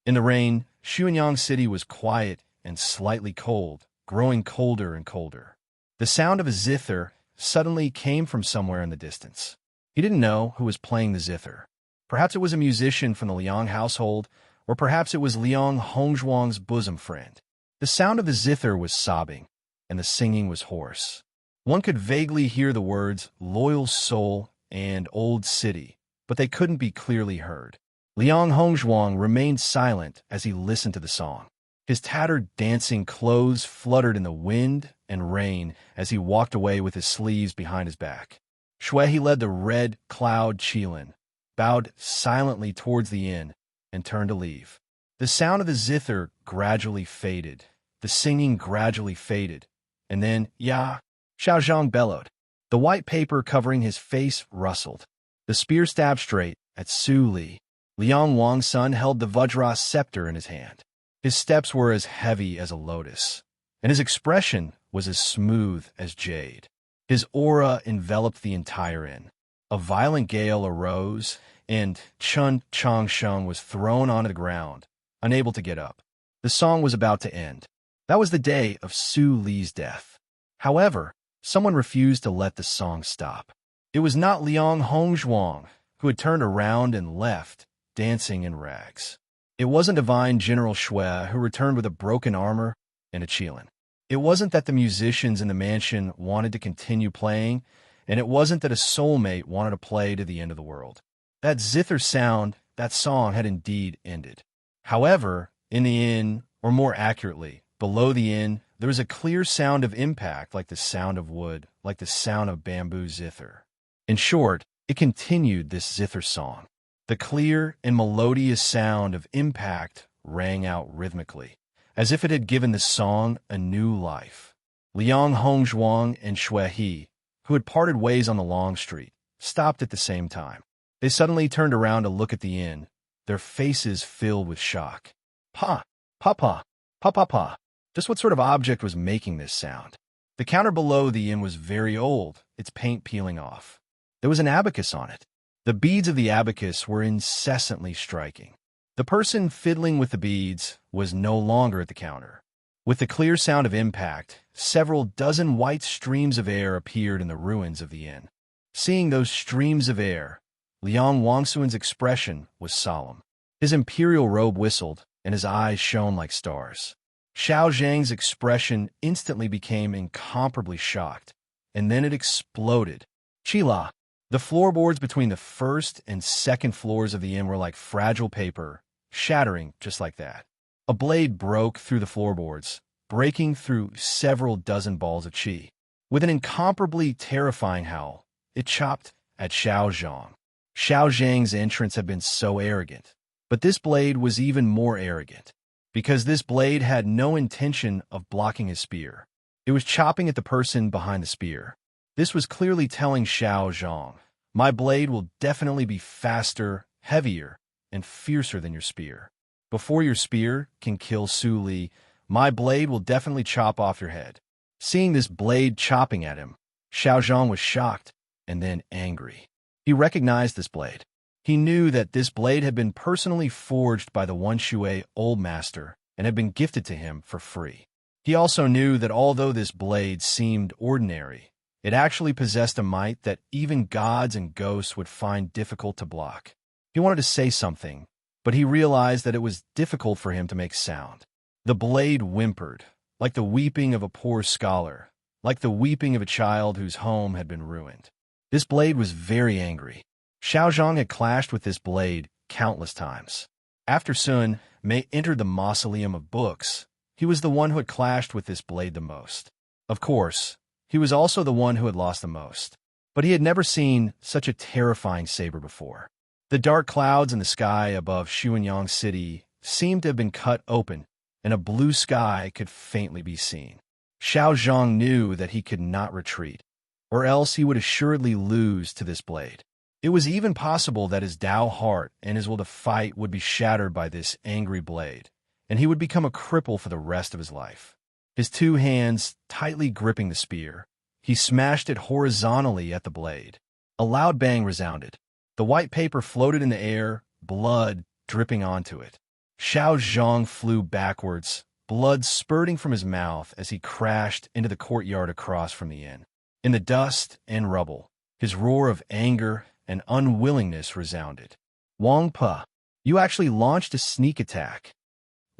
In the rain, Xuanyang City was quiet and slightly cold, growing colder and colder. The sound of a zither suddenly came from somewhere in the distance. He didn't know who was playing the zither. Perhaps it was a musician from the Liang household, or perhaps it was Liang Hongzhuang's bosom friend. The sound of the zither was sobbing, and the singing was hoarse. One could vaguely hear the words "loyal soul" and "old city," but they couldn't be clearly heard. Liang Hongzhuang remained silent as he listened to the song. His tattered dancing clothes fluttered in the wind and rain as he walked away with his sleeves behind his back. Shui led the red cloud Qilin, bowed silently towards the inn, and turned to leave. The sound of the zither gradually faded. The singing gradually faded. And then, "Ya!" Xiaozhang bellowed. The white paper covering his face rustled. The spear stabbed straight at Su Li. Liang Wang's son held the Vajra scepter in his hand. His steps were as heavy as a lotus, and his expression was as smooth as jade. His aura enveloped the entire inn. A violent gale arose, and Chen Chongsheng was thrown onto the ground, unable to get up. The song was about to end. That was the day of Su Li's death. However, someone refused to let the song stop. It was not Liang Hongzhuang, who had turned around and left, dancing in rags. It wasn't divine General Shui who returned with a broken armor and a qilin. It wasn't that the musicians in the mansion wanted to continue playing, and it wasn't that a soulmate wanted to play to the end of the world. That zither sound, that song had indeed ended. However, in the inn, or more accurately, below the inn, there was a clear sound of impact, like the sound of wood, like the sound of bamboo zither. In short, it continued this zither song. The clear and melodious sound of impact rang out rhythmically, as if it had given the song a new life. Liang Hongzhuang and Shui He, who had parted ways on the long street, stopped at the same time. They suddenly turned around to look at the inn, their faces filled with shock. Pa! Papa! Pa! Just what sort of object was making this sound? The counter below the inn was very old, its paint peeling off. There was an abacus on it. The beads of the abacus were incessantly striking. The person fiddling with the beads was no longer at the counter. With the clear sound of impact, several dozen white streams of air appeared in the ruins of the inn. Seeing those streams of air, Liang Wangsuan's expression was solemn. His imperial robe whistled, and his eyes shone like stars. Xiao Zhang's expression instantly became incomparably shocked, and then it exploded. Qila! The floorboards between the first and second floors of the inn were like fragile paper, shattering just like that. A blade broke through the floorboards, breaking through several dozen balls of qi. With an incomparably terrifying howl, it chopped at Xiao Zhang. Xiao Zhang's entrance had been so arrogant, but this blade was even more arrogant, because this blade had no intention of blocking his spear. It was chopping at the person behind the spear. This was clearly telling Xiao Zhang, my blade will definitely be faster, heavier, and fiercer than your spear. Before your spear can kill Su Li, my blade will definitely chop off your head. Seeing this blade chopping at him, Xiao Zhang was shocked and then angry. He recognized this blade. He knew that this blade had been personally forged by the One Shui Old Master and had been gifted to him for free. He also knew that although this blade seemed ordinary, it actually possessed a might that even gods and ghosts would find difficult to block. He wanted to say something, but he realized that it was difficult for him to make sound. The blade whimpered, like the weeping of a poor scholar, like the weeping of a child whose home had been ruined. This blade was very angry. Xiao Zhang had clashed with this blade countless times. After Sun Mei entered the mausoleum of books, he was the one who had clashed with this blade the most. Of course, he was also the one who had lost the most, but he had never seen such a terrifying saber before. The dark clouds in the sky above Xuanyang City seemed to have been cut open, and a blue sky could faintly be seen. Xiao Zhang knew that he could not retreat, or else he would assuredly lose to this blade. It was even possible that his Dao heart and his will to fight would be shattered by this angry blade, and he would become a cripple for the rest of his life. His two hands tightly gripping the spear, he smashed it horizontally at the blade. A loud bang resounded. The white paper floated in the air, blood dripping onto it. Xiao Zhang flew backwards, blood spurting from his mouth as he crashed into the courtyard across from the inn. In the dust and rubble, his roar of anger and unwillingness resounded. Wang Pa, you actually launched a sneak attack.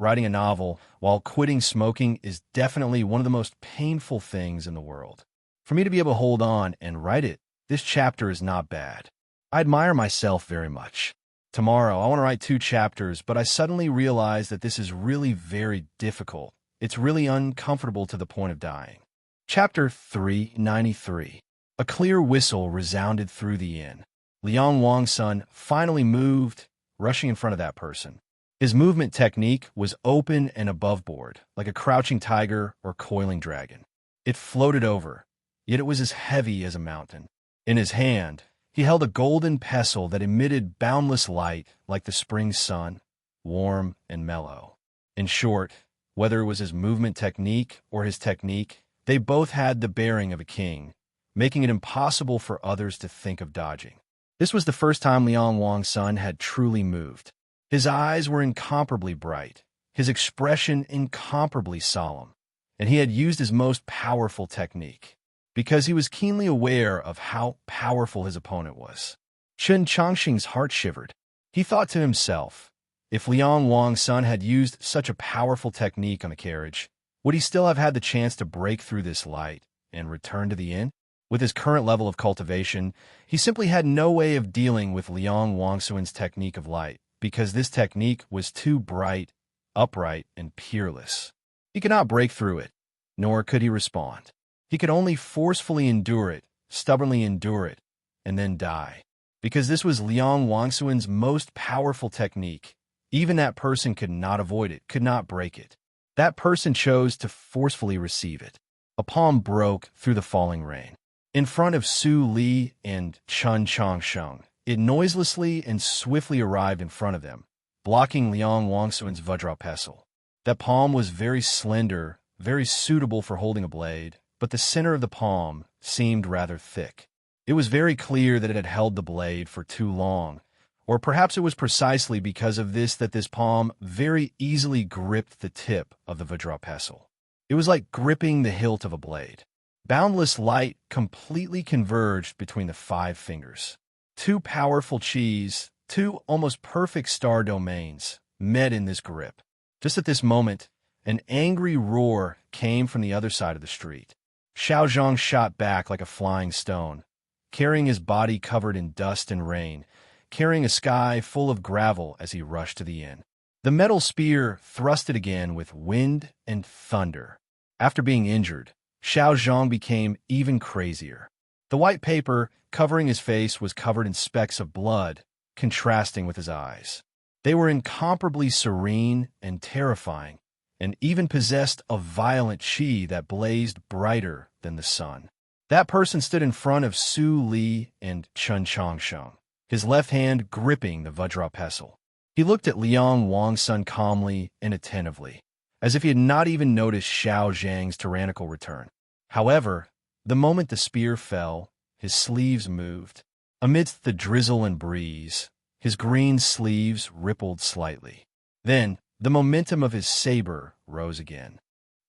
Writing a novel while quitting smoking is definitely one of the most painful things in the world. For me to be able to hold on and write it, this chapter is not bad. I admire myself very much. Tomorrow, I want to write 2 chapters, but I suddenly realize that this is really very difficult. It's really uncomfortable to the point of dying. Chapter 393. A clear whistle resounded through the inn. Liang Wangsun finally moved, rushing in front of that person. His movement technique was open and above board, like a crouching tiger or coiling dragon. It floated over, yet it was as heavy as a mountain. In his hand, he held a golden pestle that emitted boundless light like the spring sun, warm and mellow. In short, whether it was his movement technique or his technique, they both had the bearing of a king, making it impossible for others to think of dodging. This was the first time Liang Wangsun had truly moved. His eyes were incomparably bright, his expression incomparably solemn, and he had used his most powerful technique, because he was keenly aware of how powerful his opponent was. Chen Changxing's heart shivered. He thought to himself, If Liang Wang's son had used such a powerful technique on the carriage, would he still have had the chance to break through this light and return to the inn? With his current level of cultivation, he simply had no way of dealing with Liang Wangsuan's technique of light, because this technique was too bright, upright, and peerless. He could not break through it, nor could he respond. He could only forcefully endure it, stubbornly endure it, and then die. Because this was Liang Wangsuan's most powerful technique, even that person could not avoid it, could not break it. That person chose to forcefully receive it. A palm broke through the falling rain. In front of Su Li and Chun Changsheng, it noiselessly and swiftly arrived in front of them, blocking Liang Wangsuan's Vajra pestle. That palm was very slender, very suitable for holding a blade, but the center of the palm seemed rather thick. It was very clear that it had held the blade for too long, or perhaps it was precisely because of this that this palm very easily gripped the tip of the Vajra pestle. It was like gripping the hilt of a blade. Boundless light completely converged between the 5 fingers. 2 powerful qis, 2 almost perfect star domains, met in this grip. Just at this moment, an angry roar came from the other side of the street. Xiao Zhang shot back like a flying stone, carrying his body covered in dust and rain, carrying a sky full of gravel as he rushed to the inn. The metal spear thrusted again with wind and thunder. After being injured, Xiao Zhang became even crazier. The white paper covering his face was covered in specks of blood, contrasting with his eyes. They were incomparably serene and terrifying, and even possessed a violent qi that blazed brighter than the sun. That person stood in front of Su Li and Chun Changsheng, his left hand gripping the Vajra pestle. He looked at Liang Wang's son calmly and attentively, as if he had not even noticed Xiao Zhang's tyrannical return. However, the moment the spear fell, his sleeves moved. Amidst the drizzle and breeze, his green sleeves rippled slightly. Then, the momentum of his saber rose again.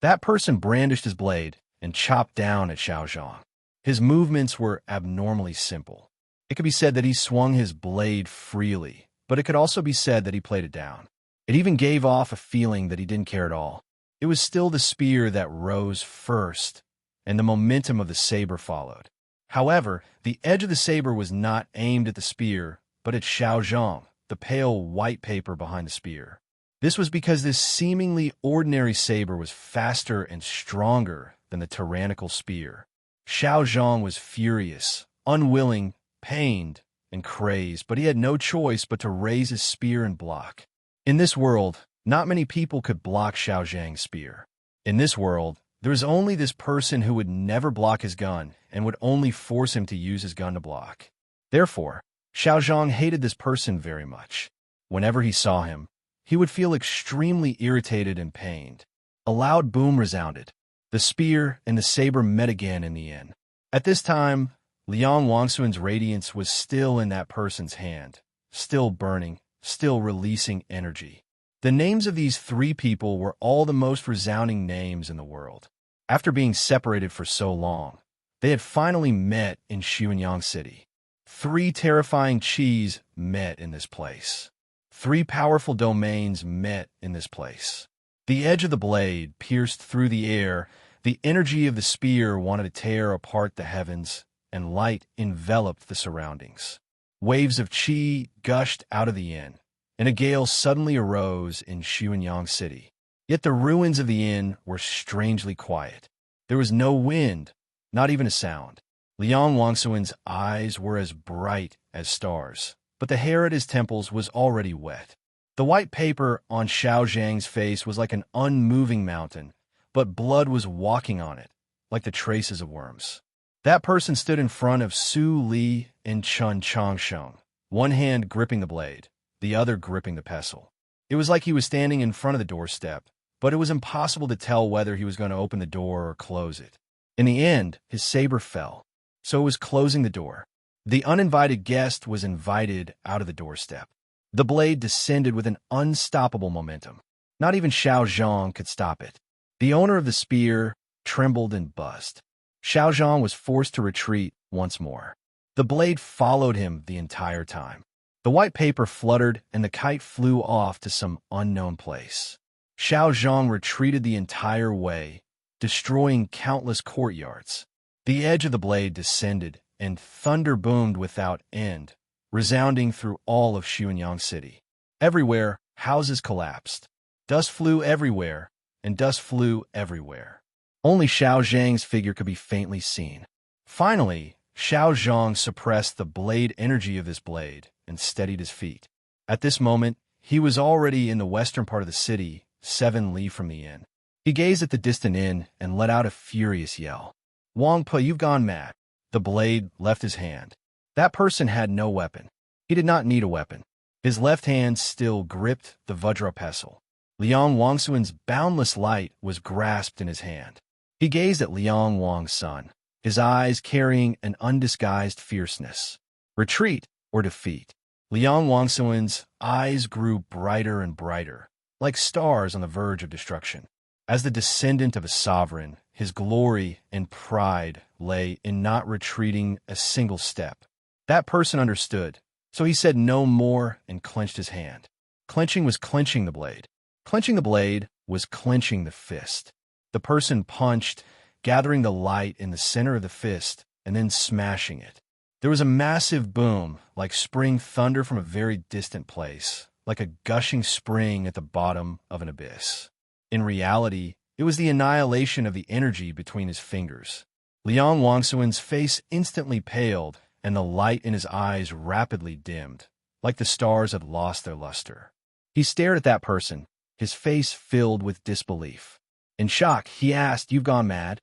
That person brandished his blade and chopped down at Xiao Zhang. His movements were abnormally simple. It could be said that he swung his blade freely, but it could also be said that he played it down. It even gave off a feeling that he didn't care at all. It was still the spear that rose first, and the momentum of the saber followed. However, the edge of the saber was not aimed at the spear, but at Xiao Zhang, the pale white paper behind the spear. This was because this seemingly ordinary saber was faster and stronger than the tyrannical spear. Xiao Zhang was furious, unwilling, pained, and crazed, but he had no choice but to raise his spear and block. In this world, not many people could block Xiao Zhang's spear. In this world, there is only this person who would never block his gun and would only force him to use his gun to block. Therefore, Xiao Zhang hated this person very much. Whenever he saw him, he would feel extremely irritated and pained. A loud boom resounded. The spear and the saber met again in the inn. At this time, Liang Wangsuan's radiance was still in that person's hand, still burning, still releasing energy. The names of these 3 people were all the most resounding names in the world. After being separated for so long, they had finally met in Xuanyang City. 3 terrifying qis met in this place. 3 powerful domains met in this place. The edge of the blade pierced through the air. The energy of the spear wanted to tear apart the heavens, and light enveloped the surroundings. Waves of qi gushed out of the inn, and a gale suddenly arose in Xuanyang City. Yet the ruins of the inn were strangely quiet. There was no wind, not even a sound. Liang Wangsuan's eyes were as bright as stars, but the hair at his temples was already wet. The white paper on Xiao Zhang's face was like an unmoving mountain, but blood was walking on it, like the traces of worms. That person stood in front of Su Li and Chun Changsheng, one hand gripping the blade, the other gripping the pestle. It was like he was standing in front of the doorstep, but it was impossible to tell whether he was going to open the door or close it. In the end, his saber fell, so it was closing the door. The uninvited guest was invited out of the doorstep. The blade descended with an unstoppable momentum. Not even Xiao Zhang could stop it. The owner of the spear trembled and buzzed. Xiao Zhang was forced to retreat once more. The blade followed him the entire time. The white paper fluttered and the kite flew off to some unknown place. Xiao Zhang retreated the entire way, destroying countless courtyards. The edge of the blade descended, and thunder boomed without end, resounding through all of Xuanyang City. Everywhere, houses collapsed. Dust flew everywhere, and dust flew everywhere. Only Xiao Zhang's figure could be faintly seen. Finally, Xiao Zhang suppressed the blade energy of this blade and steadied his feet. At this moment, he was already in the western part of the city, 7 li from the inn. He gazed at the distant inn and let out a furious yell. "Wang Pe, you've gone mad." The blade left his hand. That person had no weapon. He did not need a weapon. His left hand still gripped the Vajra pestle. Liang Wangsuan's boundless light was grasped in his hand. He gazed at Liang Wang's son, his eyes carrying an undisguised fierceness. Retreat or defeat? Liang Wangsuan's eyes grew brighter and brighter, like stars on the verge of destruction. As the descendant of a sovereign, his glory and pride lay in not retreating a single step. That person understood, so he said no more and clenched his hand. Clenching was clenching the blade. Clenching the blade was clenching the fist. The person punched, gathering the light in the center of the fist and then smashing it. There was a massive boom, like spring thunder from a very distant place, like a gushing spring at the bottom of an abyss. In reality, it was the annihilation of the energy between his fingers. Liang Wangsuan's face instantly paled, and the light in his eyes rapidly dimmed, like the stars had lost their luster. He stared at that person, his face filled with disbelief. In shock, he asked, "You've gone mad?"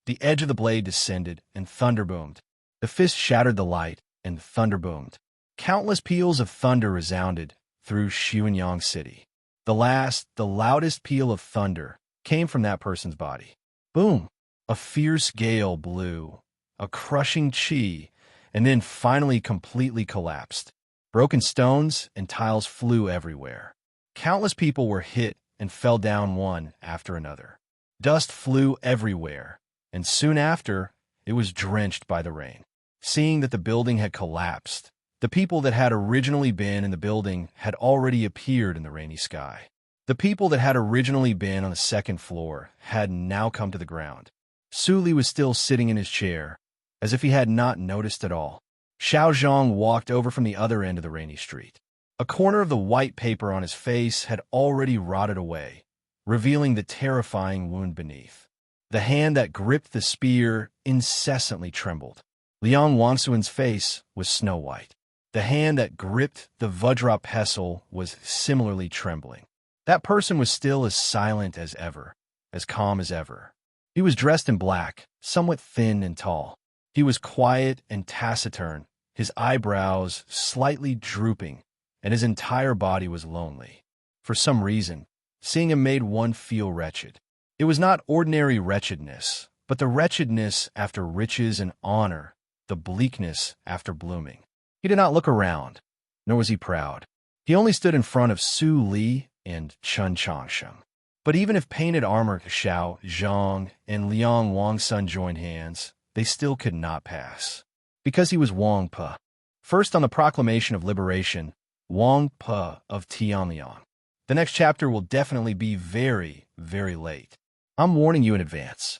The edge of the blade descended, and thunder boomed. The fist shattered the light, and thunder boomed. Countless peals of thunder resounded through Xuanyang City. The loudest peal of thunder came from that person's body. Boom! A fierce gale blew, a crushing chi, and then finally completely collapsed. Broken stones and tiles flew everywhere. Countless people were hit and fell down one after another. Dust flew everywhere, and soon after, it was drenched by the rain. Seeing that the building had collapsed, the people that had originally been in the building had already appeared in the rainy sky. The people that had originally been on the second floor had now come to the ground. Su Li was still sitting in his chair, as if he had not noticed at all. Xiao Zhang walked over from the other end of the rainy street. A corner of the white paper on his face had already rotted away, revealing the terrifying wound beneath. The hand that gripped the spear incessantly trembled. Liang Wangsuan's face was snow white. The hand that gripped the Vajra pestle was similarly trembling. That person was still as silent as ever, as calm as ever. He was dressed in black, somewhat thin and tall. He was quiet and taciturn, his eyebrows slightly drooping, and his entire body was lonely. For some reason, seeing him made one feel wretched. It was not ordinary wretchedness, but the wretchedness after riches and honor, the bleakness after blooming. He did not look around, nor was he proud. He only stood in front of Su Li and Chen Changsheng. But even if painted armor Xiao Zhang and Liang Wangsun joined hands, they still could not pass. Because he was Wang Pe. First on the proclamation of liberation, Wang Pe of Tianliang. The next chapter will definitely be very, very late. I'm warning you in advance.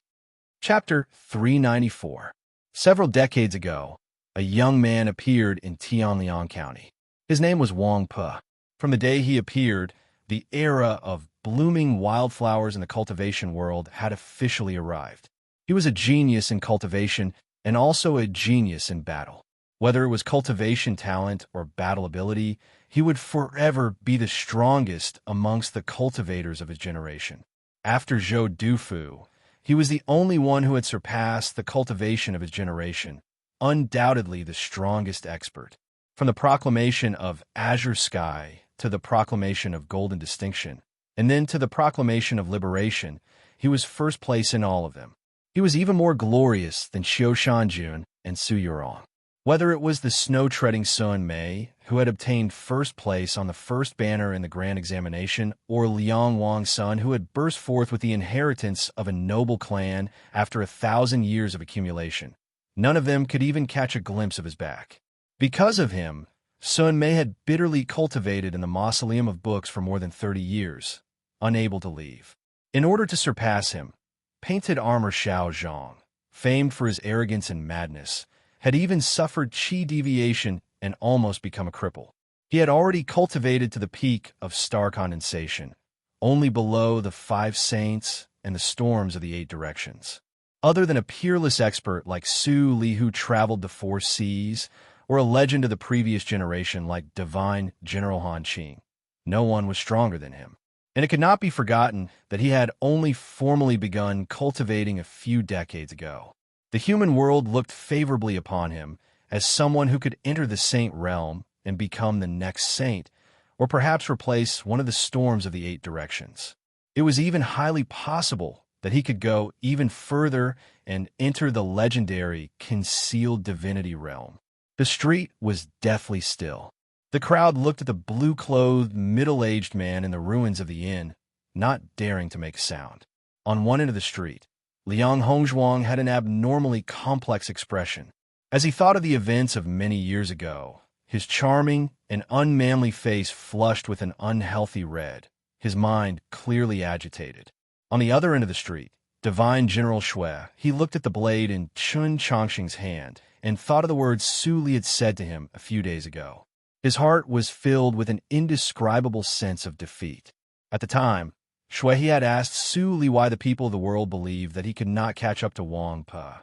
Chapter 394. Several decades ago, a young man appeared in Tianliang County. His name was Wang Pe. From the day he appeared, the era of blooming wildflowers in the cultivation world had officially arrived. He was a genius in cultivation and also a genius in battle. Whether it was cultivation talent or battle ability, he would forever be the strongest amongst the cultivators of his generation. After Zhou Dufu, he was the only one who had surpassed the cultivation of his generation, undoubtedly the strongest expert. From the proclamation of Azure Sky to the proclamation of Golden Distinction, and then to the proclamation of Liberation, he was first place in all of them. He was even more glorious than Xiu Shanjun and Su Yurong. Whether it was the snow-treading Sun Mei, who had obtained first place on the first banner in the grand examination, or Liang Wangsun, who had burst forth with the inheritance of a noble clan after 1,000 years of accumulation, none of them could even catch a glimpse of his back. Because of him, Sun Mei had bitterly cultivated in the mausoleum of books for more than 30 years, unable to leave. In order to surpass him, painted armor Xiao Zhang, famed for his arrogance and madness, had even suffered chi deviation and almost become a cripple. He had already cultivated to the peak of star condensation, only below the 5 saints and the storms of the 8 directions. Other than a peerless expert like Su Li who traveled the 4 seas, or a legend of the previous generation like divine General Han Qing, no one was stronger than him. And it could not be forgotten that he had only formally begun cultivating a few decades ago. The human world looked favorably upon him as someone who could enter the saint realm and become the next saint, or perhaps replace one of the storms of the 8 directions. It was even highly possible that he could go even further and enter the legendary concealed divinity realm. The street was deathly still. The crowd looked at the blue-clothed, middle-aged man in the ruins of the inn, not daring to make a sound. On one end of the street, Liang Hongzhuang had an abnormally complex expression. As he thought of the events of many years ago, his charming and unmanly face flushed with an unhealthy red, his mind clearly agitated. On the other end of the street, Divine General Shui, he looked at the blade in Chun Chongqing's hand and thought of the words Su Li had said to him a few days ago. His heart was filled with an indescribable sense of defeat. At the time, Shui had asked Su Li why the people of the world believed that he could not catch up to Wang Pe.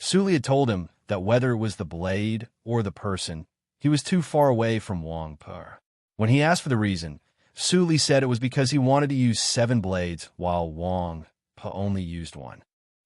Su Li had told him that whether it was the blade or the person, he was too far away from Wang Pe. When he asked for the reason, Su Li said it was because he wanted to use 7 blades while Wang Pe only used 1.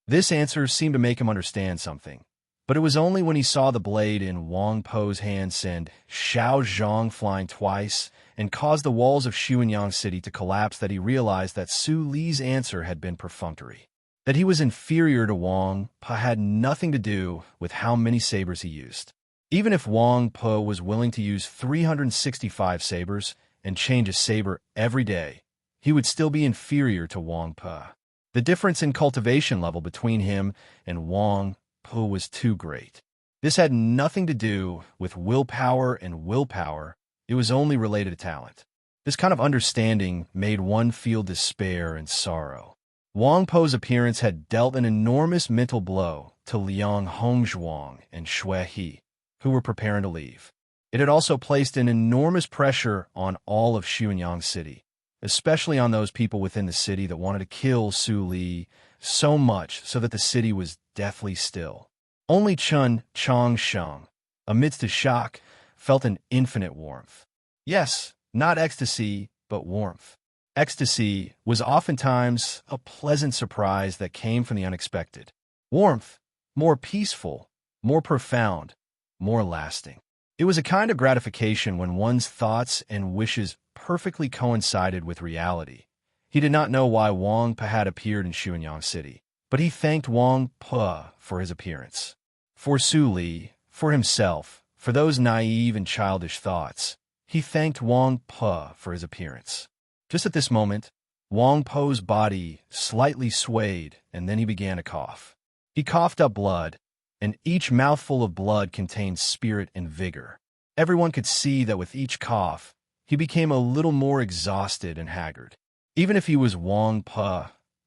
This answer seemed to make him understand something. But it was only when he saw the blade in Wang Po's hand send Xiao Zhang flying twice and cause the walls of Xuanyang City to collapse that he realized that Su Li's answer had been perfunctory. That he was inferior to Wang Po had nothing to do with how many sabers he used. Even if Wang Po was willing to use 365 sabers and change a saber every day, he would still be inferior to Wang Po. The difference in cultivation level between him and Wang Po was too great. This had nothing to do with willpower and willpower, it was only related to talent. This kind of understanding made one feel despair and sorrow. Wang Po's appearance had dealt an enormous mental blow to Liang Hongzhuang and Shui He, who were preparing to leave. It had also placed an enormous pressure on all of Xuanyang City, especially on those people within the city that wanted to kill Su Li so much so that the city was deathly still. Only Chun Chongsheng, amidst his shock, felt an infinite warmth. Yes, not ecstasy, but warmth. Ecstasy was oftentimes a pleasant surprise that came from the unexpected. Warmth, more peaceful, more profound, more lasting. It was a kind of gratification when one's thoughts and wishes perfectly coincided with reality. He did not know why Wang Pe had appeared in Xuanyang City, but he thanked Wang Pe for his appearance. For Su Li, for himself, for those naive and childish thoughts, he thanked Wang Pe for his appearance. Just at this moment, Wang Po's body slightly swayed, and then he began to cough. He coughed up blood, and each mouthful of blood contained spirit and vigor. Everyone could see that with each cough, he became a little more exhausted and haggard. Even if he was Wang Pe,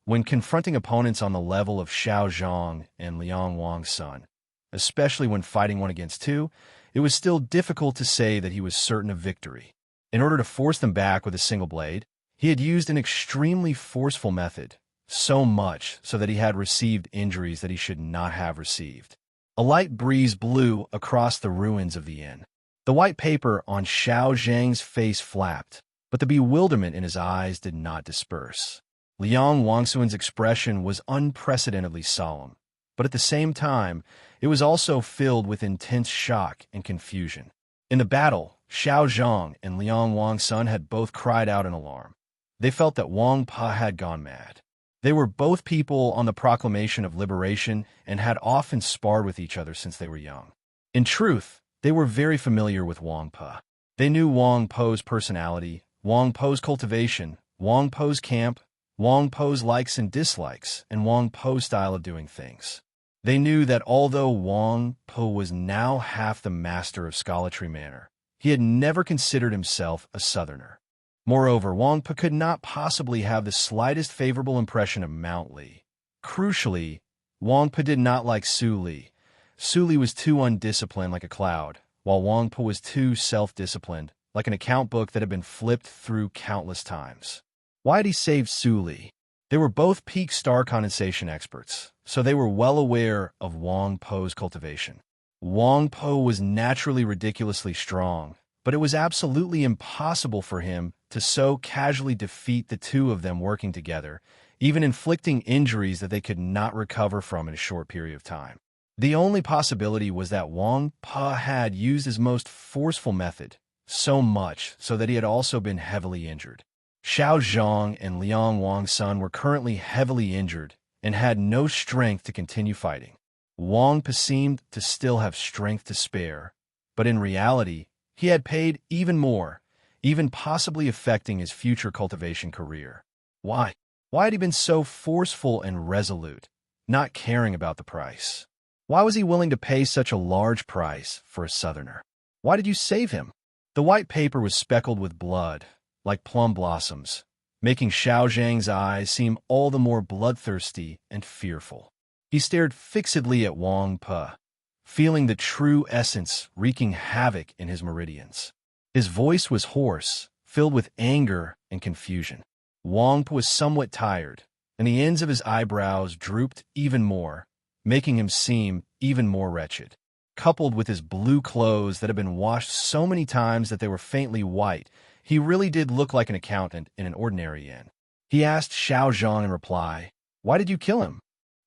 when confronting opponents on the level of Xiao Zhang and Liang Wang's son, especially when fighting 1 against 2, it was still difficult to say that he was certain of victory. In order to force them back with a single blade, he had used an extremely forceful method, so much so that he had received injuries that he should not have received. A light breeze blew across the ruins of the inn. The white paper on Xiao Zhang's face flapped, but the bewilderment in his eyes did not disperse. Liang Wangsuan's expression was unprecedentedly solemn, but at the same time, it was also filled with intense shock and confusion. In the battle, Xiao Zhang and Liang Wang's son had both cried out in alarm. They felt that Wang Pe had gone mad. They were both people on the proclamation of liberation and had often sparred with each other since they were young. In truth, they were very familiar with Wang Pe. They knew Wang Po's personality, Wang Po's cultivation, Wang Po's camp, Wang Po's likes and dislikes, and Wang Po's style of doing things. They knew that although Wang Po was now half the master of Scholatry Manor, He had never considered himself a Southerner. Moreover, Wang Pa could not possibly have the slightest favorable impression of Mount Li. Crucially, Wang Pa did not like Su Li. Su Li was too undisciplined like a cloud, while Wang Pa was too self-disciplined, like an account book that had been flipped through countless times. Why had he saved Su Li? They were both peak star condensation experts, so they were well aware of Wang Pa's cultivation. Wang Pa was naturally ridiculously strong, but it was absolutely impossible for him to so casually defeat the two of them working together, even inflicting injuries that they could not recover from in a short period of time. The only possibility was that Wang Pa had used his most forceful method, so much so that he had also been heavily injured. Xiao Zhang and Liang Wang's son were currently heavily injured and had no strength to continue fighting. Wang Pa seemed to still have strength to spare, but in reality, he had paid even more, even possibly affecting his future cultivation career. Why? Why had he been so forceful and resolute, not caring about the price? Why was he willing to pay such a large price for a Southerner? Why did you save him? The white paper was speckled with blood, like plum blossoms, making Xiao Zhang's eyes seem all the more bloodthirsty and fearful. He stared fixedly at Wang Pa, feeling the true essence wreaking havoc in his meridians. His voice was hoarse, filled with anger and confusion. Wang Pa was somewhat tired, and the ends of his eyebrows drooped even more, making him seem even more wretched. Coupled with his blue clothes that had been washed so many times that they were faintly white, he really did look like an accountant in an ordinary inn. He asked Xiao Zhang in reply, "Why did you kill him?"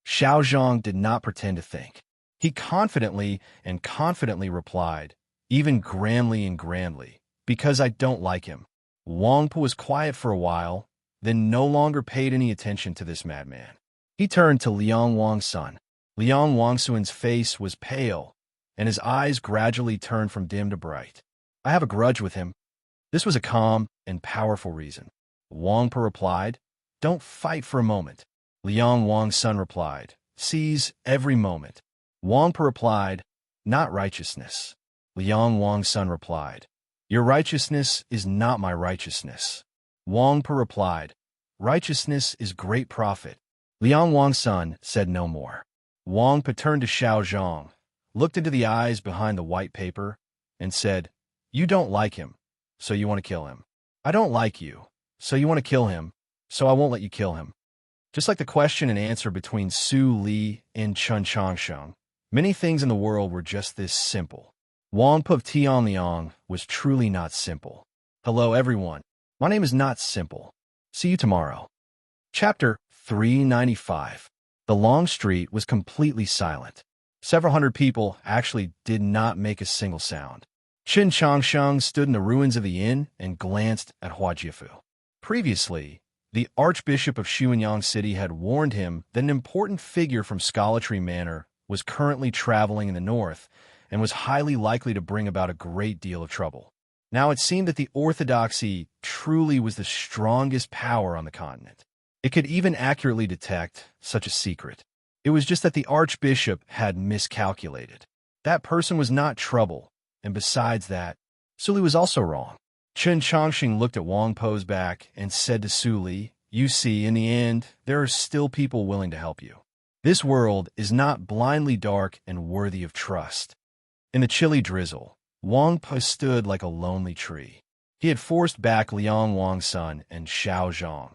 Xiao Zhang did not pretend to think. He confidently replied, even grandly, "Because I don't like him." Wang Pa was quiet for a while, then no longer paid any attention to this madman. He turned to Liang Wang's son. Liang Wangsuan's face was pale, and his eyes gradually turned from dim to bright. "I have a grudge with him." This was a calm and powerful reason. Wang Pa replied, "Don't fight for a moment." Liang Wang's son replied, "Seize every moment." Wang Pa replied, "Not righteousness." Liang Wang's son replied, "Your righteousness is not my righteousness." Wang Pa replied, "Righteousness is great profit." Liang Wang's son said no more. Wang Pa turned to Xiao Zhang, looked into the eyes behind the white paper, and said, "You don't like him, so you want to kill him. I don't like you, so you want to kill him, so I won't let you kill him." Just like the question and answer between Su Li and Chen Changsheng, many things in the world were just this simple. Wang Pa of Tianliang was truly not simple. Hello everyone, my name is Not Simple. See you tomorrow. Chapter 395. The long street was completely silent. Several hundred people actually did not make a single sound. Chen Changsheng stood in the ruins of the inn and glanced at Hua Jiafu. Previously, the Archbishop of Xuanyang City had warned him that an important figure from Scholatry Manor was currently traveling in the north and was highly likely to bring about a great deal of trouble. Now it seemed that the orthodoxy truly was the strongest power on the continent. It could even accurately detect such a secret. It was just that the Archbishop had miscalculated. That person was not trouble, and besides that, Su Li was also wrong. Chen Changxing looked at Wang Pa's back and said to Su Li, "You see, in the end, there are still people willing to help you. This world is not blindly dark and worthy of trust." In the chilly drizzle, Wang Pa stood like a lonely tree. He had forced back Liang Wang's son and Xiao Zhang,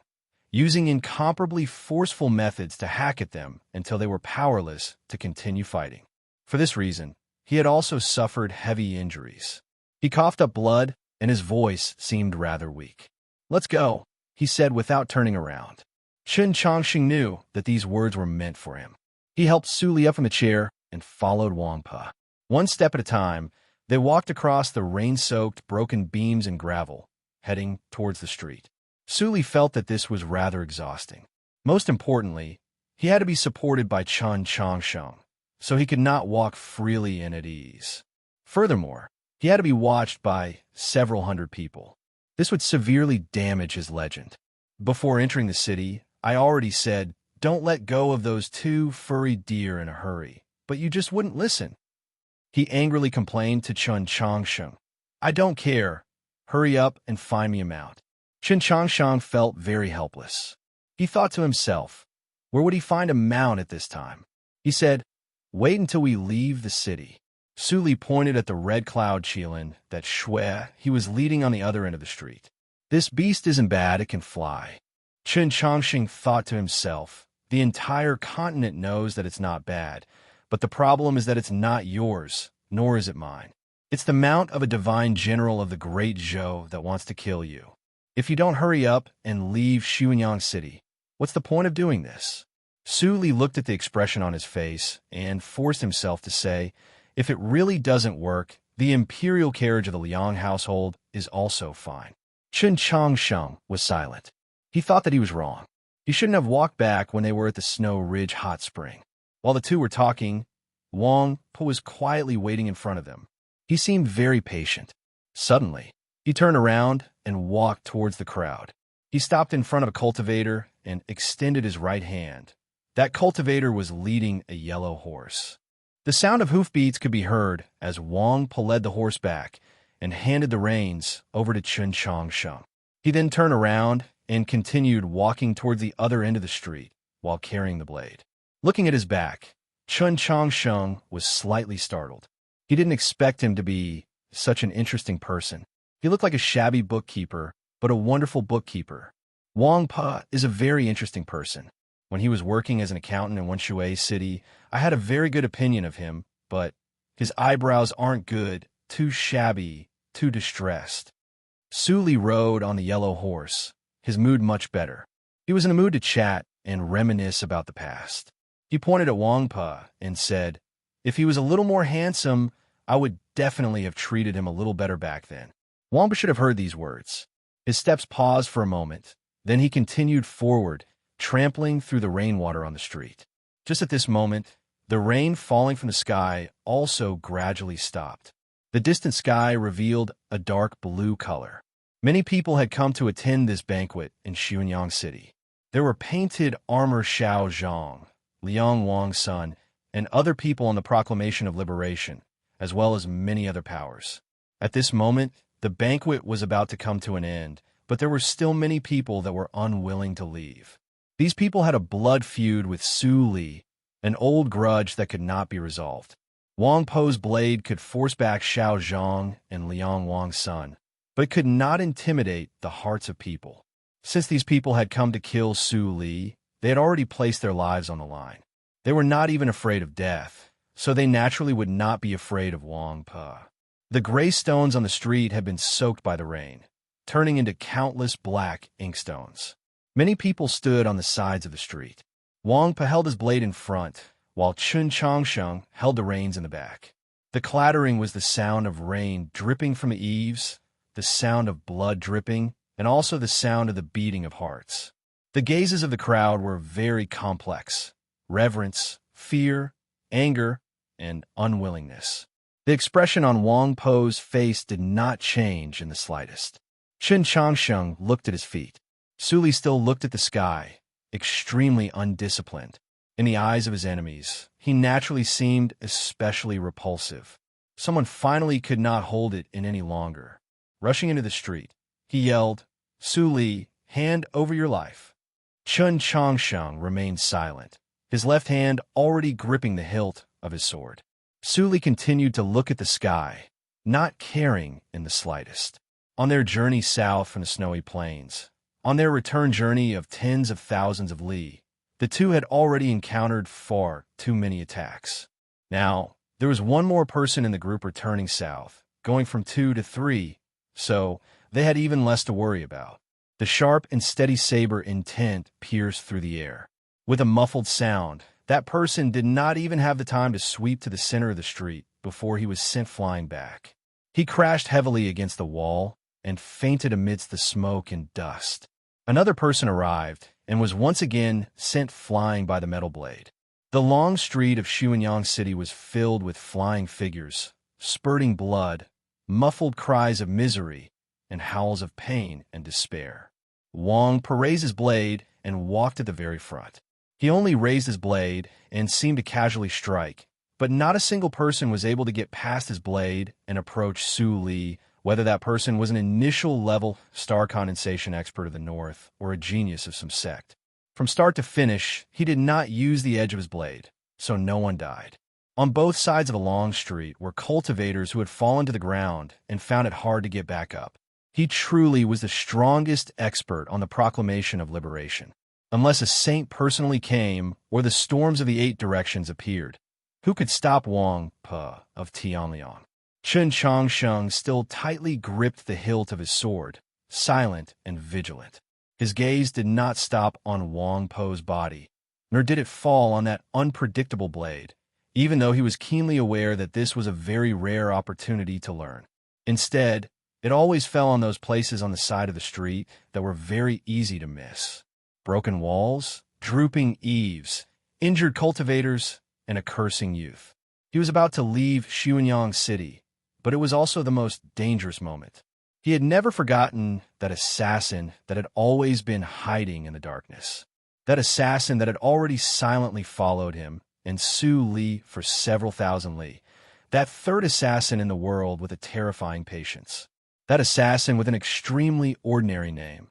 using incomparably forceful methods to hack at them until they were powerless to continue fighting. For this reason, he had also suffered heavy injuries. He coughed up blood, and his voice seemed rather weak. "Let's go," he said without turning around. Chen Changxing knew that these words were meant for him. He helped Su Li up from the chair and followed Wang Pa. One step at a time, they walked across the rain-soaked, broken beams and gravel, heading towards the street. Su Li felt that this was rather exhausting. Most importantly, he had to be supported by Chen Changsheng, so he could not walk freely and at ease. Furthermore, he had to be watched by several hundred people. This would severely damage his legend. Before entering the city, I already said, "Don't let go of those two furry deer in a hurry," but you just wouldn't listen. He angrily complained to Chen Changsheng. I don't care. Hurry up and find me a mount. Chen Changsheng felt very helpless. He thought to himself, where would he find a mount at this time? He said, wait until we leave the city. Su Li pointed at the red cloud Qilin that Shui he was leading on the other end of the street. This beast isn't bad, it can fly. Chen Changsheng thought to himself, the entire continent knows that it's not bad, but the problem is that it's not yours, nor is it mine. It's the mount of a divine general of the great Zhou that wants to kill you. If you don't hurry up and leave Xuanyang City, what's the point of doing this? Su Li looked at the expression on his face and forced himself to say, if it really doesn't work, the imperial carriage of the Liang household is also fine. Chen Changsheng was silent. He thought that he was wrong. He shouldn't have walked back when they were at the Snow Ridge hot spring. While the two were talking, Wang Po was quietly waiting in front of them. He seemed very patient. Suddenly, he turned around and walked towards the crowd. He stopped in front of a cultivator and extended his right hand. That cultivator was leading a yellow horse. The sound of hoofbeats could be heard as Wang Po led the horse back and handed the reins over to Chen Changsheng. He then turned around and continued walking towards the other end of the street while carrying the blade. Looking at his back, Chen Changsheng was slightly startled. He didn't expect him to be such an interesting person. He looked like a shabby bookkeeper, but a wonderful bookkeeper. Wang Po is a very interesting person. When he was working as an accountant in Wenshui City, I had a very good opinion of him, but his eyebrows aren't good, too shabby, too distressed. Su Li rode on the yellow horse, his mood much better. He was in a mood to chat and reminisce about the past. He pointed at Wang Po and said, if he was a little more handsome, I would definitely have treated him a little better back then. Wang Po should have heard these words. His steps paused for a moment. Then he continued forward, trampling through the rainwater on the street. Just at this moment, the rain falling from the sky also gradually stopped. The distant sky revealed a dark blue color. Many people had come to attend this banquet in Xuanyang City. There were painted armor Xiao Zhang, Liang Wang's son, and other people on the proclamation of liberation, as well as many other powers. At this moment, the banquet was about to come to an end, but there were still many people that were unwilling to leave. These people had a blood feud with Su Li, an old grudge that could not be resolved. Wang Po's blade could force back Xiao Zhang and Liang Wang's son, but could not intimidate the hearts of people. Since these people had come to kill Su Li, they had already placed their lives on the line. They were not even afraid of death, so they naturally would not be afraid of Wang Po. The gray stones on the street had been soaked by the rain, turning into countless black inkstones. Many people stood on the sides of the street. Wang Po held his blade in front, while Chen Changsheng held the reins in the back. The clattering was the sound of rain dripping from the eaves, the sound of blood dripping, and also the sound of the beating of hearts. The gazes of the crowd were very complex: reverence, fear, anger, and unwillingness. The expression on Wang Po's face did not change in the slightest. Chen Changsheng looked at his feet. Su Li still looked at the sky, extremely undisciplined. In the eyes of his enemies, he naturally seemed especially repulsive. Someone finally could not hold it in any longer. Rushing into the street, he yelled, Su Li, hand over your life. Chen Changsheng remained silent, his left hand already gripping the hilt of his sword. Su Li continued to look at the sky, not caring in the slightest. On their journey south from the snowy plains, on their return journey of tens of thousands of li, the two had already encountered far too many attacks. Now, there was one more person in the group returning south, going from 2 to 3, so they had even less to worry about. The sharp and steady saber intent pierced through the air. With a muffled sound, that person did not even have the time to sweep to the center of the street before he was sent flying back. He crashed heavily against the wall and fainted amidst the smoke and dust. Another person arrived and was once again sent flying by the metal blade. The long street of Xuanyang City was filled with flying figures, spurting blood, muffled cries of misery, and howls of pain and despair. Wang raised his blade and walked to the very front. He only raised his blade and seemed to casually strike, but not a single person was able to get past his blade and approach Su Li whether that person was an initial-level star condensation expert of the North or a genius of some sect. From start to finish, he did not use the edge of his blade, so no one died. On both sides of a long street were cultivators who had fallen to the ground and found it hard to get back up. He truly was the strongest expert on the proclamation of liberation. Unless a saint personally came or the storms of the 8 directions appeared, who could stop Wang Pa of Tianliang? Chen Changsheng still tightly gripped the hilt of his sword, silent and vigilant. His gaze did not stop on Wang Po's body, nor did it fall on that unpredictable blade, even though he was keenly aware that this was a very rare opportunity to learn. Instead, it always fell on those places on the side of the street that were very easy to miss. Broken walls, drooping eaves, injured cultivators, and a cursing youth. He was about to leave Xuanyang City, but it was also the most dangerous moment. He had never forgotten that assassin that had always been hiding in the darkness. That assassin that had already silently followed him and Su Li for several thousand li. That third assassin in the world with a terrifying patience. That assassin with an extremely ordinary name,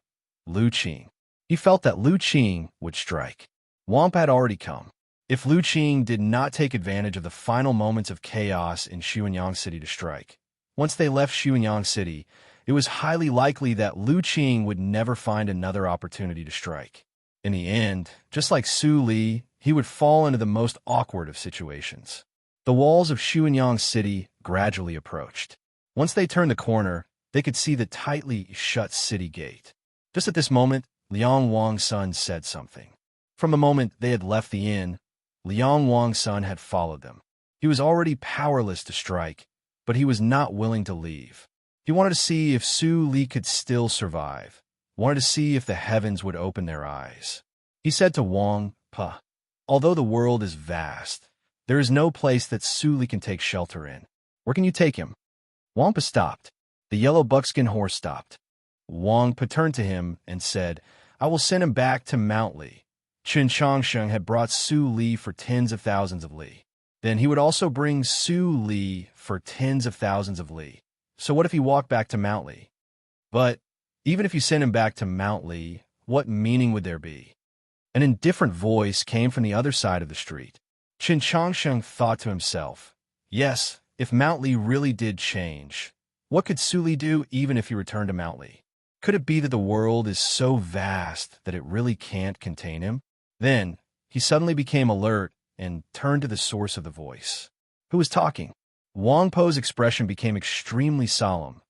Lu Qing. He felt that Lu Qing would strike. Wampa had already come. If Lu Qing did not take advantage of the final moments of chaos in Xuanyang City to strike, once they left Xuanyang City, it was highly likely that Lu Qing would never find another opportunity to strike. In the end, just like Su Li, he would fall into the most awkward of situations. The walls of Xuanyang City gradually approached. Once they turned the corner, they could see the tightly shut city gate. Just at this moment, Liang Wang's son said something. From the moment they had left the inn, Liang Wang's son had followed them. He was already powerless to strike, but he was not willing to leave. He wanted to see if Su Li could still survive, wanted to see if the heavens would open their eyes. He said to Wang Pa, "Although the world is vast, there is no place that Su Li can take shelter in. Where can you take him?" Wang Pa stopped. The yellow buckskin horse stopped. Wang Pa turned to him and said, "I will send him back to Mount Li." Chen Changsheng had brought Su Li for tens of thousands of li. Then he would also bring Su Li for tens of thousands of li. So what if he walked back to Mount Li? But even if you sent him back to Mount Li, what meaning would there be? An indifferent voice came from the other side of the street. Chen Changsheng thought to himself, yes, if Mount Li really did change, what could Su Li do even if he returned to Mount Li? Could it be that the world is so vast that it really can't contain him? Then, he suddenly became alert and turned to the source of the voice. Who was talking? Wang Po's expression became extremely solemn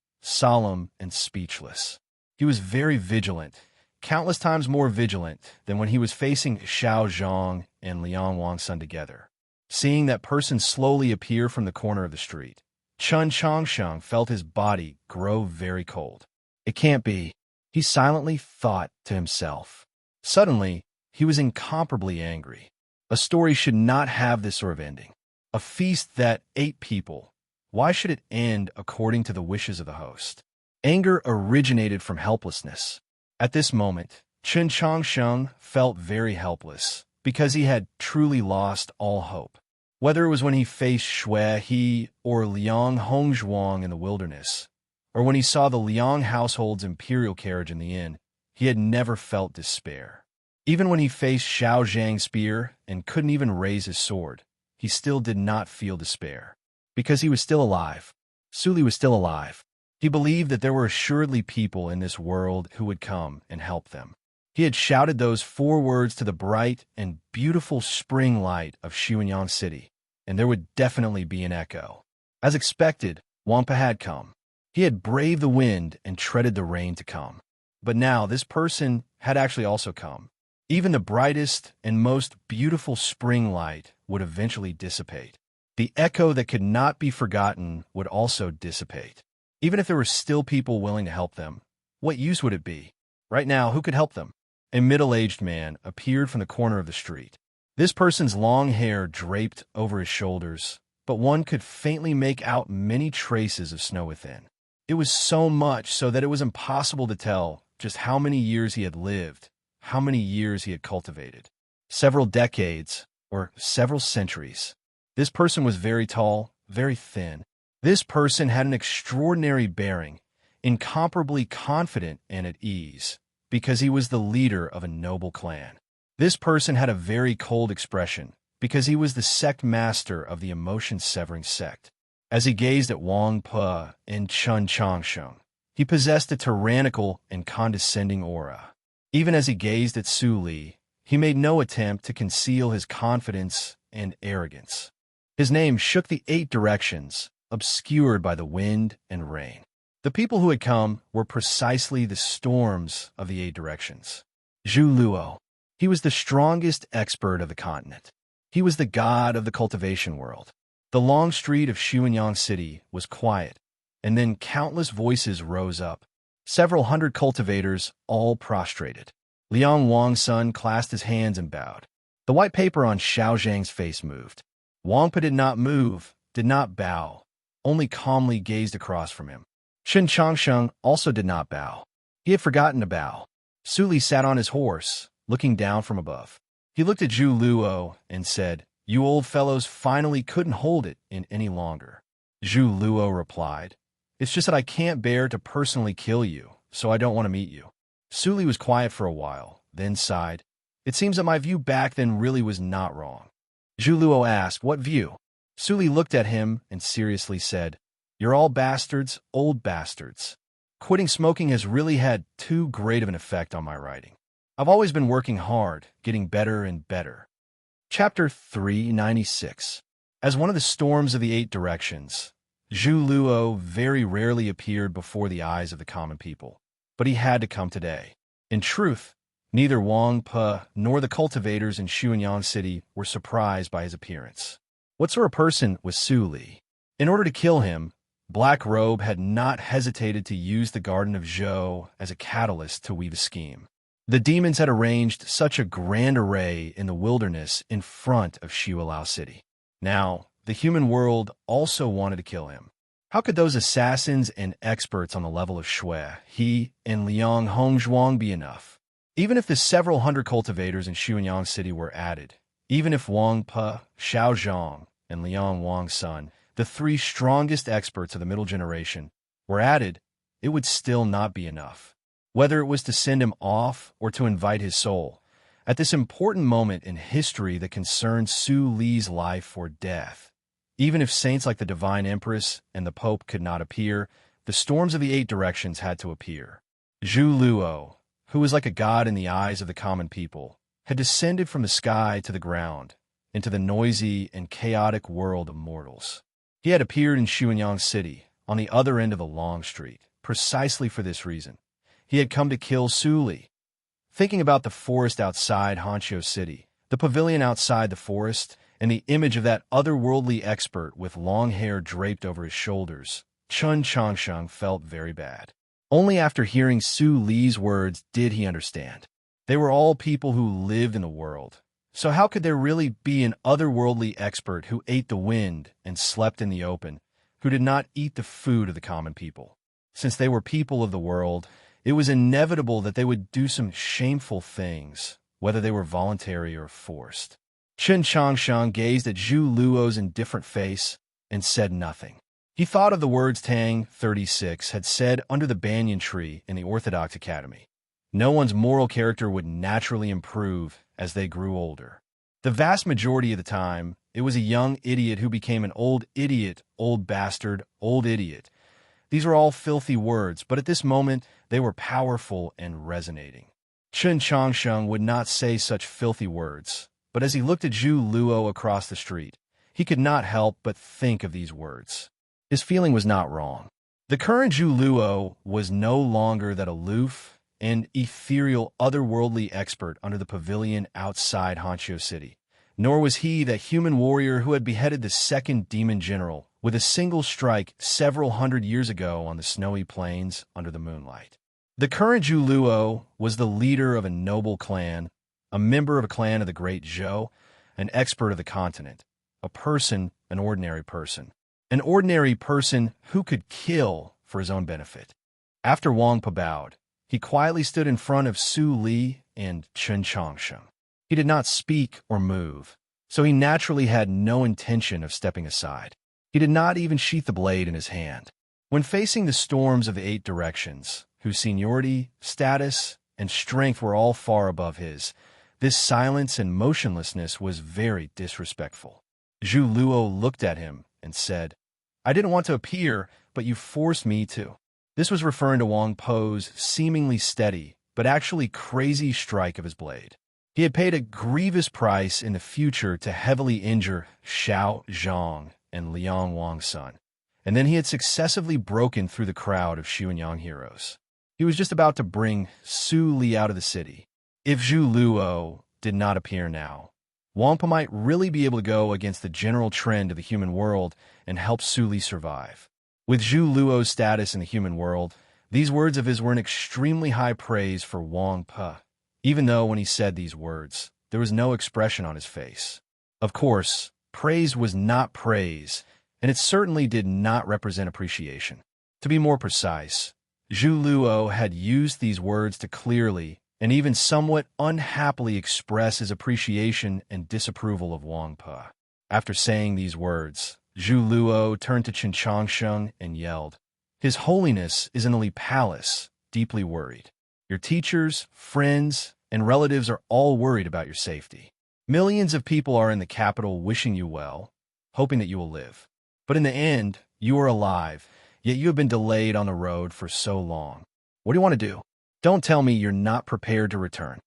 and speechless. He was very vigilant, countless times more vigilant than when he was facing Xiao Zhang and Liang Wang's son together. Seeing that person slowly appear from the corner of the street, Chen Changsheng felt his body grow very cold. It can't be, he silently thought to himself. Suddenly, he was incomparably angry. A story should not have this sort of ending. A feast that ate people. Why should it end according to the wishes of the host? Anger originated from helplessness. At this moment, Chen Changsheng felt very helpless because he had truly lost all hope. Whether it was when he faced Xue He or Liang Hongzhuang in the wilderness, or when he saw the Liang household's imperial carriage in the inn, he had never felt despair. Even when he faced Xiao Zhang's spear and couldn't even raise his sword, he still did not feel despair. Because he was still alive. Su Li was still alive. He believed that there were assuredly people in this world who would come and help them. He had shouted those 4 words to the bright and beautiful spring light of Xuanyang City, and there would definitely be an echo. As expected, Wampa had come. He had braved the wind and treaded the rain to come. But now this person had actually also come. Even the brightest and most beautiful spring light would eventually dissipate. The echo that could not be forgotten would also dissipate. Even if there were still people willing to help them, what use would it be? Right now, who could help them? A middle-aged man appeared from the corner of the street. This person's long hair draped over his shoulders, but one could faintly make out many traces of snow within. It was so much so that it was impossible to tell just how many years he had lived, how many years he had cultivated. Several decades, or several centuries. This person was very tall, very thin. This person had an extraordinary bearing, incomparably confident and at ease, because he was the leader of a noble clan. This person had a very cold expression, because he was the sect master of the emotion-severing sect. As he gazed at Wang Pe and Chun Changsheng, he possessed a tyrannical and condescending aura. Even as he gazed at Su Li, he made no attempt to conceal his confidence and arrogance. His name shook the 8 directions, obscured by the wind and rain. The people who had come were precisely the storms of the 8 directions. Zhu Luo. He was the strongest expert of the continent. He was the god of the cultivation world. The long street of Xuanyang City was quiet, and then countless voices rose up. Several hundred cultivators, all prostrated. Liang Wang's son clasped his hands and bowed. The white paper on Xiao Zhang's face moved. Wangpa did not move, did not bow, only calmly gazed across from him. Qin Changsheng also did not bow. He had forgotten to bow. Su Li sat on his horse, looking down from above. He looked at Zhu Luo and said, "You old fellows finally couldn't hold it in any longer." Zhu Luo replied, "It's just that I can't bear to personally kill you, so I don't want to meet you." Su Li was quiet for a while, then sighed. "It seems that my view back then really was not wrong." Zhu Luo asked, "What view?" Su Li looked at him and seriously said, "You're all bastards, old bastards. Quitting smoking has really had too great of an effect on my writing. I've always been working hard, getting better and better." Chapter 396. As one of the storms of the 8 directions, Zhu Luo very rarely appeared before the eyes of the common people, but he had to come today. In truth, neither Wang Pe nor the cultivators in Xuanyang City were surprised by his appearance. What sort of person was Su Li? In order to kill him, Black Robe had not hesitated to use the Garden of Zhou as a catalyst to weave a scheme. The demons had arranged such a grand array in the wilderness in front of Xiulao City. Now, the human world also wanted to kill him. How could those assassins and experts on the level of Shui, he, and Liang Hongzhuang be enough? Even if the several hundred cultivators in Xuanyang City were added, even if Wang Pe, Xiao Zhang, and Liang Wang's son, the 3 strongest experts of the middle generation, were added, it would still not be enough. Whether it was to send him off or to invite his soul, at this important moment in history that concerned Su Li's life or death, even if saints like the Divine Empress and the Pope could not appear, the storms of the 8 directions had to appear. Zhu Luo, who was like a god in the eyes of the common people, had descended from the sky to the ground, into the noisy and chaotic world of mortals. He had appeared in Xuanyang City, on the other end of the long street, precisely for this reason. He had come to kill Su Li. Thinking about the forest outside Hanqiu City, the pavilion outside the forest, and the image of that otherworldly expert with long hair draped over his shoulders, Chun Changsheng felt very bad. Only after hearing Su Li's words did he understand. They were all people who lived in the world. So how could there really be an otherworldly expert who ate the wind and slept in the open, who did not eat the food of the common people? Since they were people of the world, it was inevitable that they would do some shameful things, whether they were voluntary or forced. Qin Changsheng gazed at Zhu Luo's indifferent face and said nothing. He thought of the words Tang 36 had said under the banyan tree in the Orthodox Academy. No one's moral character would naturally improve as they grew older. The vast majority of the time, it was a young idiot who became an old idiot, old bastard, old idiot. These were all filthy words, but at this moment, they were powerful and resonating. Qin Changsheng would not say such filthy words, but as he looked at Zhu Luo across the street, he could not help but think of these words. His feeling was not wrong. The current Zhu Luo was no longer that aloof and ethereal otherworldly expert under the pavilion outside Hanqiu City, nor was he that human warrior who had beheaded the second demon general with a single strike several hundred years ago on the snowy plains under the moonlight. The current Zhu Luo was the leader of a noble clan, a member of a clan of the great Zhou, an expert of the continent, a person, an ordinary person who could kill for his own benefit. After Wang Pe bowed, he quietly stood in front of Su Li and Qin Changsheng. He did not speak or move, so he naturally had no intention of stepping aside. He did not even sheath the blade in his hand. When facing the storms of the 8 directions, whose seniority, status, and strength were all far above his, this silence and motionlessness was very disrespectful. Zhu Luo looked at him and said, "I didn't want to appear, but you forced me to." This was referring to Wang Po's seemingly steady, but actually crazy strike of his blade. He had paid a grievous price in the future to heavily injure Xiao Zhang and Liang Wang's son, and then he had successively broken through the crowd of Xuanyang heroes. He was just about to bring Su Li out of the city. If Zhu Luo did not appear now, Wang Po might really be able to go against the general trend of the human world and help Su Li survive. With Zhu Luo's status in the human world, these words of his were an extremely high praise for Wang Po, even though when he said these words, there was no expression on his face. Of course, praise was not praise, and it certainly did not represent appreciation. To be more precise, Zhu Luo had used these words to clearly and even somewhat unhappily express his appreciation and disapproval of Wang Po. After saying these words, Zhu Luo turned to Qin Changsheng and yelled, "His Holiness is in the Li Palace, deeply worried. Your teachers, friends, and relatives are all worried about your safety. Millions of people are in the capital wishing you well, hoping that you will live. But in the end, you are alive, yet you have been delayed on the road for so long. What do you want to do? Don't tell me you're not prepared to return."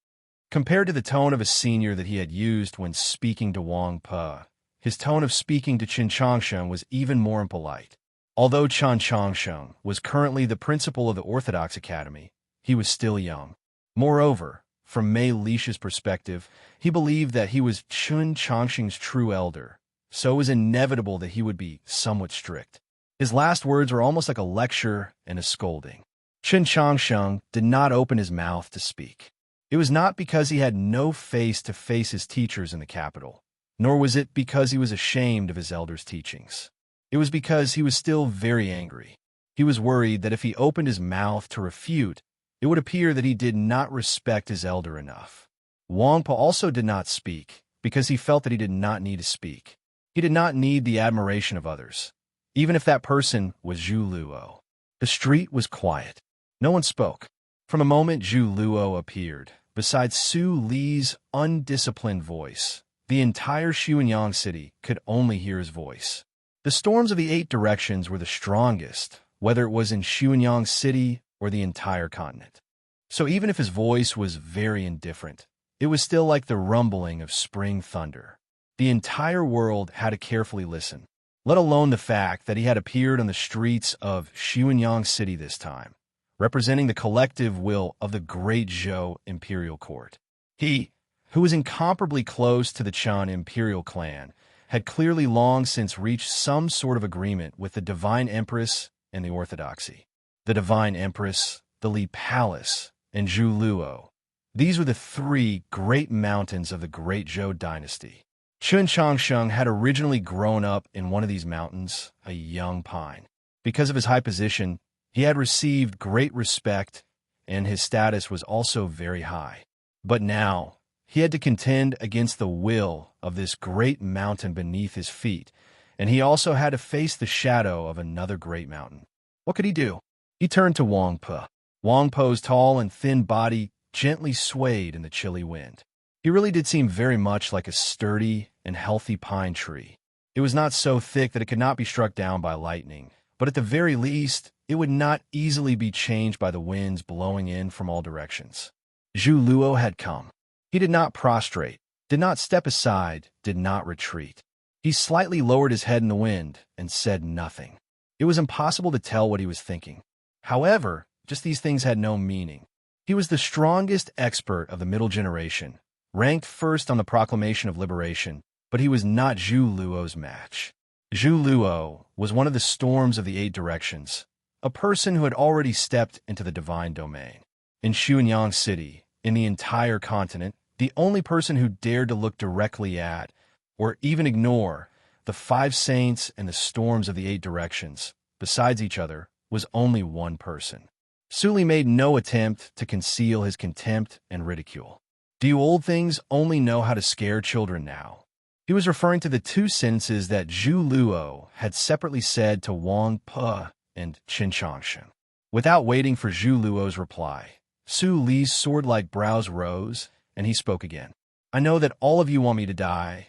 Compared to the tone of a senior that he had used when speaking to Wang Po, his tone of speaking to Qin Changsheng was even more impolite. Although Qin Changsheng was currently the principal of the Orthodox Academy, he was still young. Moreover, from Mei Lish's perspective, he believed that he was Qin Changsheng's true elder, so it was inevitable that he would be somewhat strict. His last words were almost like a lecture and a scolding. Qin Changsheng did not open his mouth to speak. It was not because he had no face to face his teachers in the capital, nor was it because he was ashamed of his elder's teachings. It was because he was still very angry. He was worried that if he opened his mouth to refute, it would appear that he did not respect his elder enough. Wang Po also did not speak because he felt that he did not need to speak. He did not need the admiration of others, even if that person was Zhu Luo. The street was quiet. No one spoke. From the moment Zhu Luo appeared, besides Su Li's undisciplined voice, the entire Xuanyang city could only hear his voice. The storms of the 8 directions were the strongest, whether it was in Xuanyang city or the entire continent. So even if his voice was very indifferent, it was still like the rumbling of spring thunder. The entire world had to carefully listen, let alone the fact that he had appeared on the streets of Xuanyang city this time, representing the collective will of the Great Zhou Imperial Court. He, who was incomparably close to the Chan Imperial clan, had clearly long since reached some sort of agreement with the Divine Empress and the Orthodoxy. The Divine Empress, the Li Palace, and Zhu Luo. These were the 3 great mountains of the Great Zhou dynasty. Qin Changsheng had originally grown up in one of these mountains, a young pine. Because of his high position, he had received great respect, and his status was also very high. But now, he had to contend against the will of this great mountain beneath his feet, and he also had to face the shadow of another great mountain. What could he do? He turned to Wang Po. Wang Po's tall and thin body gently swayed in the chilly wind. He really did seem very much like a sturdy and healthy pine tree. It was not so thick that it could not be struck down by lightning, but at the very least, it would not easily be changed by the winds blowing in from all directions. Zhu Luo had come. He did not prostrate, did not step aside, did not retreat. He slightly lowered his head in the wind and said nothing. It was impossible to tell what he was thinking. However, just these things had no meaning. He was the strongest expert of the middle generation, ranked first on the proclamation of liberation, but he was not Zhu Luo's match. Zhu Luo was one of the storms of the 8 directions, a person who had already stepped into the divine domain. In Xuanyang City, in the entire continent, the only person who dared to look directly at, or even ignore, the 5 saints and the storms of the 8 directions, besides each other, was only one person. Su Li made no attempt to conceal his contempt and ridicule. Do you old things only know how to scare children now? He was referring to the two sentences that Zhu Luo had separately said to Wang Pe and Qin Changshen. Without waiting for Zhu Luo's reply, Su Li's sword-like brows rose, and he spoke again. I know that all of you want me to die.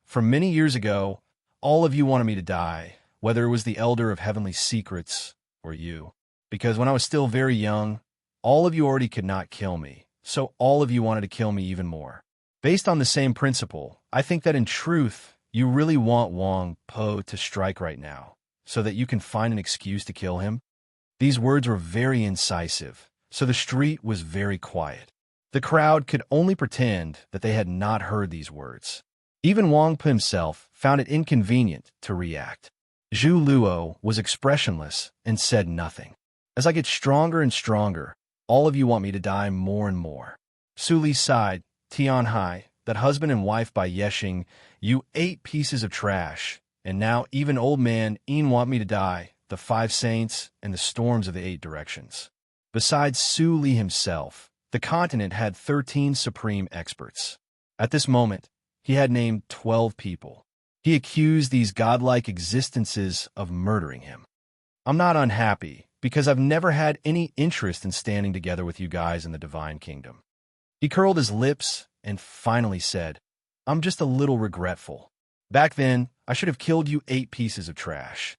From many years ago, all of you wanted me to die, whether it was the Elder of Heavenly Secrets or you. Because when I was still very young, all of you already could not kill me, so all of you wanted to kill me even more. Based on the same principle, I think that in truth, you really want Wang Po to strike right now, so that you can find an excuse to kill him. These words were very incisive, so the street was very quiet. The crowd could only pretend that they had not heard these words. Even Wang Po himself found it inconvenient to react. Zhu Luo was expressionless and said nothing. As I get stronger and stronger, all of you want me to die more and more. Su Li sighed. Tian Hai, that husband and wife by Yeshing, you 8 pieces of trash, and now even old man Yin want me to die, the 5 saints, and the storms of the 8 directions. Besides Su Li himself, the continent had 13 supreme experts. At this moment, he had named 12 people. He accused these godlike existences of murdering him. I'm not unhappy, because I've never had any interest in standing together with you guys in the divine kingdom. He curled his lips and finally said, I'm just a little regretful. Back then, I should have killed you 8 pieces of trash.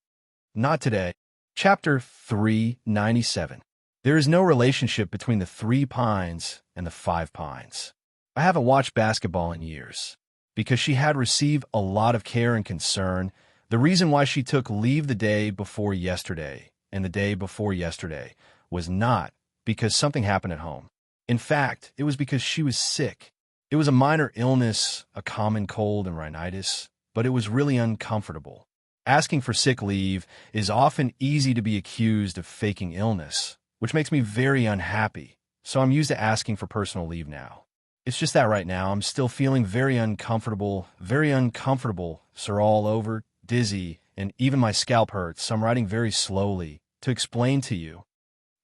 Not today. Chapter 397. There is no relationship between the 3 pines and the 5 pines. I haven't watched basketball in years. Because she had received a lot of care and concern, the reason why she took leave the day before yesterday and the day before yesterday was not because something happened at home. In fact, it was because she was sick. It was a minor illness, a common cold and rhinitis, but it was really uncomfortable. Asking for sick leave is often easy to be accused of faking illness, which makes me very unhappy, so I'm used to asking for personal leave now. It's just that right now I'm still feeling very uncomfortable, sir, all over, dizzy, and even my scalp hurts, so I'm writing very slowly to explain to you.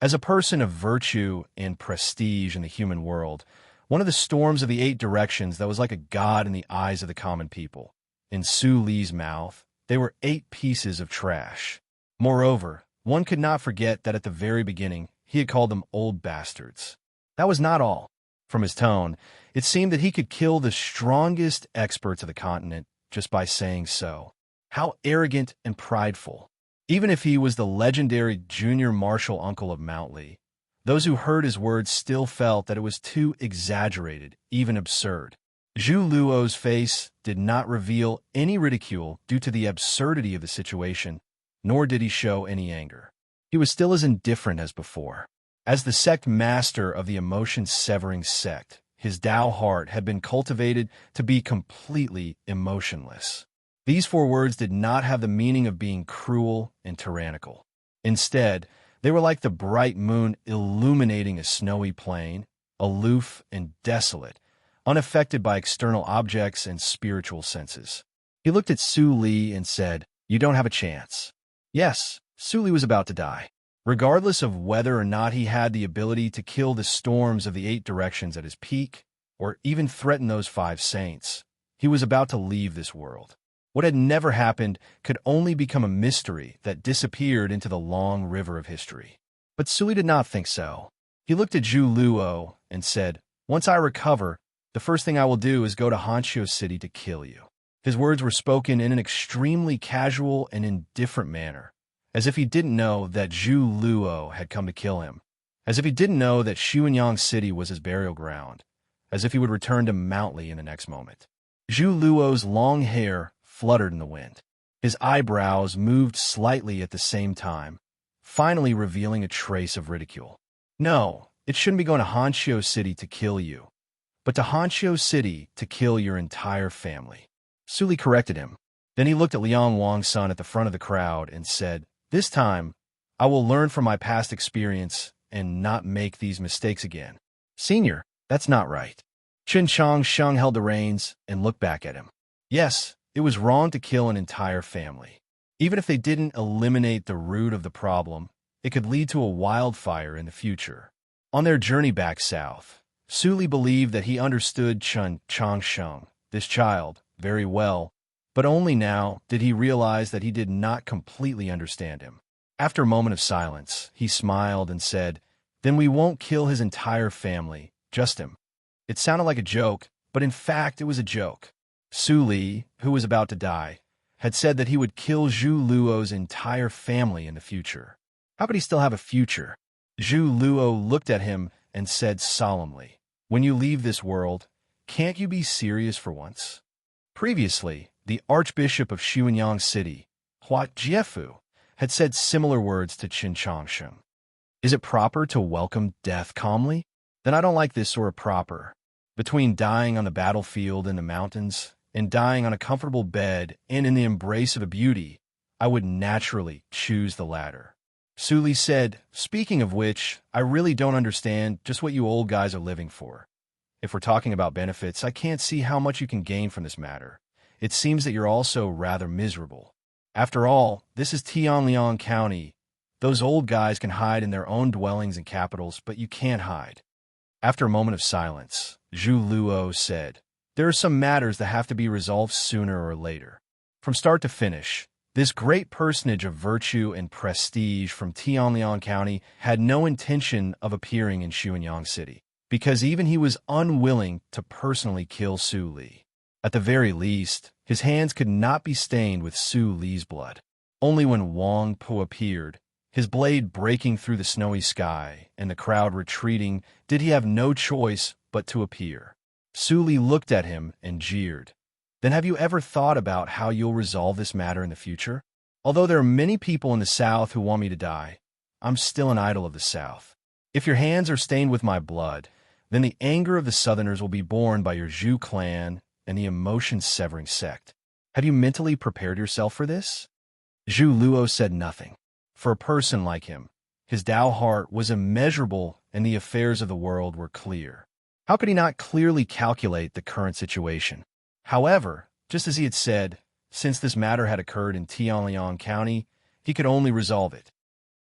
As a person of virtue and prestige in the human world, one of the storms of the 8 directions that was like a god in the eyes of the common people. In Su Li's mouth, they were 8 pieces of trash. Moreover, one could not forget that at the very beginning, he had called them old bastards. That was not all. From his tone, it seemed that he could kill the strongest experts of the continent just by saying so. How arrogant and prideful. Even if he was the legendary junior marshal uncle of Mount Lee, those who heard his words still felt that it was too exaggerated, even absurd. Zhu Luo's face did not reveal any ridicule due to the absurdity of the situation, nor did he show any anger. He was still as indifferent as before. As the sect master of the emotion-severing sect, his Tao heart had been cultivated to be completely emotionless. These 4 words did not have the meaning of being cruel and tyrannical. Instead, they were like the bright moon illuminating a snowy plain, aloof and desolate, unaffected by external objects and spiritual senses. He looked at Su Li and said, You don't have a chance. Yes, Su Li was about to die. Regardless of whether or not he had the ability to kill the storms of the 8 directions at his peak, or even threaten those 5 saints, he was about to leave this world. What had never happened could only become a mystery that disappeared into the long river of history. But Su Li did not think so. He looked at Zhu Luo and said, Once I recover, the first thing I will do is go to Hanqiu City to kill you. His words were spoken in an extremely casual and indifferent manner, as if he didn't know that Zhu Luo had come to kill him, as if he didn't know that Xuanyang City was his burial ground, as if he would return to Mount Lee in the next moment. Zhu Luo's long hair fluttered in the wind. His eyebrows moved slightly at the same time, finally revealing a trace of ridicule. No, it shouldn't be going to Hanqiu City to kill you, but to Hanqiu City to kill your entire family. Su Li corrected him. Then he looked at Liang Wang's son at the front of the crowd and said, This time, I will learn from my past experience and not make these mistakes again. Senior, that's not right. Qin Changsheng held the reins and looked back at him. Yes, it was wrong to kill an entire family. Even if they didn't eliminate the root of the problem, it could lead to a wildfire in the future. On their journey back south, Su Li believed that he understood Qin Changsheng, this child, very well, but only now did he realize that he did not completely understand him. After a moment of silence, he smiled and said, "Then we won't kill his entire family, just him." It sounded like a joke, but in fact it was a joke. Su Li, who was about to die, had said that he would kill Zhu Luo's entire family in the future. How could he still have a future? Zhu Luo looked at him and said solemnly, "When you leave this world, can't you be serious for once?" Previously, the Archbishop of Xuanyang City, Hua Jiefu, had said similar words to Qin Changsheng. Is it proper to welcome death calmly? Then I don't like this sort of proper. Between dying on the battlefield in the mountains and dying on a comfortable bed and in the embrace of a beauty, I would naturally choose the latter. Su Li said, "Speaking of which, I really don't understand just what you old guys are living for. If we're talking about benefits, I can't see how much you can gain from this matter. It seems that you're also rather miserable. After all, this is Tianliang County. Those old guys can hide in their own dwellings and capitals, but you can't hide." After a moment of silence, Zhu Luo said, "There are some matters that have to be resolved sooner or later. From start to finish, this great personage of virtue and prestige from Tianliang County had no intention of appearing in Xuanyang City, because even he was unwilling to personally kill Su Li. At the very least, his hands could not be stained with Su Li's blood. Only when Wang Po appeared, his blade breaking through the snowy sky and the crowd retreating, did he have no choice but to appear. Su Li looked at him and jeered. "Then have you ever thought about how you'll resolve this matter in the future? Although there are many people in the South who want me to die, I'm still an idol of the South. If your hands are stained with my blood, then the anger of the Southerners will be borne by your Zhu clan and the emotion-severing sect. Have you mentally prepared yourself for this?" Zhu Luo said nothing. For a person like him, his Tao heart was immeasurable and the affairs of the world were clear. How could he not clearly calculate the current situation? However, just as he had said, since this matter had occurred in Tianliang County, he could only resolve it.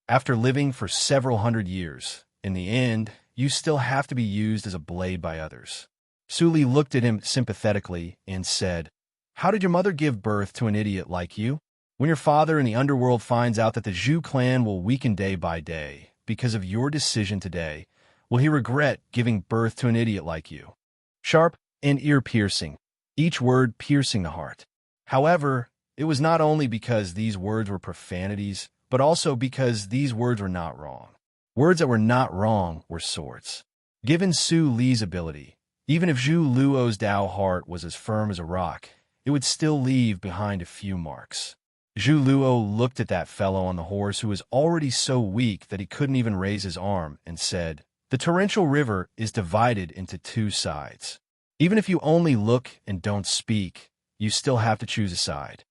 After living for several hundred years, in the end, you still have to be used as a blade by others. Su Li looked at him sympathetically and said, "How did your mother give birth to an idiot like you? When your father in the underworld finds out that the Zhu clan will weaken day by day because of your decision today, will he regret giving birth to an idiot like you?" Sharp and ear-piercing, each word piercing the heart. However, it was not only because these words were profanities, but also because these words were not wrong. Words that were not wrong were swords. Given Su Li's ability, even if Zhu Luo's Tao heart was as firm as a rock, it would still leave behind a few marks. Zhu Luo looked at that fellow on the horse who was already so weak that he couldn't even raise his arm and said, "The torrential river is divided into two sides. Even if you only look and don't speak, you still have to choose a side."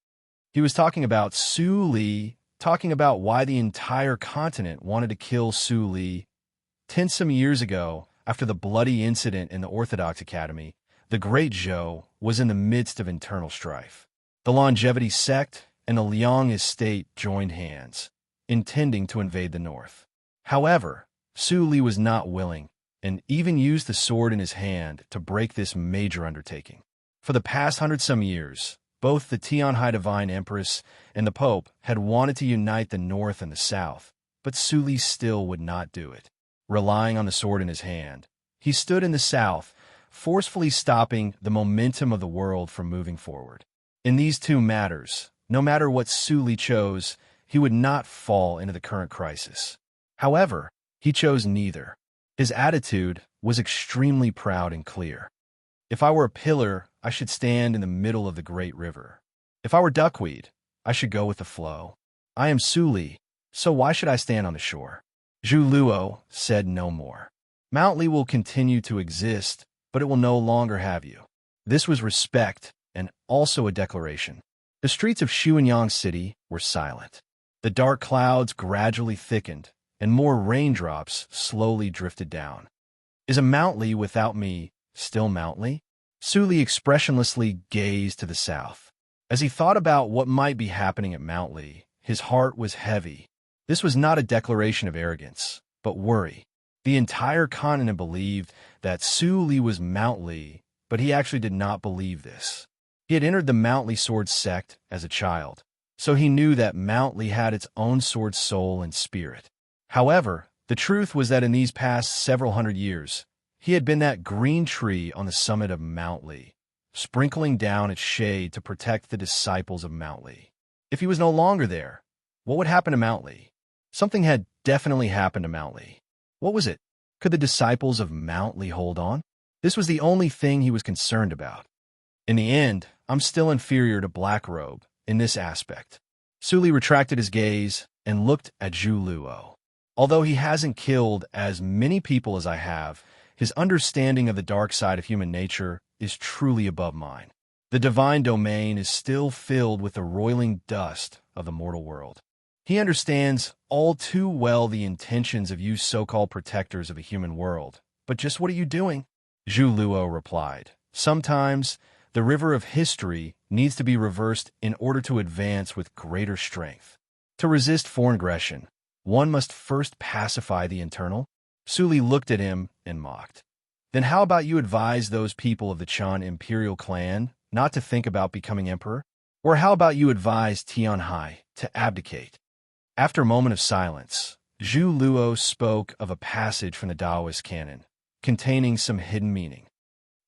He was talking about Su Li, talking about why the entire continent wanted to kill Su Li. 10 some years ago, after the bloody incident in the Orthodox Academy, the Great Zhou was in the midst of internal strife. The Longevity sect and the Liang estate joined hands, intending to invade the north. However, Su Li was not willing, and even used the sword in his hand to break this major undertaking. For the past 100-some years, both the Tianhai Divine Empress and the Pope had wanted to unite the North and the South, but Su Li still would not do it. Relying on the sword in his hand, he stood in the South, forcefully stopping the momentum of the world from moving forward. In these two matters, no matter what Su Li chose, he would not fall into the current crisis. However, he chose neither. His attitude was extremely proud and clear. If I were a pillar, I should stand in the middle of the great river. If I were duckweed, I should go with the flow. I am Su Li, so why should I stand on the shore? Zhu Luo said no more. Mount Li will continue to exist, but it will no longer have you. This was respect and also a declaration. The streets of Xuanyang City were silent. The dark clouds gradually thickened, and more raindrops slowly drifted down. Is a Mount Li without me still Mount Li? Su Li expressionlessly gazed to the south. As he thought about what might be happening at Mount Li, his heart was heavy. This was not a declaration of arrogance, but worry. The entire continent believed that Su Li was Mount Li, but he actually did not believe this. He had entered the Mount Lee sword sect as a child, so he knew that Mount Lee had its own sword soul and spirit. However, the truth was that in these past several hundred years, he had been that green tree on the summit of Mount Lee, sprinkling down its shade to protect the disciples of Mount Lee. If he was no longer there, what would happen to Mount Lee? Something had definitely happened to Mount Lee. What was it? Could the disciples of Mount Lee hold on? This was the only thing he was concerned about. In the end, I'm still inferior to Black Robe in this aspect. Su Li retracted his gaze and looked at Zhu Luo. Although he hasn't killed as many people as I have, his understanding of the dark side of human nature is truly above mine. The divine domain is still filled with the roiling dust of the mortal world. He understands all too well the intentions of you so-called protectors of a human world. But just what are you doing? Zhu Luo replied. Sometimes the river of history needs to be reversed in order to advance with greater strength. To resist foreign aggression, one must first pacify the internal. Su Li looked at him and mocked. Then how about you advise those people of the Chan imperial clan not to think about becoming emperor? Or how about you advise Tianhai to abdicate? After a moment of silence, Zhu Luo spoke of a passage from the Taoist canon, containing some hidden meaning.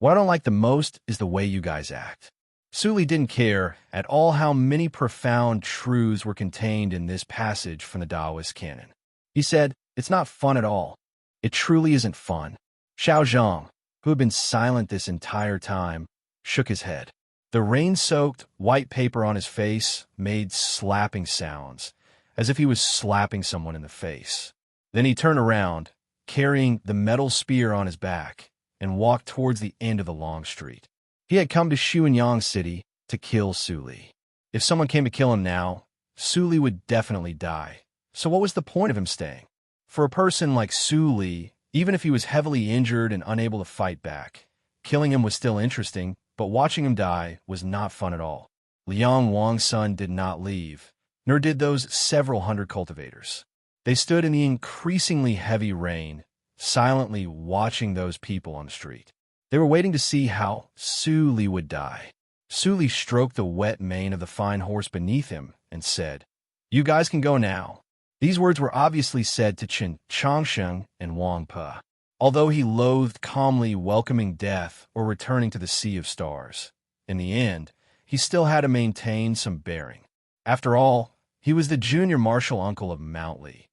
What I don't like the most is the way you guys act. Su Li didn't care at all how many profound truths were contained in this passage from the Taoist canon. He said, "It's not fun at all. It truly isn't fun." Xiao Zhang, who had been silent this entire time, shook his head. The rain-soaked white paper on his face made slapping sounds, as if he was slapping someone in the face. Then he turned around, carrying the metal spear on his back, and walked towards the end of the long street. He had come to Xuanyang City to kill Su Li. If someone came to kill him now, Su Li would definitely die. So what was the point of him staying? For a person like Su Li, even if he was heavily injured and unable to fight back, killing him was still interesting, but watching him die was not fun at all. Liang Wang's son did not leave, nor did those several hundred cultivators. They stood in the increasingly heavy rain, silently watching those people on the street. They were waiting to see how Su Li would die. Su Li stroked the wet mane of the fine horse beneath him and said, "You guys can go now." These words were obviously said to Qin Changsheng and Wang Pe. Although he loathed calmly welcoming death or returning to the Sea of Stars, in the end, he still had to maintain some bearing. After all, he was the junior martial uncle of Mount Lee.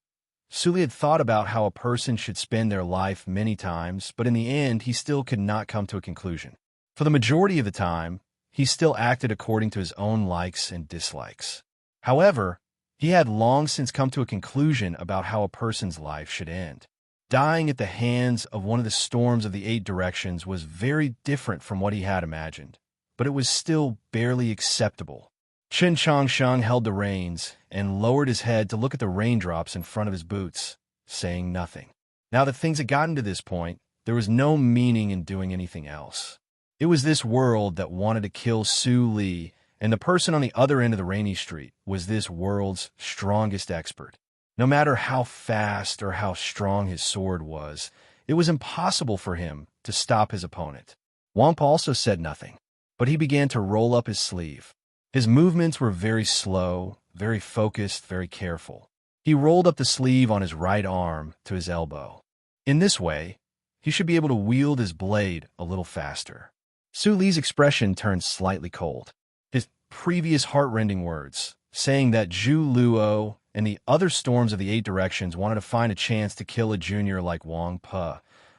Su Li had thought about how a person should spend their life many times, but in the end, he still could not come to a conclusion. For the majority of the time, he still acted according to his own likes and dislikes. However, he had long since come to a conclusion about how a person's life should end. Dying at the hands of one of the storms of the 8 directions was very different from what he had imagined, but it was still barely acceptable. Qin Changsheng held the reins and lowered his head to look at the raindrops in front of his boots, saying nothing. Now that things had gotten to this point, there was no meaning in doing anything else. It was this world that wanted to kill Su Li, and the person on the other end of the rainy street was this world's strongest expert. No matter how fast or how strong his sword was, it was impossible for him to stop his opponent. Wang Po also said nothing, but he began to roll up his sleeve. His movements were very slow, very focused, very careful. He rolled up the sleeve on his right arm to his elbow. In this way, he should be able to wield his blade a little faster. Su Li's expression turned slightly cold. His previous heart-rending words, saying that Zhu Luo and the other storms of the 8 directions wanted to find a chance to kill a junior like Wang Pe,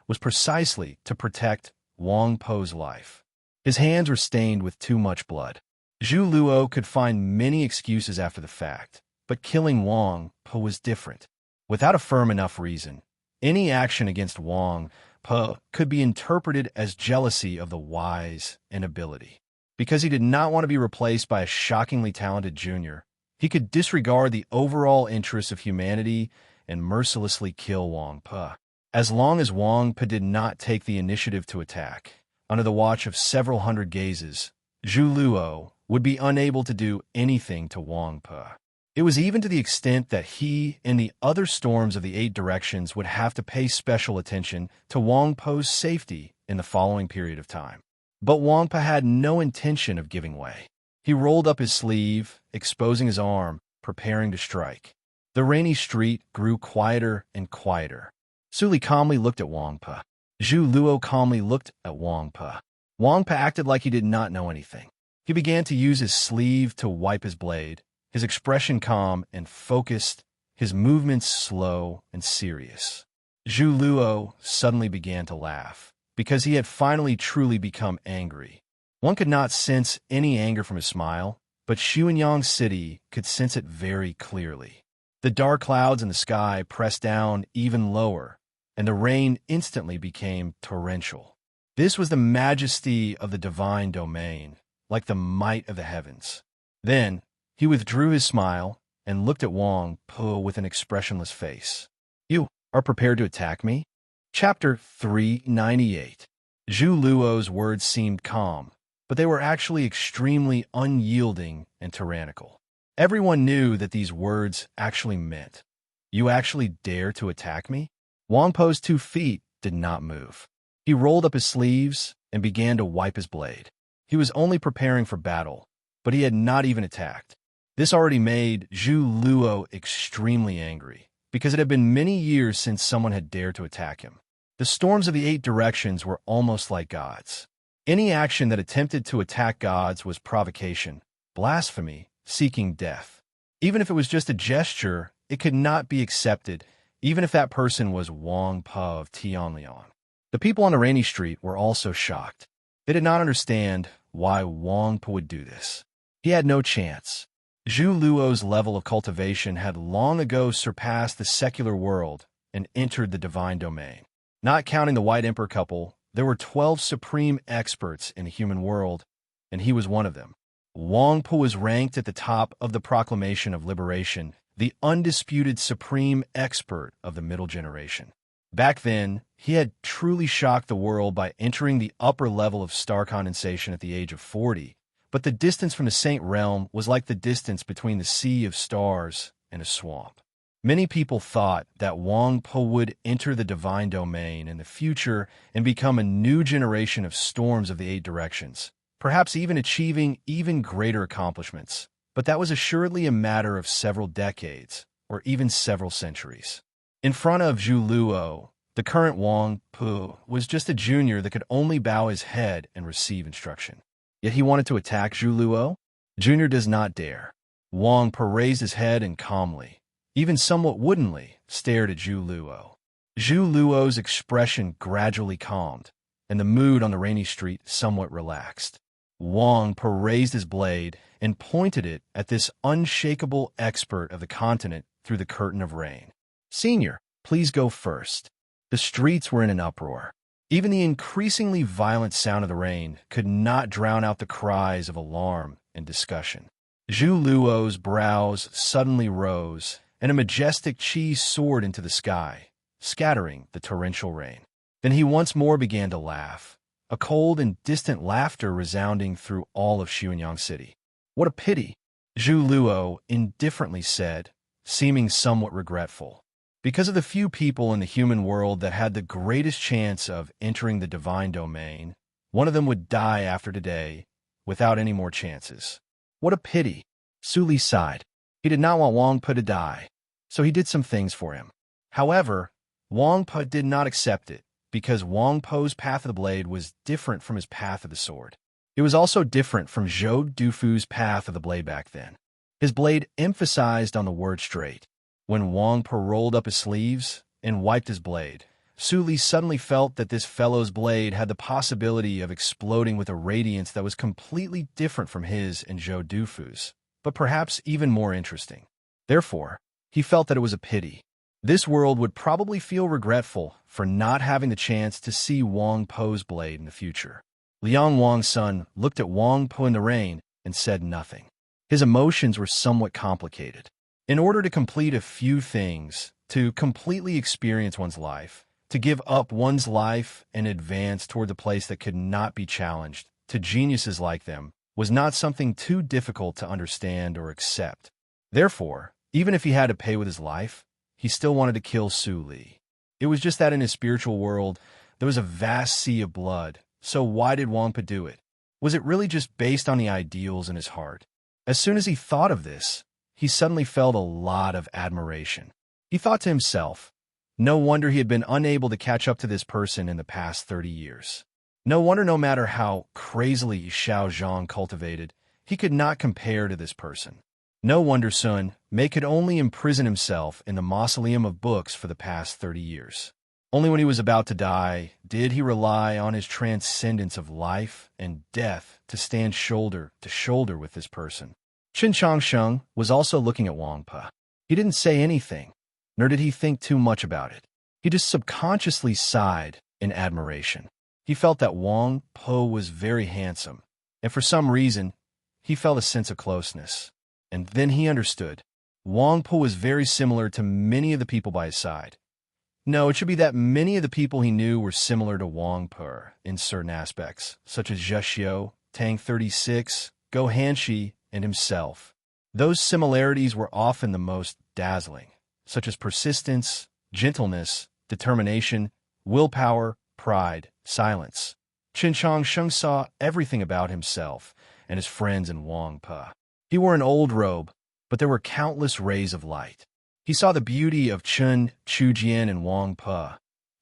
was precisely to protect Wang Po's life. His hands were stained with too much blood. Zhu Luo could find many excuses after the fact, but killing Wang Po was different. Without a firm enough reason, any action against Wang Po could be interpreted as jealousy of the wise and ability. Because he did not want to be replaced by a shockingly talented junior, he could disregard the overall interests of humanity and mercilessly kill Wang Po. As long as Wang Po did not take the initiative to attack, under the watch of several hundred gazes, Zhu Luo would be unable to do anything to Wang Po. It was even to the extent that he and the other storms of the 8 directions would have to pay special attention to Wang Po's safety in the following period of time. But Wangpa had no intention of giving way. He rolled up his sleeve, exposing his arm, preparing to strike. The rainy street grew quieter and quieter. Suli calmly looked at Wangpa. Zhu Luo calmly looked at Wangpa. Wangpa acted like he did not know anything. He began to use his sleeve to wipe his blade, his expression calm and focused, his movements slow and serious. Zhu Luo suddenly began to laugh, because he had finally truly become angry. One could not sense any anger from his smile, but Xuanyang City could sense it very clearly. The dark clouds in the sky pressed down even lower, and the rain instantly became torrential. This was the majesty of the divine domain, like the might of the heavens. Then, he withdrew his smile and looked at Wang Po with an expressionless face. "You are prepared to attack me?" Chapter 398. Zhu Luo's words seemed calm, but they were actually extremely unyielding and tyrannical. Everyone knew that these words actually meant, "You actually dare to attack me?" Wang Po's 2 feet did not move. He rolled up his sleeves and began to wipe his blade. He was only preparing for battle, but he had not even attacked. This already made Zhu Luo extremely angry, because it had been many years since someone had dared to attack him. The storms of the 8 directions were almost like gods. Any action that attempted to attack gods was provocation, blasphemy, seeking death. Even if it was just a gesture, it could not be accepted, even if that person was Wang Po of Tianliang. The people on the rainy street were also shocked. They did not understand why Wang Po would do this. He had no chance. Zhu Luo's level of cultivation had long ago surpassed the secular world and entered the divine domain. Not counting the White Emperor couple, there were 12 supreme experts in the human world, and he was one of them. Wang Po was ranked at the top of the Proclamation of Liberation, the undisputed supreme expert of the middle generation. Back then, he had truly shocked the world by entering the upper level of star condensation at the age of 40, but the distance from the Saint Realm was like the distance between the sea of stars and a swamp. Many people thought that Wang Po would enter the divine domain in the future and become a new generation of storms of the 8 directions, perhaps even achieving even greater accomplishments. But that was assuredly a matter of several decades, or even several centuries. In front of Zhu Luo, the current Wang Po was just a junior that could only bow his head and receive instruction. Yet he wanted to attack Zhu Luo? Junior does not dare. Wang Po raised his head and calmly, even somewhat woodenly, stared at Zhu Luo. Zhu Luo's expression gradually calmed, and the mood on the rainy street somewhat relaxed. Wang Po raised his blade and pointed it at this unshakable expert of the continent through the curtain of rain. "Senior, please go first." The streets were in an uproar. Even the increasingly violent sound of the rain could not drown out the cries of alarm and discussion. Zhu Luo's brows suddenly rose, and a majestic chi soared into the sky, scattering the torrential rain. Then he once more began to laugh, a cold and distant laughter resounding through all of Xuanyang City. "What a pity," Zhu Luo indifferently said, seeming somewhat regretful. Because of the few people in the human world that had the greatest chance of entering the divine domain, one of them would die after today without any more chances. What a pity. Suli sighed. He did not want Wang Po to die, so he did some things for him. However, Wang Po did not accept it, because Wang Po's path of the blade was different from his path of the sword. It was also different from Zhou Dufu's path of the blade back then. His blade emphasized on the word straight. When Wang Po rolled up his sleeves and wiped his blade, Suli suddenly felt that this fellow's blade had the possibility of exploding with a radiance that was completely different from his and Zhou Dufu's, but perhaps even more interesting. Therefore, he felt that it was a pity. This world would probably feel regretful for not having the chance to see Wang Po's blade in the future. Liang Wang's son looked at Wang Po in the rain and said nothing. His emotions were somewhat complicated. In order to complete a few things, to completely experience one's life, to give up one's life and advance toward the place that could not be challenged, to geniuses like them, was not something too difficult to understand or accept. Therefore, even if he had to pay with his life, he still wanted to kill Suli. It was just that in his spiritual world, there was a vast sea of blood, So why did Wang Po do it? Was it really just based on the ideals in his heart? As soon as he thought of this, he suddenly felt a lot of admiration. He thought to himself, no wonder he had been unable to catch up to this person in the past 30 years. No wonder no matter how crazily Xiao Zhang cultivated, he could not compare to this person. No wonder Sun Mei could only imprison himself in the mausoleum of books for the past 30 years. Only when he was about to die did he rely on his transcendence of life and death to stand shoulder to shoulder with this person. Qin Changsheng was also looking at Wang Po. He didn't say anything, nor did he think too much about it. He just subconsciously sighed in admiration. He felt that Wang Po was very handsome, and for some reason, he felt a sense of closeness. And then he understood. Wang Po was very similar to many of the people by his side. No, it should be that many of the people he knew were similar to Wang Po in certain aspects, such as Zhe Xiu, Tang 36, Go Hanshi, and himself. Those similarities were often the most dazzling, such as persistence, gentleness, determination, willpower, pride, silence. Qin Changsheng saw everything about himself and his friends in Wang Po. He wore an old robe, but there were countless rays of light. He saw the beauty of Chun, Chujian, and Wang Po,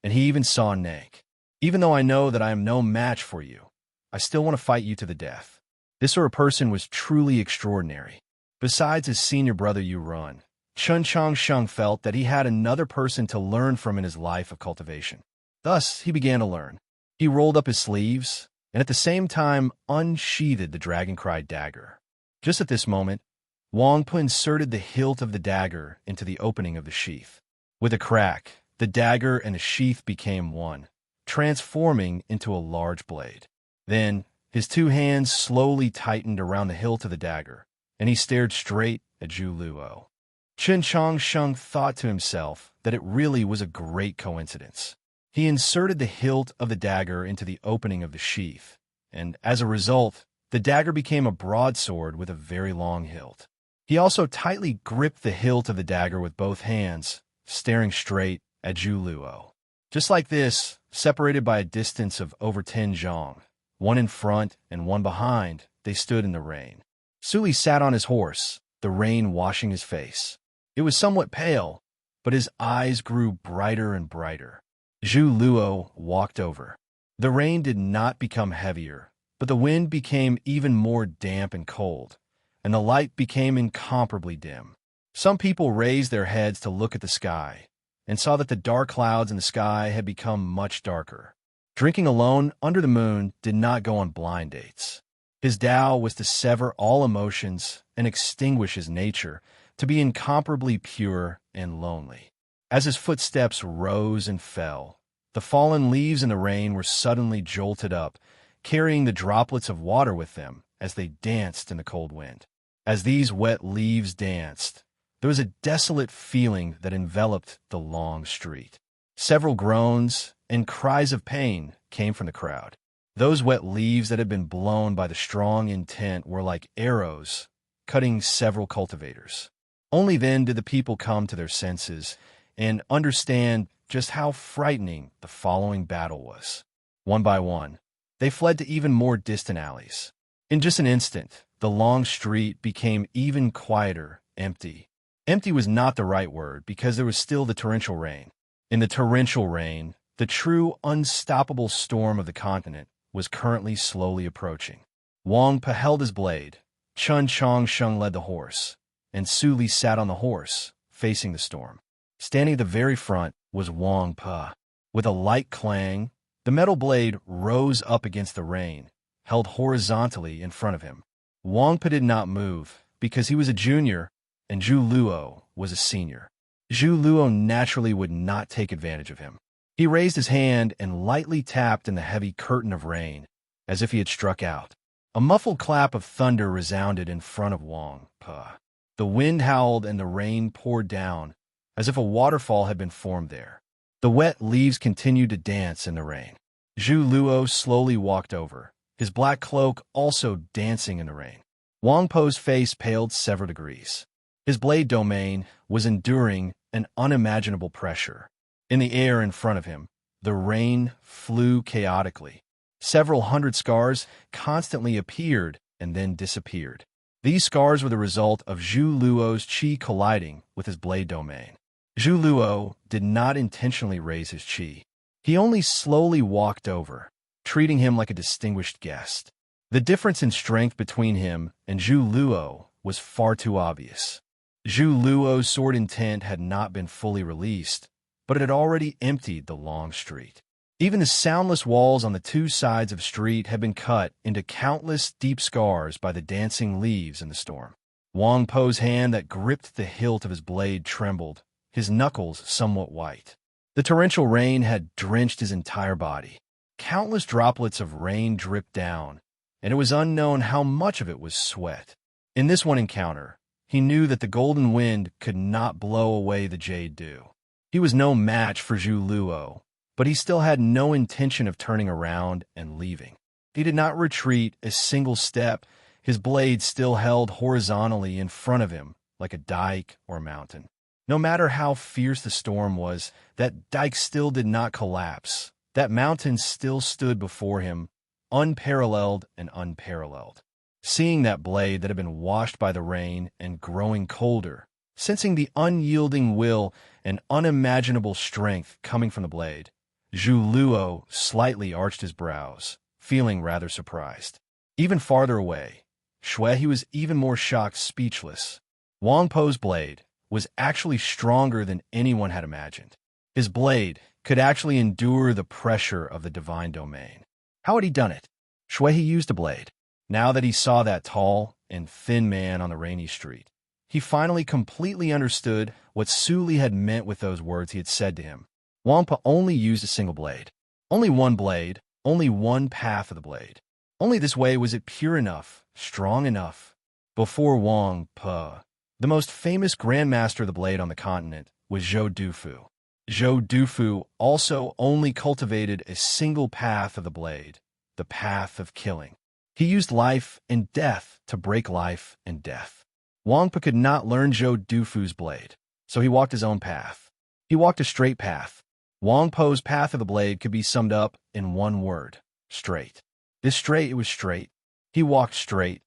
and he even saw Nank. Even though I know that I am no match for you, I still want to fight you to the death. This sort of person was truly extraordinary. Besides his senior brother Yu Run, Chun Changsheng felt that he had another person to learn from in his life of cultivation. Thus, he began to learn. He rolled up his sleeves, and at the same time unsheathed the dragon-cried dagger. Just at this moment, Wang Po inserted the hilt of the dagger into the opening of the sheath. With a crack, the dagger and the sheath became one, transforming into a large blade. Then, his two hands slowly tightened around the hilt of the dagger, and he stared straight at Zhu Luo. Qin Changsheng thought to himself that it really was a great coincidence. He inserted the hilt of the dagger into the opening of the sheath, and as a result, the dagger became a broadsword with a very long hilt. He also tightly gripped the hilt of the dagger with both hands, staring straight at Zhu Luo. Just like this, separated by a distance of over 10 zhang, one in front and one behind, they stood in the rain. Suli sat on his horse, the rain washing his face. It was somewhat pale, but his eyes grew brighter and brighter. Zhu Luo walked over. The rain did not become heavier, but the wind became even more damp and cold, and the light became incomparably dim. Some people raised their heads to look at the sky, and saw that the dark clouds in the sky had become much darker. Drinking alone under the moon did not go on blind dates. His Tao was to sever all emotions and extinguish his nature, to be incomparably pure and lonely. As his footsteps rose and fell, the fallen leaves in the rain were suddenly jolted up, carrying the droplets of water with them as they danced in the cold wind. As these wet leaves danced, there was a desolate feeling that enveloped the long street. Several groans and cries of pain came from the crowd. Those wet leaves that had been blown by the strong intent were like arrows, cutting several cultivators. Only then did the people come to their senses and understand just how frightening the following battle was. One by one, they fled to even more distant alleys. In just an instant, the long street became even quieter, empty. Empty was not the right word because there was still the torrential rain. In the torrential rain, the true unstoppable storm of the continent was currently slowly approaching. Wang Po held his blade, Chun Changsheng led the horse, and Su Li sat on the horse, facing the storm. Standing at the very front was Wang Po. With a light clang, the metal blade rose up against the rain, held horizontally in front of him. Wang Po did not move, because he was a junior, and Zhu Luo was a senior. Zhu Luo naturally would not take advantage of him. He raised his hand and lightly tapped in the heavy curtain of rain, as if he had struck out. A muffled clap of thunder resounded in front of Wang Po. The wind howled and the rain poured down, as if a waterfall had been formed there. The wet leaves continued to dance in the rain. Zhu Luo slowly walked over, his black cloak also dancing in the rain. Wang Po's face paled several degrees. His blade domain was enduring an unimaginable pressure. In the air in front of him, the rain flew chaotically. Several hundred scars constantly appeared and then disappeared. These scars were the result of Zhu Luo's qi colliding with his blade domain. Zhu Luo did not intentionally raise his qi. He only slowly walked over, treating him like a distinguished guest. The difference in strength between him and Zhu Luo was far too obvious. Zhu Luo's sword intent had not been fully released, but it had already emptied the long street. Even the soundless walls on the two sides of the street had been cut into countless deep scars by the dancing leaves in the storm. Wang Po's hand that gripped the hilt of his blade trembled, his knuckles somewhat white. The torrential rain had drenched his entire body. Countless droplets of rain dripped down, and it was unknown how much of it was sweat. In this one encounter, he knew that the golden wind could not blow away the jade dew. He was no match for Zhu Luo, but he still had no intention of turning around and leaving. He did not retreat a single step, his blade still held horizontally in front of him like a dike or a mountain. No matter how fierce the storm was, that dike still did not collapse. That mountain still stood before him, unparalleled and unparalleled. Seeing that blade that had been washed by the rain and growing colder, sensing the unyielding will and unimaginable strength coming from the blade, Zhu Luo slightly arched his brows, feeling rather surprised. Even farther away, Shui was even more shocked, speechless. Wang Po's blade was actually stronger than anyone had imagined. His blade could actually endure the pressure of the divine domain. How had he done it? Shui used a blade. Now that he saw that tall and thin man on the rainy street, he finally completely understood what Su Li had meant with those words he had said to him. Wang Po only used a single blade. Only one blade, only one path of the blade. Only this way was it pure enough, strong enough. Before Wang Po, the most famous grandmaster of the blade on the continent was Zhou Dufu. Zhou Dufu also only cultivated a single path of the blade, the path of killing. He used life and death to break life and death. Wang Po could not learn Zhou Dufu's blade, so he walked his own path. He walked a straight path. Wang Po's path of the blade could be summed up in one word: straight. It was straight. He walked straight,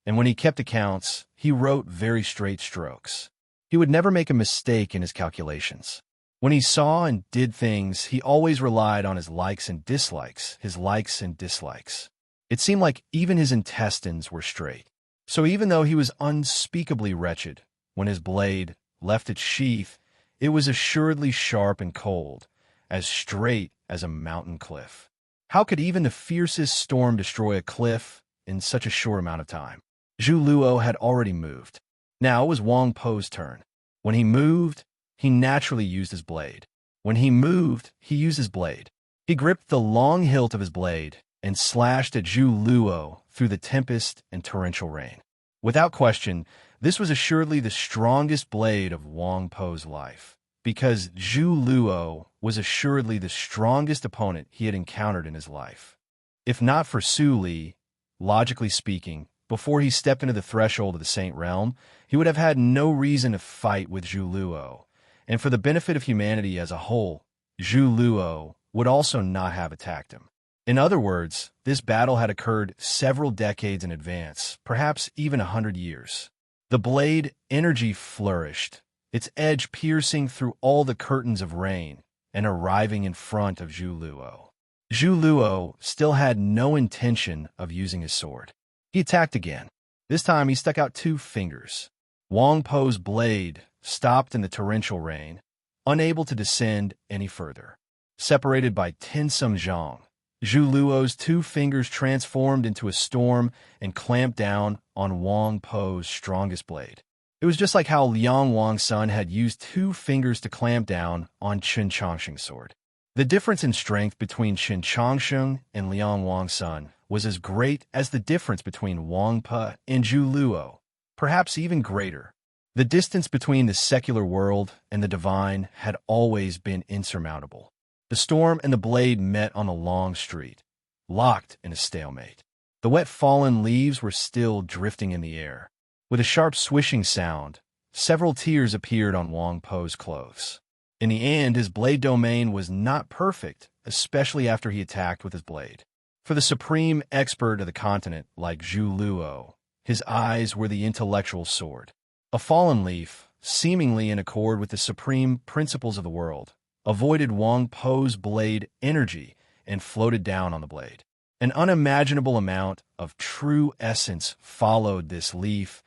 and when he kept accounts, he wrote very straight strokes. He would never make a mistake in his calculations. When he saw and did things, he always relied on his likes and dislikes, his likes and dislikes. It seemed like even his intestines were straight. So even though he was unspeakably wretched, when his blade left its sheath, it was assuredly sharp and cold, as straight as a mountain cliff. How could even the fiercest storm destroy a cliff in such a short amount of time? Zhu Luo had already moved. Now it was Wang Po's turn. When he moved, he naturally used his blade. When he moved, he used his blade. He gripped the long hilt of his blade and slashed at Zhu Luo through the tempest and torrential rain. Without question, this was assuredly the strongest blade of Wang Po's life, because Zhu Luo was assuredly the strongest opponent he had encountered in his life. If not for Su Li, logically speaking, before he stepped into the threshold of the Saint Realm, he would have had no reason to fight with Zhu Luo, and for the benefit of humanity as a whole, Zhu Luo would also not have attacked him. In other words, this battle had occurred several decades in advance, perhaps even 100 years. The blade energy flourished, its edge piercing through all the curtains of rain and arriving in front of Zhu Luo. Zhu Luo still had no intention of using his sword. He attacked again. This time he stuck out 2 fingers. Wang Po's blade stopped in the torrential rain, unable to descend any further. Separated by tinsome zhang, Zhu Luo's 2 fingers transformed into a storm and clamped down on Wang Po's strongest blade. It was just like how Liang Wang's son had used 2 fingers to clamp down on Qin Changsheng's sword. The difference in strength between Qin Changsheng and Liang Wang's son was as great as the difference between Wang Po and Zhu Luo, perhaps even greater. The distance between the secular world and the divine had always been insurmountable. The storm and the blade met on the long street, locked in a stalemate. The wet fallen leaves were still drifting in the air. With a sharp swishing sound, several tears appeared on Wang Po's clothes. In the end, his blade domain was not perfect, especially after he attacked with his blade. For the supreme expert of the continent, like Zhu Luo, his eyes were the intellectual sword. A fallen leaf, seemingly in accord with the supreme principles of the world, avoided Wang Po's blade energy and floated down on the blade. An unimaginable amount of true essence followed this leaf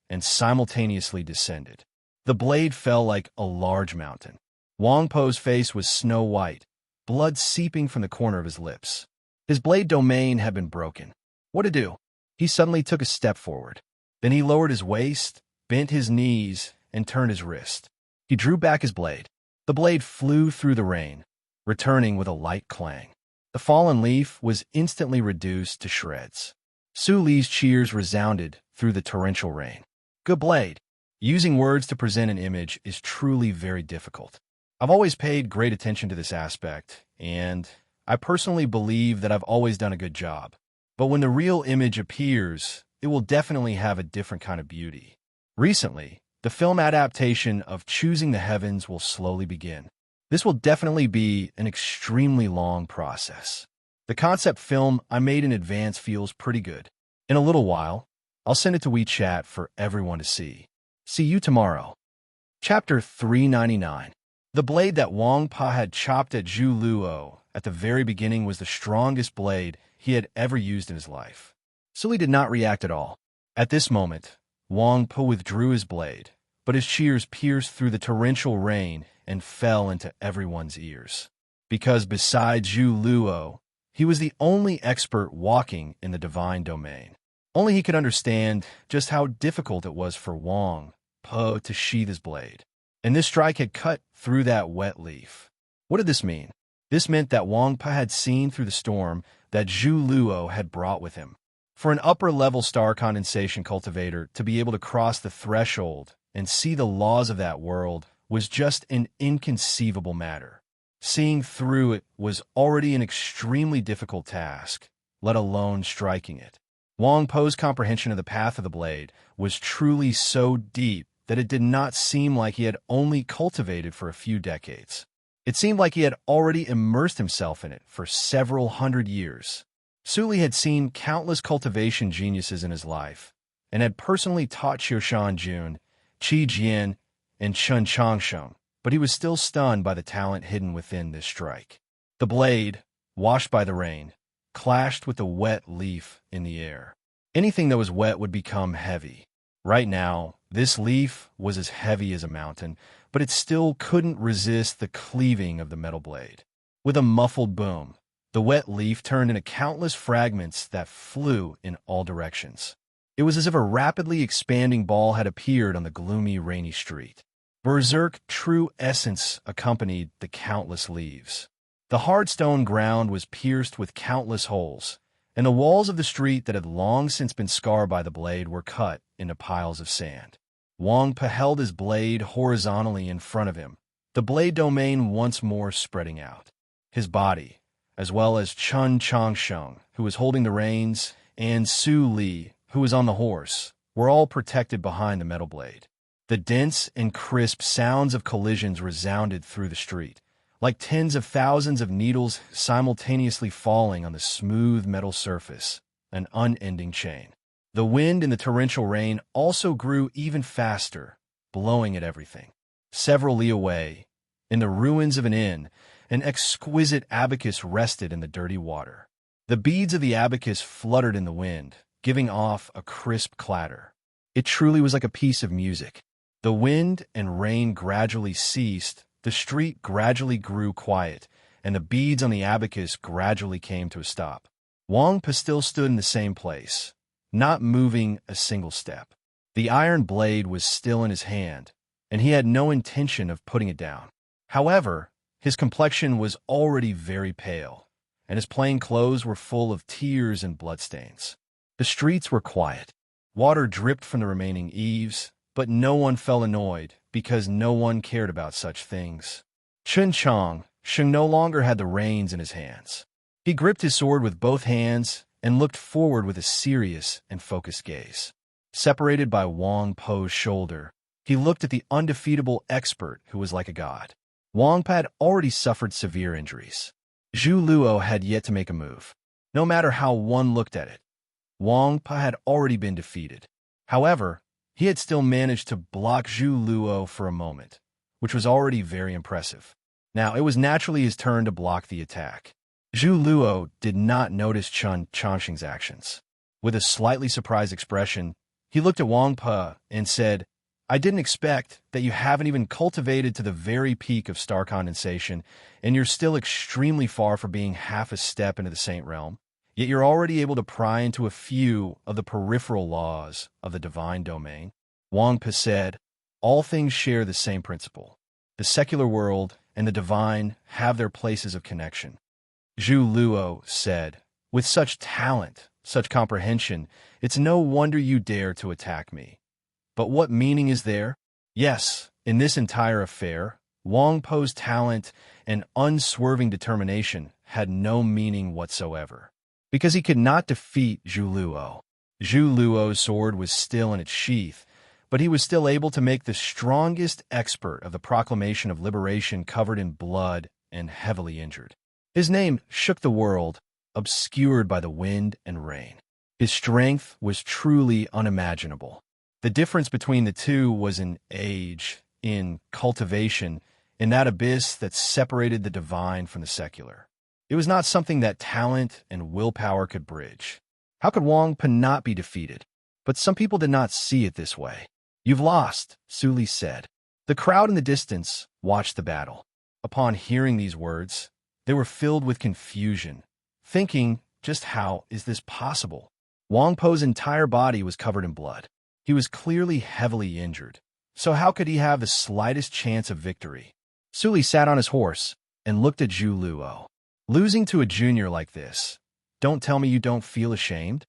and simultaneously descended. The blade fell like a large mountain. Wang Po's face was snow white, blood seeping from the corner of his lips. His blade domain had been broken. What to do? He suddenly took a step forward. Then he lowered his waist, bent his knees, and turned his wrist. He drew back his blade. The blade flew through the rain, returning with a light clang. The fallen leaf was instantly reduced to shreds. Su Li's cheers resounded through the torrential rain. Good blade. Using words to present an image is truly very difficult. I've always paid great attention to this aspect, and I personally believe that I've always done a good job. But when the real image appears, it will definitely have a different kind of beauty. Recently, the film adaptation of Choosing the Heavens will slowly begin. This will definitely be an extremely long process. The concept film I made in advance feels pretty good. In a little while, I'll send it to WeChat for everyone to see. See you tomorrow. Chapter 399. The blade that Wang Pa had chopped at Zhu Luo at the very beginning was the strongest blade he had ever used in his life. Sully did not react at all. At this moment, Wang Pa withdrew his blade, but his cheers pierced through the torrential rain and fell into everyone's ears. Because besides Zhu Luo, he was the only expert walking in the divine domain. Only he could understand just how difficult it was for Wang Pa to sheath his blade. And this strike had cut through that wet leaf. What did this mean? This meant that Wang Pa had seen through the storm that Zhu Luo had brought with him. For an upper-level star condensation cultivator to be able to cross the threshold and see the laws of that world was just an inconceivable matter. Seeing through it was already an extremely difficult task, let alone striking it. Wang Po's comprehension of the path of the blade was truly so deep that it did not seem like he had only cultivated for a few decades. It seemed like he had already immersed himself in it for several hundred years. Su Li had seen countless cultivation geniuses in his life, and had personally taught Xiushan Jun, Qi Jian, and Chun Changsheng, but he was still stunned by the talent hidden within this strike. The blade, washed by the rain, clashed with the wet leaf in the air. Anything that was wet would become heavy. Right now, this leaf was as heavy as a mountain, but it still couldn't resist the cleaving of the metal blade. With a muffled boom, the wet leaf turned into countless fragments that flew in all directions. It was as if a rapidly expanding ball had appeared on the gloomy, rainy street. Berserk true essence accompanied the countless leaves. The hard stone ground was pierced with countless holes, and the walls of the street that had long since been scarred by the blade were cut into piles of sand. Wang Pa held his blade horizontally in front of him, the blade domain once more spreading out. His body, as well as Chun Changsheng, who was holding the reins, and Su Li, who was on the horse, were all protected behind the metal blade. The dense and crisp sounds of collisions resounded through the street, like tens of thousands of needles simultaneously falling on the smooth metal surface, an unending chain. The wind in the torrential rain also grew even faster, blowing at everything. Several li away, in the ruins of an inn, an exquisite abacus rested in the dirty water. The beads of the abacus fluttered in the wind, giving off a crisp clatter. It truly was like a piece of music. The wind and rain gradually ceased, the street gradually grew quiet, and the beads on the abacus gradually came to a stop. Wang Pa still stood in the same place, not moving a single step. The iron blade was still in his hand, and he had no intention of putting it down. However, his complexion was already very pale, and his plain clothes were full of tears and bloodstains. The streets were quiet. Water dripped from the remaining eaves, but no one felt annoyed because no one cared about such things. Chun Changsheng no longer had the reins in his hands. He gripped his sword with both hands and looked forward with a serious and focused gaze. Separated by Wang Po's shoulder, he looked at the undefeatable expert who was like a god. Wang Pa had already suffered severe injuries. Zhu Luo had yet to make a move. no matter how one looked at it. Wang Pa had already been defeated. However, he had still managed to block Zhu Luo for a moment, which was already very impressive. Now, it was naturally his turn to block the attack. Zhu Luo did not notice Chen Changxing's actions. With a slightly surprised expression, he looked at Wang Pa and said, "I didn't expect that you haven't even cultivated to the very peak of star condensation, and you're still extremely far from being half a step into the Saint Realm. Yet you're already able to pry into a few of the peripheral laws of the divine domain." Wang Pa said, "All things share the same principle. The secular world and the divine have their places of connection." Zhu Luo said, "With such talent, such comprehension, it's no wonder you dare to attack me. But what meaning is there? Yes, in this entire affair, Wang Po's talent and unswerving determination had no meaning whatsoever, because he could not defeat Zhu Luo. Zhu Luo's sword was still in its sheath, but he was still able to make the strongest expert of the proclamation of liberation covered in blood and heavily injured. His name shook the world, obscured by the wind and rain. His strength was truly unimaginable. The difference between the two was in age, in cultivation, in that abyss that separated the divine from the secular. It was not something that talent and willpower could bridge. How could Wang Pa not be defeated? But some people did not see it this way. "You've lost," Su Li said. The crowd in the distance watched the battle. Upon hearing these words, they were filled with confusion, thinking, just how is this possible? Wang Po's entire body was covered in blood. He was clearly heavily injured. So how could he have the slightest chance of victory? Su Li sat on his horse and looked at Zhu Luo. "Losing to a junior like this, don't tell me you don't feel ashamed?"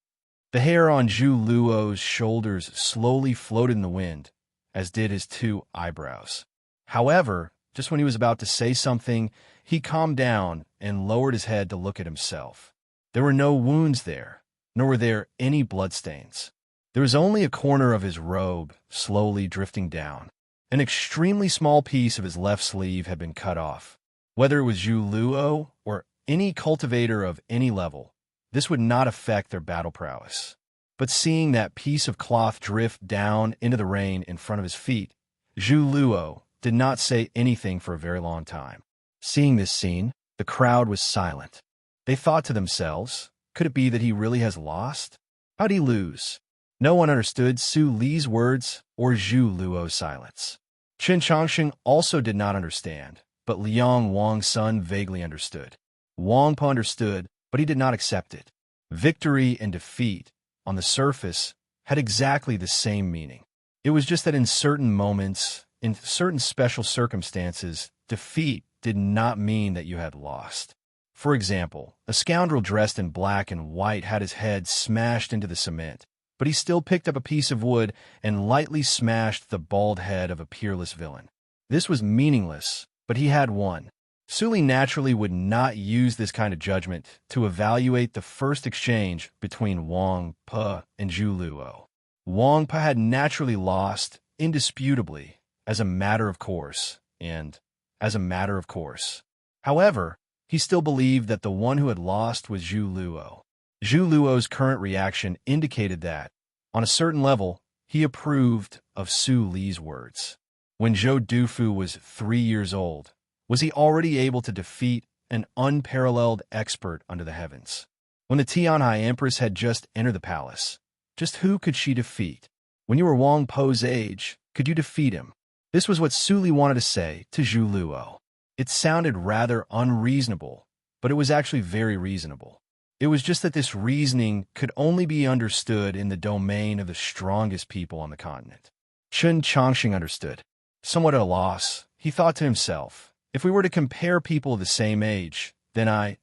The hair on Zhu Luo's shoulders slowly floated in the wind, as did his two eyebrows. However, just when he was about to say something, he calmed down and lowered his head to look at himself. There were no wounds there, nor were there any bloodstains. There was only a corner of his robe slowly drifting down. An extremely small piece of his left sleeve had been cut off. Whether it was Zhu Luo or any cultivator of any level, this would not affect their battle prowess. But seeing that piece of cloth drift down into the rain in front of his feet, Zhu Luo did not say anything for a very long time. Seeing this scene, the crowd was silent. They thought to themselves, could it be that he really has lost? How'd he lose? No one understood Su Li's words or Zhu Luo's silence. Chen Changxing also did not understand, but Liang Wang's son vaguely understood. Wang Pa understood, but he did not accept it. Victory and defeat, on the surface, had exactly the same meaning. It was just that in certain moments, in certain special circumstances, defeat did not mean that you had lost. For example, a scoundrel dressed in black and white had his head smashed into the cement, but he still picked up a piece of wood and lightly smashed the bald head of a peerless villain. This was meaningless, but he had won. Su Li naturally would not use this kind of judgment to evaluate the first exchange between Wang Pa and Zhu Luo. Wang Pa had naturally lost, indisputably, as a matter of course, and as a matter of course. However, he still believed that the one who had lost was Zhu Luo. Zhu Luo's current reaction indicated that, on a certain level, he approved of Su Li's words. When Zhou Dufu was 3 years old, was he already able to defeat an unparalleled expert under the heavens? When the Tianhai Empress had just entered the palace, just who could she defeat? When you were Wang Po's age, could you defeat him? This was what Su Li wanted to say to Zhu Luo. It sounded rather unreasonable, but it was actually very reasonable. It was just that this reasoning could only be understood in the domain of the strongest people on the continent. Chen Changxing understood. Somewhat at a loss, he thought to himself, if we were to compare people of the same age, then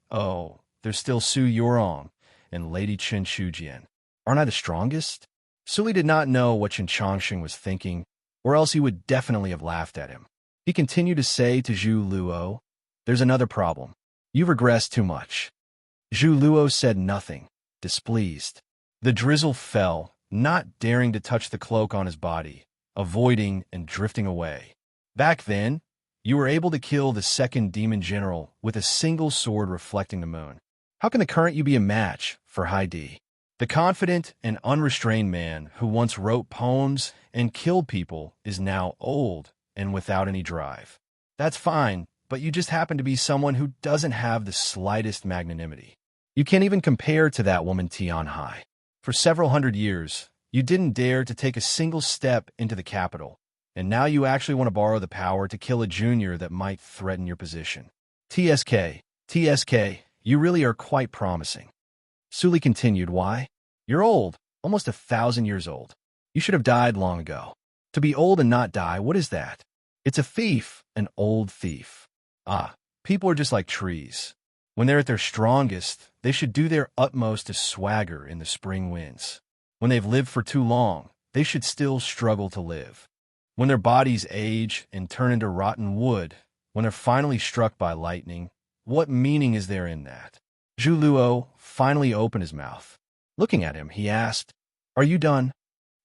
there's still Su Yorong and Lady Chen Shujian. Aren't I the strongest? Su Li did not know what Chen Changxing was thinking, or else he would definitely have laughed at him. He continued to say to Zhu Luo, "There's another problem. You've regressed too much." Zhu Luo said nothing, displeased. The drizzle fell, not daring to touch the cloak on his body, avoiding and drifting away. Back then, you were able to kill the second demon general with a single sword reflecting the moon. How can the current you be a match for Heidi? The confident and unrestrained man who once wrote poems and killed people is now old and without any drive. That's fine, but you just happen to be someone who doesn't have the slightest magnanimity. You can't even compare to that woman Tian Hai. For several hundred years, you didn't dare to take a single step into the capital, and now you actually want to borrow the power to kill a junior that might threaten your position. TSK, you really are quite promising. Suli continued, why? You're old, almost 1,000 years old. You should have died long ago. To be old and not die, what is that? It's a thief, an old thief. People are just like trees. When they're at their strongest, they should do their utmost to swagger in the spring winds. When they've lived for too long, they should still struggle to live. When their bodies age and turn into rotten wood, when they're finally struck by lightning, what meaning is there in that? Zhu Luo finally opened his mouth. Looking at him, he asked, are you done?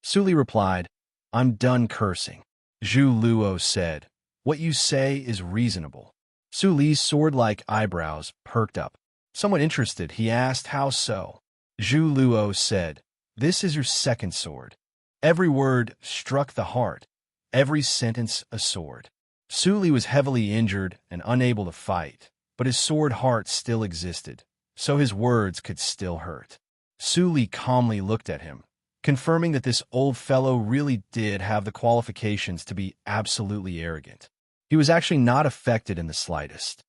Suli replied, I'm done cursing. Zhu Luo said, what you say is reasonable. Suli's sword-like eyebrows perked up. Somewhat interested, he asked, how so? Zhu Luo said, this is your second sword. Every word struck the heart, every sentence a sword. Suli was heavily injured and unable to fight, but his sword heart still existed, so his words could still hurt. Suli calmly looked at him, confirming that this old fellow really did have the qualifications to be absolutely arrogant. He was actually not affected in the slightest.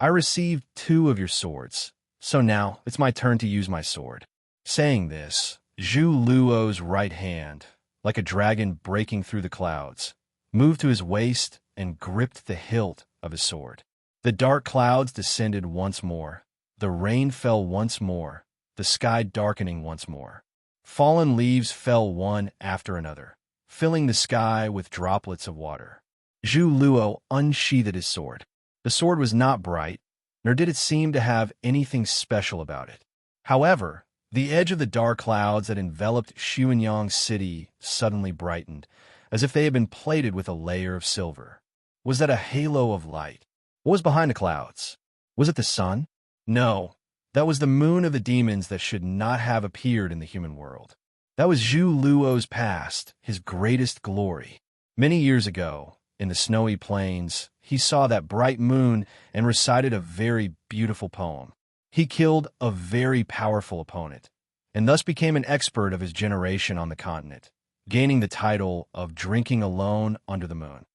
I received 2 of your swords, so now it's my turn to use my sword. Saying this, Zhu Luo's right hand, like a dragon breaking through the clouds, moved to his waist and gripped the hilt of his sword. The dark clouds descended once more. The rain fell once more, the sky darkening once more. Fallen leaves fell one after another, filling the sky with droplets of water. Zhu Luo unsheathed his sword. The sword was not bright, nor did it seem to have anything special about it. However, the edge of the dark clouds that enveloped Xuanyang City suddenly brightened, as if they had been plated with a layer of silver. Was that a halo of light? What was behind the clouds? Was it the sun? No, that was the moon of the demons that should not have appeared in the human world. That was Zhu Luo's past, his greatest glory. Many years ago, in the snowy plains, he saw that bright moon and recited a very beautiful poem. He killed a very powerful opponent, and thus became an expert of his generation on the continent, gaining the title of drinking alone under the moon.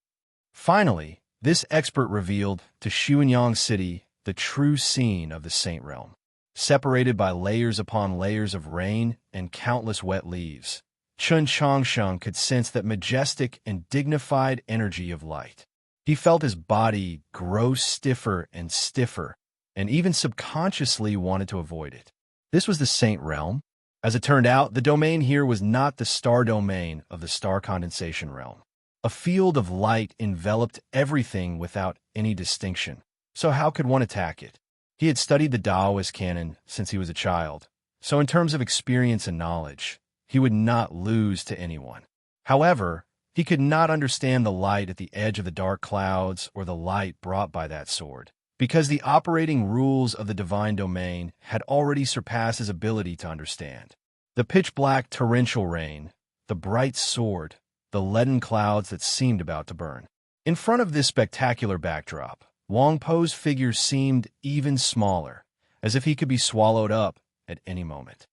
Finally, this expert revealed to Xuanyang City the true scene of the Saint Realm. Separated by layers upon layers of rain and countless wet leaves, Chun Changsheng could sense that majestic and dignified energy of light. He felt his body grow stiffer and stiffer, and even subconsciously wanted to avoid it. This was the Saint Realm. As it turned out, the domain here was not the star domain of the star condensation realm. A field of light enveloped everything without any distinction. So how could one attack it? He had studied the Taoist canon since he was a child, so in terms of experience and knowledge, he would not lose to anyone. However, he could not understand the light at the edge of the dark clouds or the light brought by that sword, because the operating rules of the divine domain had already surpassed his ability to understand. The pitch-black torrential rain, the bright sword, the leaden clouds that seemed about to burn. In front of this spectacular backdrop, Wang Po's figure seemed even smaller, as if he could be swallowed up at any moment.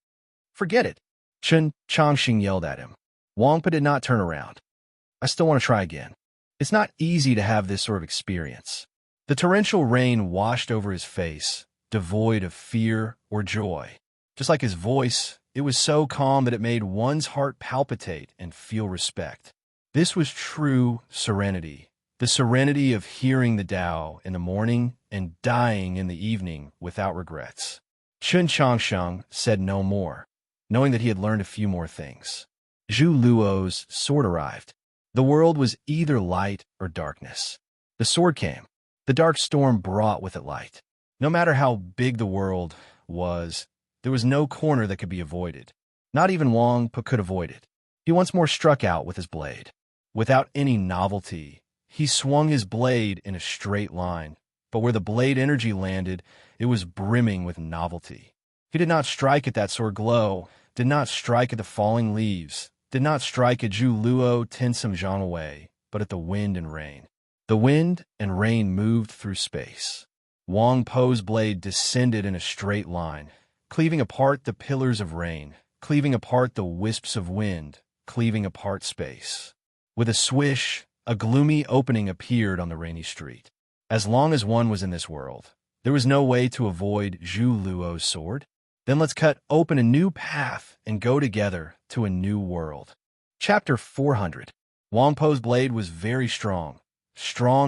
Forget it, Chun Changxing yelled at him. Wang Po did not turn around. I still want to try again. It's not easy to have this sort of experience. The torrential rain washed over his face, devoid of fear or joy. Just like his voice, it was so calm that it made one's heart palpitate and feel respect. This was true serenity, the serenity of hearing the Tao in the morning and dying in the evening without regrets. Chun Changsheng said no more, knowing that he had learned a few more things. Zhu Luo's sword arrived. The world was either light or darkness. The sword came. The dark storm brought with it light. No matter how big the world was, there was no corner that could be avoided. Not even Wang Po could avoid it. He once more struck out with his blade. Without any novelty, he swung his blade in a straight line, but where the blade energy landed, it was brimming with novelty. He did not strike at that sword glow, did not strike at the falling leaves, did not strike at Zhu Luo Tinsum Zhang Wei, but at the wind and rain. The wind and rain moved through space. Wang Po's blade descended in a straight line, cleaving apart the pillars of rain, cleaving apart the wisps of wind, cleaving apart space. With a swish, a gloomy opening appeared on the rainy street. As long as one was in this world, there was no way to avoid Zhu Luo's sword. Then let's cut open a new path and go together to a new world. Chapter 400. Wang Po's blade was very strong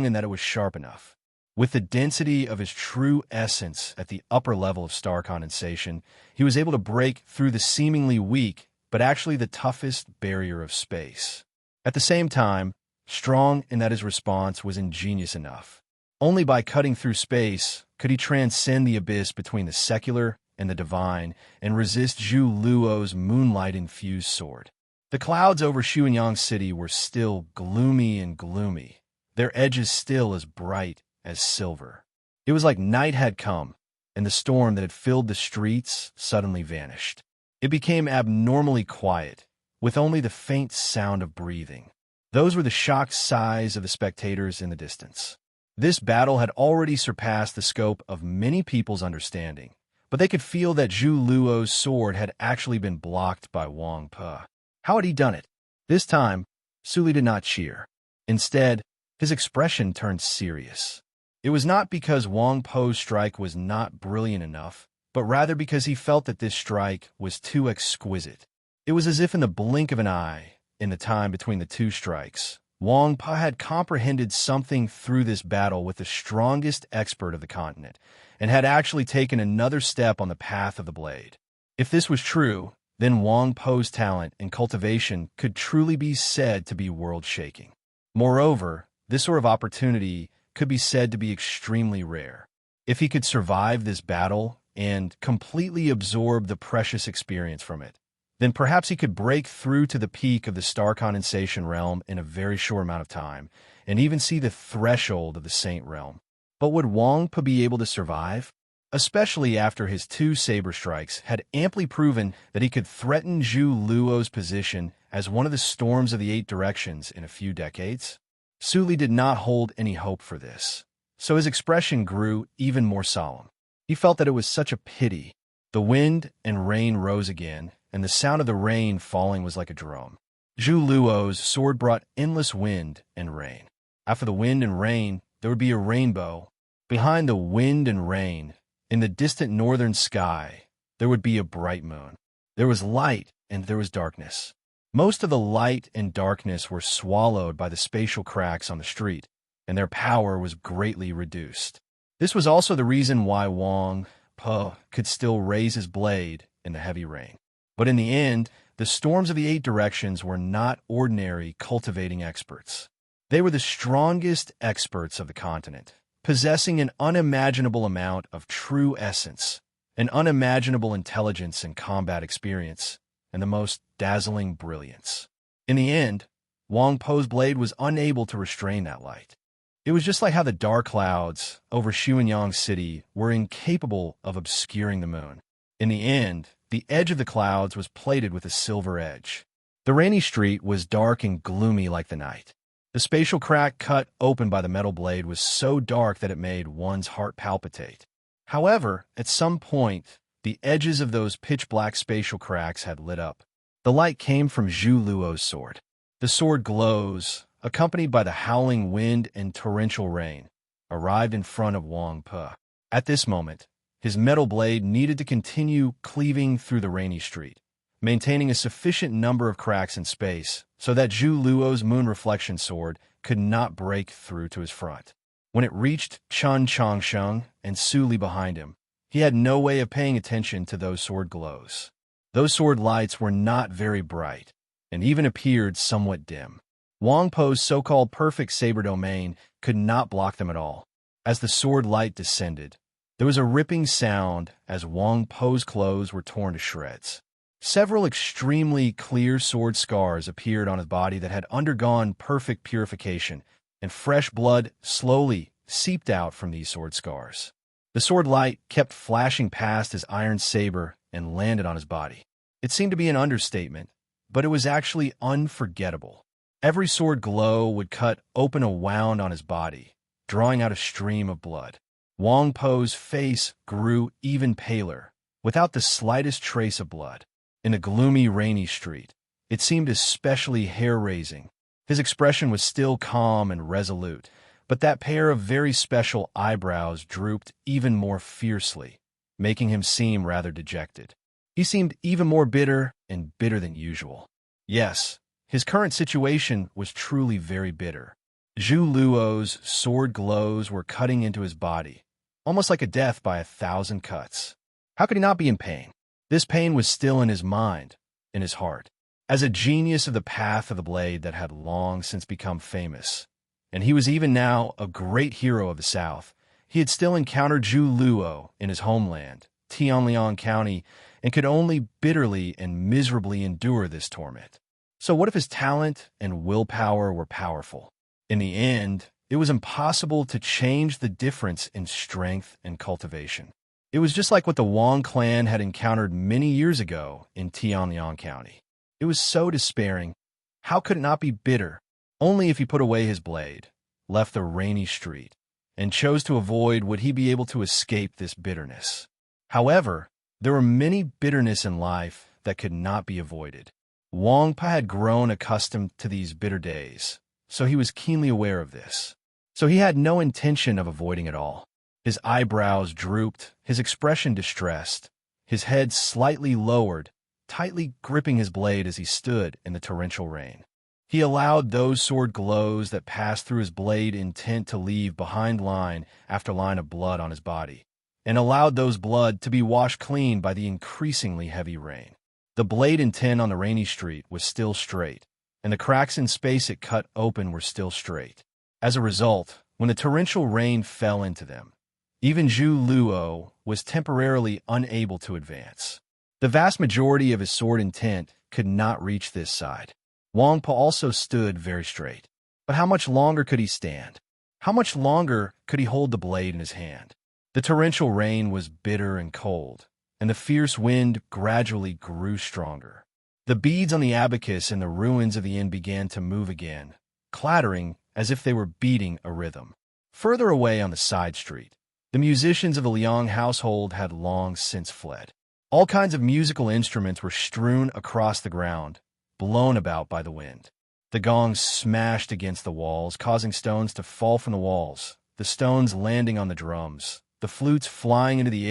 in that it was sharp enough. With the density of his true essence at the upper level of star condensation, he was able to break through the seemingly weak, but actually the toughest barrier of space. At the same time, strong in that his response was ingenious enough. Only by cutting through space could he transcend the abyss between the secular and the divine and resist Zhu Luo's moonlight-infused sword. The clouds over Xuanyang City were still gloomy and gloomy, their edges still as bright as silver. It was like night had come, and the storm that had filled the streets suddenly vanished. It became abnormally quiet, with only the faint sound of breathing. Those were the shocked sighs of the spectators in the distance. This battle had already surpassed the scope of many people's understanding, but they could feel that Zhu Luo's sword had actually been blocked by Wang Po. How had he done it? This time, Suli did not cheer. Instead, his expression turned serious. It was not because Wang Po's strike was not brilliant enough, but rather because he felt that this strike was too exquisite. It was as if in the blink of an eye, in the time between the two strikes, Wang Po had comprehended something through this battle with the strongest expert of the continent, and had actually taken another step on the path of the blade. If this was true, then Wang Po's talent and cultivation could truly be said to be world-shaking. Moreover, this sort of opportunity could be said to be extremely rare. If he could survive this battle and completely absorb the precious experience from it, then perhaps he could break through to the peak of the star condensation realm in a very short amount of time, and even see the threshold of the Saint realm. But would Wang Po be able to survive? Especially after his two saber strikes had amply proven that he could threaten Zhu Luo's position as one of the storms of the eight directions in a few decades? Suli did not hold any hope for this, so his expression grew even more solemn. He felt that it was such a pity. The wind and rain rose again, and the sound of the rain falling was like a drum. Zhu Luo's sword brought endless wind and rain. After the wind and rain, there would be a rainbow. Behind the wind and rain, in the distant northern sky, there would be a bright moon. There was light and there was darkness. Most of the light and darkness were swallowed by the spatial cracks on the street, and their power was greatly reduced. This was also the reason why Wang Po could still raise his blade in the heavy rain. But in the end, the storms of the eight directions were not ordinary cultivating experts. They were the strongest experts of the continent, possessing an unimaginable amount of true essence, an unimaginable intelligence and combat experience, and the most dazzling brilliance. In the end, Wang Po's blade was unable to restrain that light. It was just like how the dark clouds over Xuanyang City were incapable of obscuring the moon. In the end, the edge of the clouds was plated with a silver edge. The rainy street was dark and gloomy like the night. The spatial crack cut open by the metal blade was so dark that it made one's heart palpitate. However, at some point, the edges of those pitch-black spatial cracks had lit up. The light came from Zhu Luo's sword. The sword glows, accompanied by the howling wind and torrential rain, arrived in front of Wang Po. At this moment, his metal blade needed to continue cleaving through the rainy street, maintaining a sufficient number of cracks in space so that Zhu Luo's moon reflection sword could not break through to his front. When it reached Chun Changsheng and Suli behind him, he had no way of paying attention to those sword glows. Those sword lights were not very bright, and even appeared somewhat dim. Wang Po's so-called perfect saber domain could not block them at all. As the sword light descended, there was a ripping sound as Wang Po's clothes were torn to shreds. Several extremely clear sword scars appeared on his body that had undergone perfect purification, and fresh blood slowly seeped out from these sword scars. The sword light kept flashing past his iron saber and landed on his body. It seemed to be an understatement, but it was actually unforgettable. Every sword glow would cut open a wound on his body, drawing out a stream of blood. Wang Po's face grew even paler, without the slightest trace of blood. In the gloomy, rainy street, it seemed especially hair-raising. His expression was still calm and resolute, but that pair of very special eyebrows drooped even more fiercely, making him seem rather dejected. He seemed even more bitter and bitter than usual. Yes, his current situation was truly very bitter. Zhu Luo's sword glows were cutting into his body, almost like a death by 1,000 cuts. How could he not be in pain? This pain was still in his mind, in his heart. As a genius of the path of the blade that had long since become famous, and he was even now a great hero of the South, he had still encountered Zhu Luo in his homeland, Tianliang County, and could only bitterly and miserably endure this torment. So what if his talent and willpower were powerful? In the end, it was impossible to change the difference in strength and cultivation. It was just like what the Wang clan had encountered many years ago in Tianliang County. It was so despairing. How could it not be bitter? Only if he put away his blade, left the rainy street, and chose to avoid would he be able to escape this bitterness. However, there were many bitterness in life that could not be avoided. Wang Pa had grown accustomed to these bitter days, so he was keenly aware of this. So he had no intention of avoiding it all. His eyebrows drooped, his expression distressed, his head slightly lowered, tightly gripping his blade as he stood in the torrential rain. He allowed those sword glows that passed through his blade intent to leave behind line after line of blood on his body, and allowed those blood to be washed clean by the increasingly heavy rain. The blade intent on the rainy street was still straight, and the cracks in space it cut open were still straight. As a result, when the torrential rain fell into them, even Zhu Luo was temporarily unable to advance. The vast majority of his sword intent could not reach this side. Wang Po also stood very straight. But how much longer could he stand? How much longer could he hold the blade in his hand? The torrential rain was bitter and cold, and the fierce wind gradually grew stronger. The beads on the abacus in the ruins of the inn began to move again, clattering as if they were beating a rhythm. Further away on the side street, the musicians of the Liang household had long since fled. All kinds of musical instruments were strewn across the ground, blown about by the wind. The gongs smashed against the walls, causing stones to fall from the walls, the stones landing on the drums, the flutes flying into the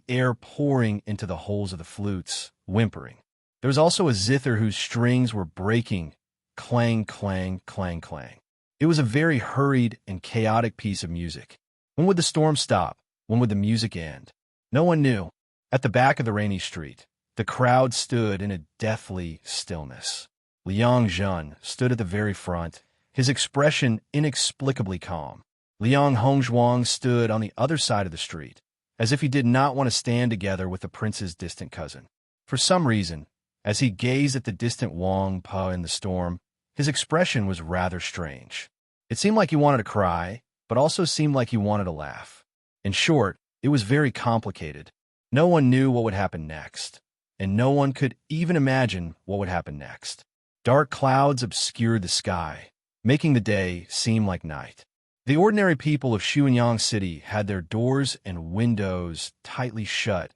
air pouring into the holes of the flutes, whimpering. There was also a zither whose strings were breaking, clang, clang, clang, clang. It was a very hurried and chaotic piece of music. When would the storm stop? When would the music end? No one knew. At the back of the rainy street, the crowd stood in a deathly stillness. Liang Zhen stood at the very front, his expression inexplicably calm. Liang Hongzhuang stood on the other side of the street, as if he did not want to stand together with the prince's distant cousin. For some reason, as he gazed at the distant Wang Pa in the storm, his expression was rather strange. It seemed like he wanted to cry, but also seemed like he wanted to laugh. In short, it was very complicated. No one knew what would happen next, and no one could even imagine what would happen next. Dark clouds obscured the sky, making the day seem like night. The ordinary people of Xuanyang City had their doors and windows tightly shut,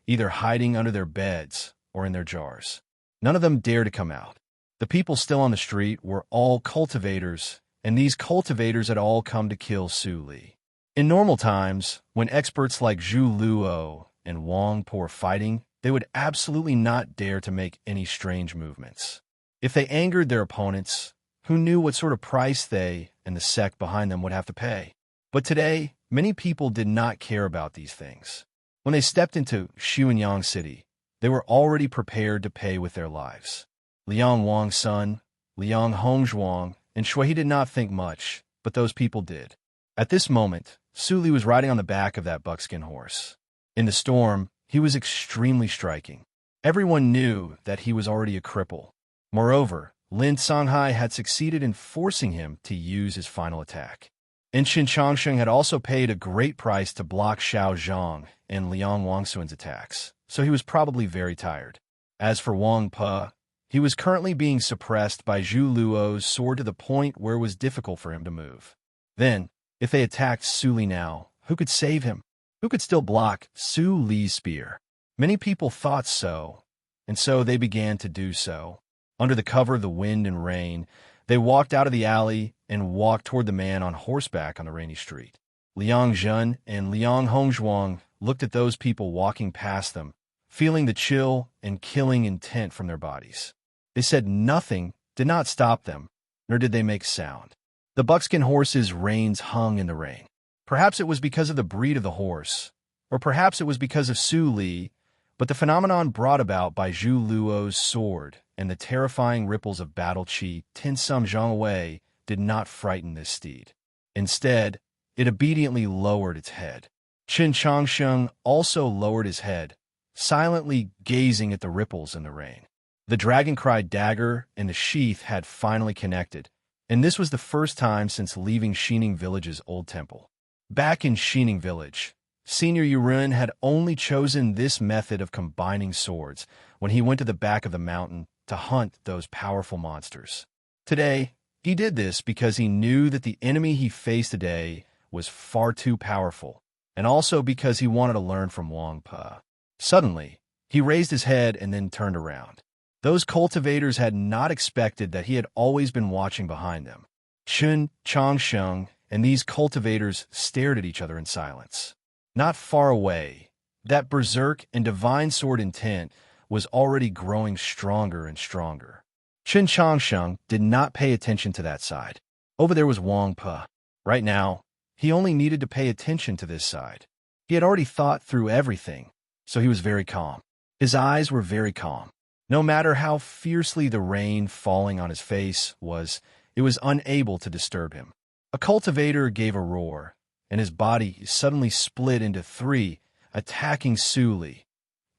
either hiding under their beds or in their jars. None of them dared to come out. The people still on the street were all cultivators, and these cultivators had all come to kill Su Li. In normal times, when experts like Zhu Luo and Wang Po were fighting, they would absolutely not dare to make any strange movements. If they angered their opponents, who knew what sort of price they and the sect behind them would have to pay? But today, many people did not care about these things. When they stepped into Xuanyang City, they were already prepared to pay with their lives. Liang Wang's son, Liang Hongzhuang, and Shui did not think much, but those people did. At this moment, Su Li was riding on the back of that buckskin horse. In the storm, he was extremely striking. Everyone knew that he was already a cripple. Moreover, Lin Songhai had succeeded in forcing him to use his final attack. And Qin Changsheng had also paid a great price to block Xiao Zhang and Liang Wangsuan's attacks, so he was probably very tired. As for Wang Pe, he was currently being suppressed by Zhu Luo's sword to the point where it was difficult for him to move. Then, if they attacked Su Li now, who could save him? Who could still block Su Li's spear? Many people thought so, and so they began to do so. Under the cover of the wind and rain, they walked out of the alley and walked toward the man on horseback on the rainy street. Liang Zhen and Liang Hongzhuang looked at those people walking past them, feeling the chill and killing intent from their bodies. They said nothing did not stop them, nor did they make sound. The buckskin horse's reins hung in the rain. Perhaps it was because of the breed of the horse, or perhaps it was because of Su Li, but the phenomenon brought about by Zhu Luo's sword and the terrifying ripples of battle chi Tinsum Zhangwei did not frighten this steed. Instead, it obediently lowered its head. Qin Changsheng also lowered his head, silently gazing at the ripples in the rain. The dragon-cried dagger and the sheath had finally connected, and this was the first time since leaving Xining Village's old temple. Back in Xining Village, Senior Yuren had only chosen this method of combining swords when he went to the back of the mountain to hunt those powerful monsters. Today, he did this because he knew that the enemy he faced today was far too powerful, and also because he wanted to learn from Wang Pe. Suddenly, he raised his head and then turned around. Those cultivators had not expected that he had always been watching behind them. Qin Changsheng and these cultivators stared at each other in silence. Not far away, that berserk and divine sword intent was already growing stronger and stronger. Qin Changsheng did not pay attention to that side. Over there was Wang Pe. Right now, he only needed to pay attention to this side. He had already thought through everything, so he was very calm. His eyes were very calm. No matter how fiercely the rain falling on his face was, it was unable to disturb him. A cultivator gave a roar, and his body suddenly split into three, attacking Su Li.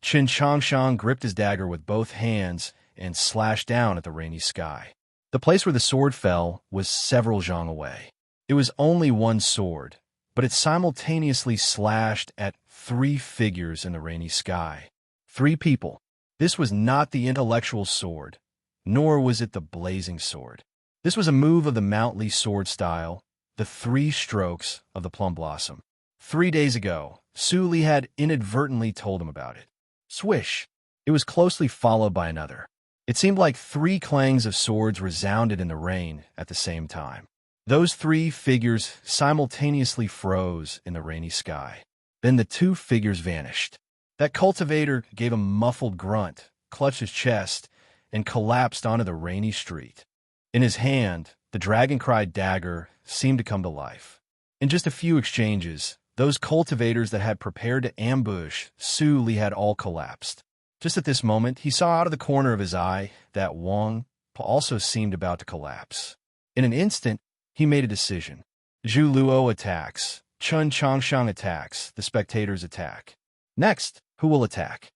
Qin Changsheng gripped his dagger with both hands and slashed down at the rainy sky. The place where the sword fell was several zhang away. It was only one sword, but it simultaneously slashed at three figures in the rainy sky. Three people. This was not the intellectual sword, nor was it the blazing sword. This was a move of the Mount Li sword style, the three strokes of the plum blossom. 3 days ago, Su Li had inadvertently told him about it. Swish! It was closely followed by another. It seemed like three clangs of swords resounded in the rain at the same time. Those three figures simultaneously froze in the rainy sky. Then the two figures vanished. That cultivator gave a muffled grunt, clutched his chest, and collapsed onto the rainy street. In his hand, the dragon-cried dagger seemed to come to life. In just a few exchanges, those cultivators that had prepared to ambush Su Li had all collapsed. Just at this moment, he saw out of the corner of his eye that Wang Pe also seemed about to collapse. In an instant, he made a decision. Zhu Luo attacks, Qin Changsheng attacks, the spectators attack. Next, who will attack?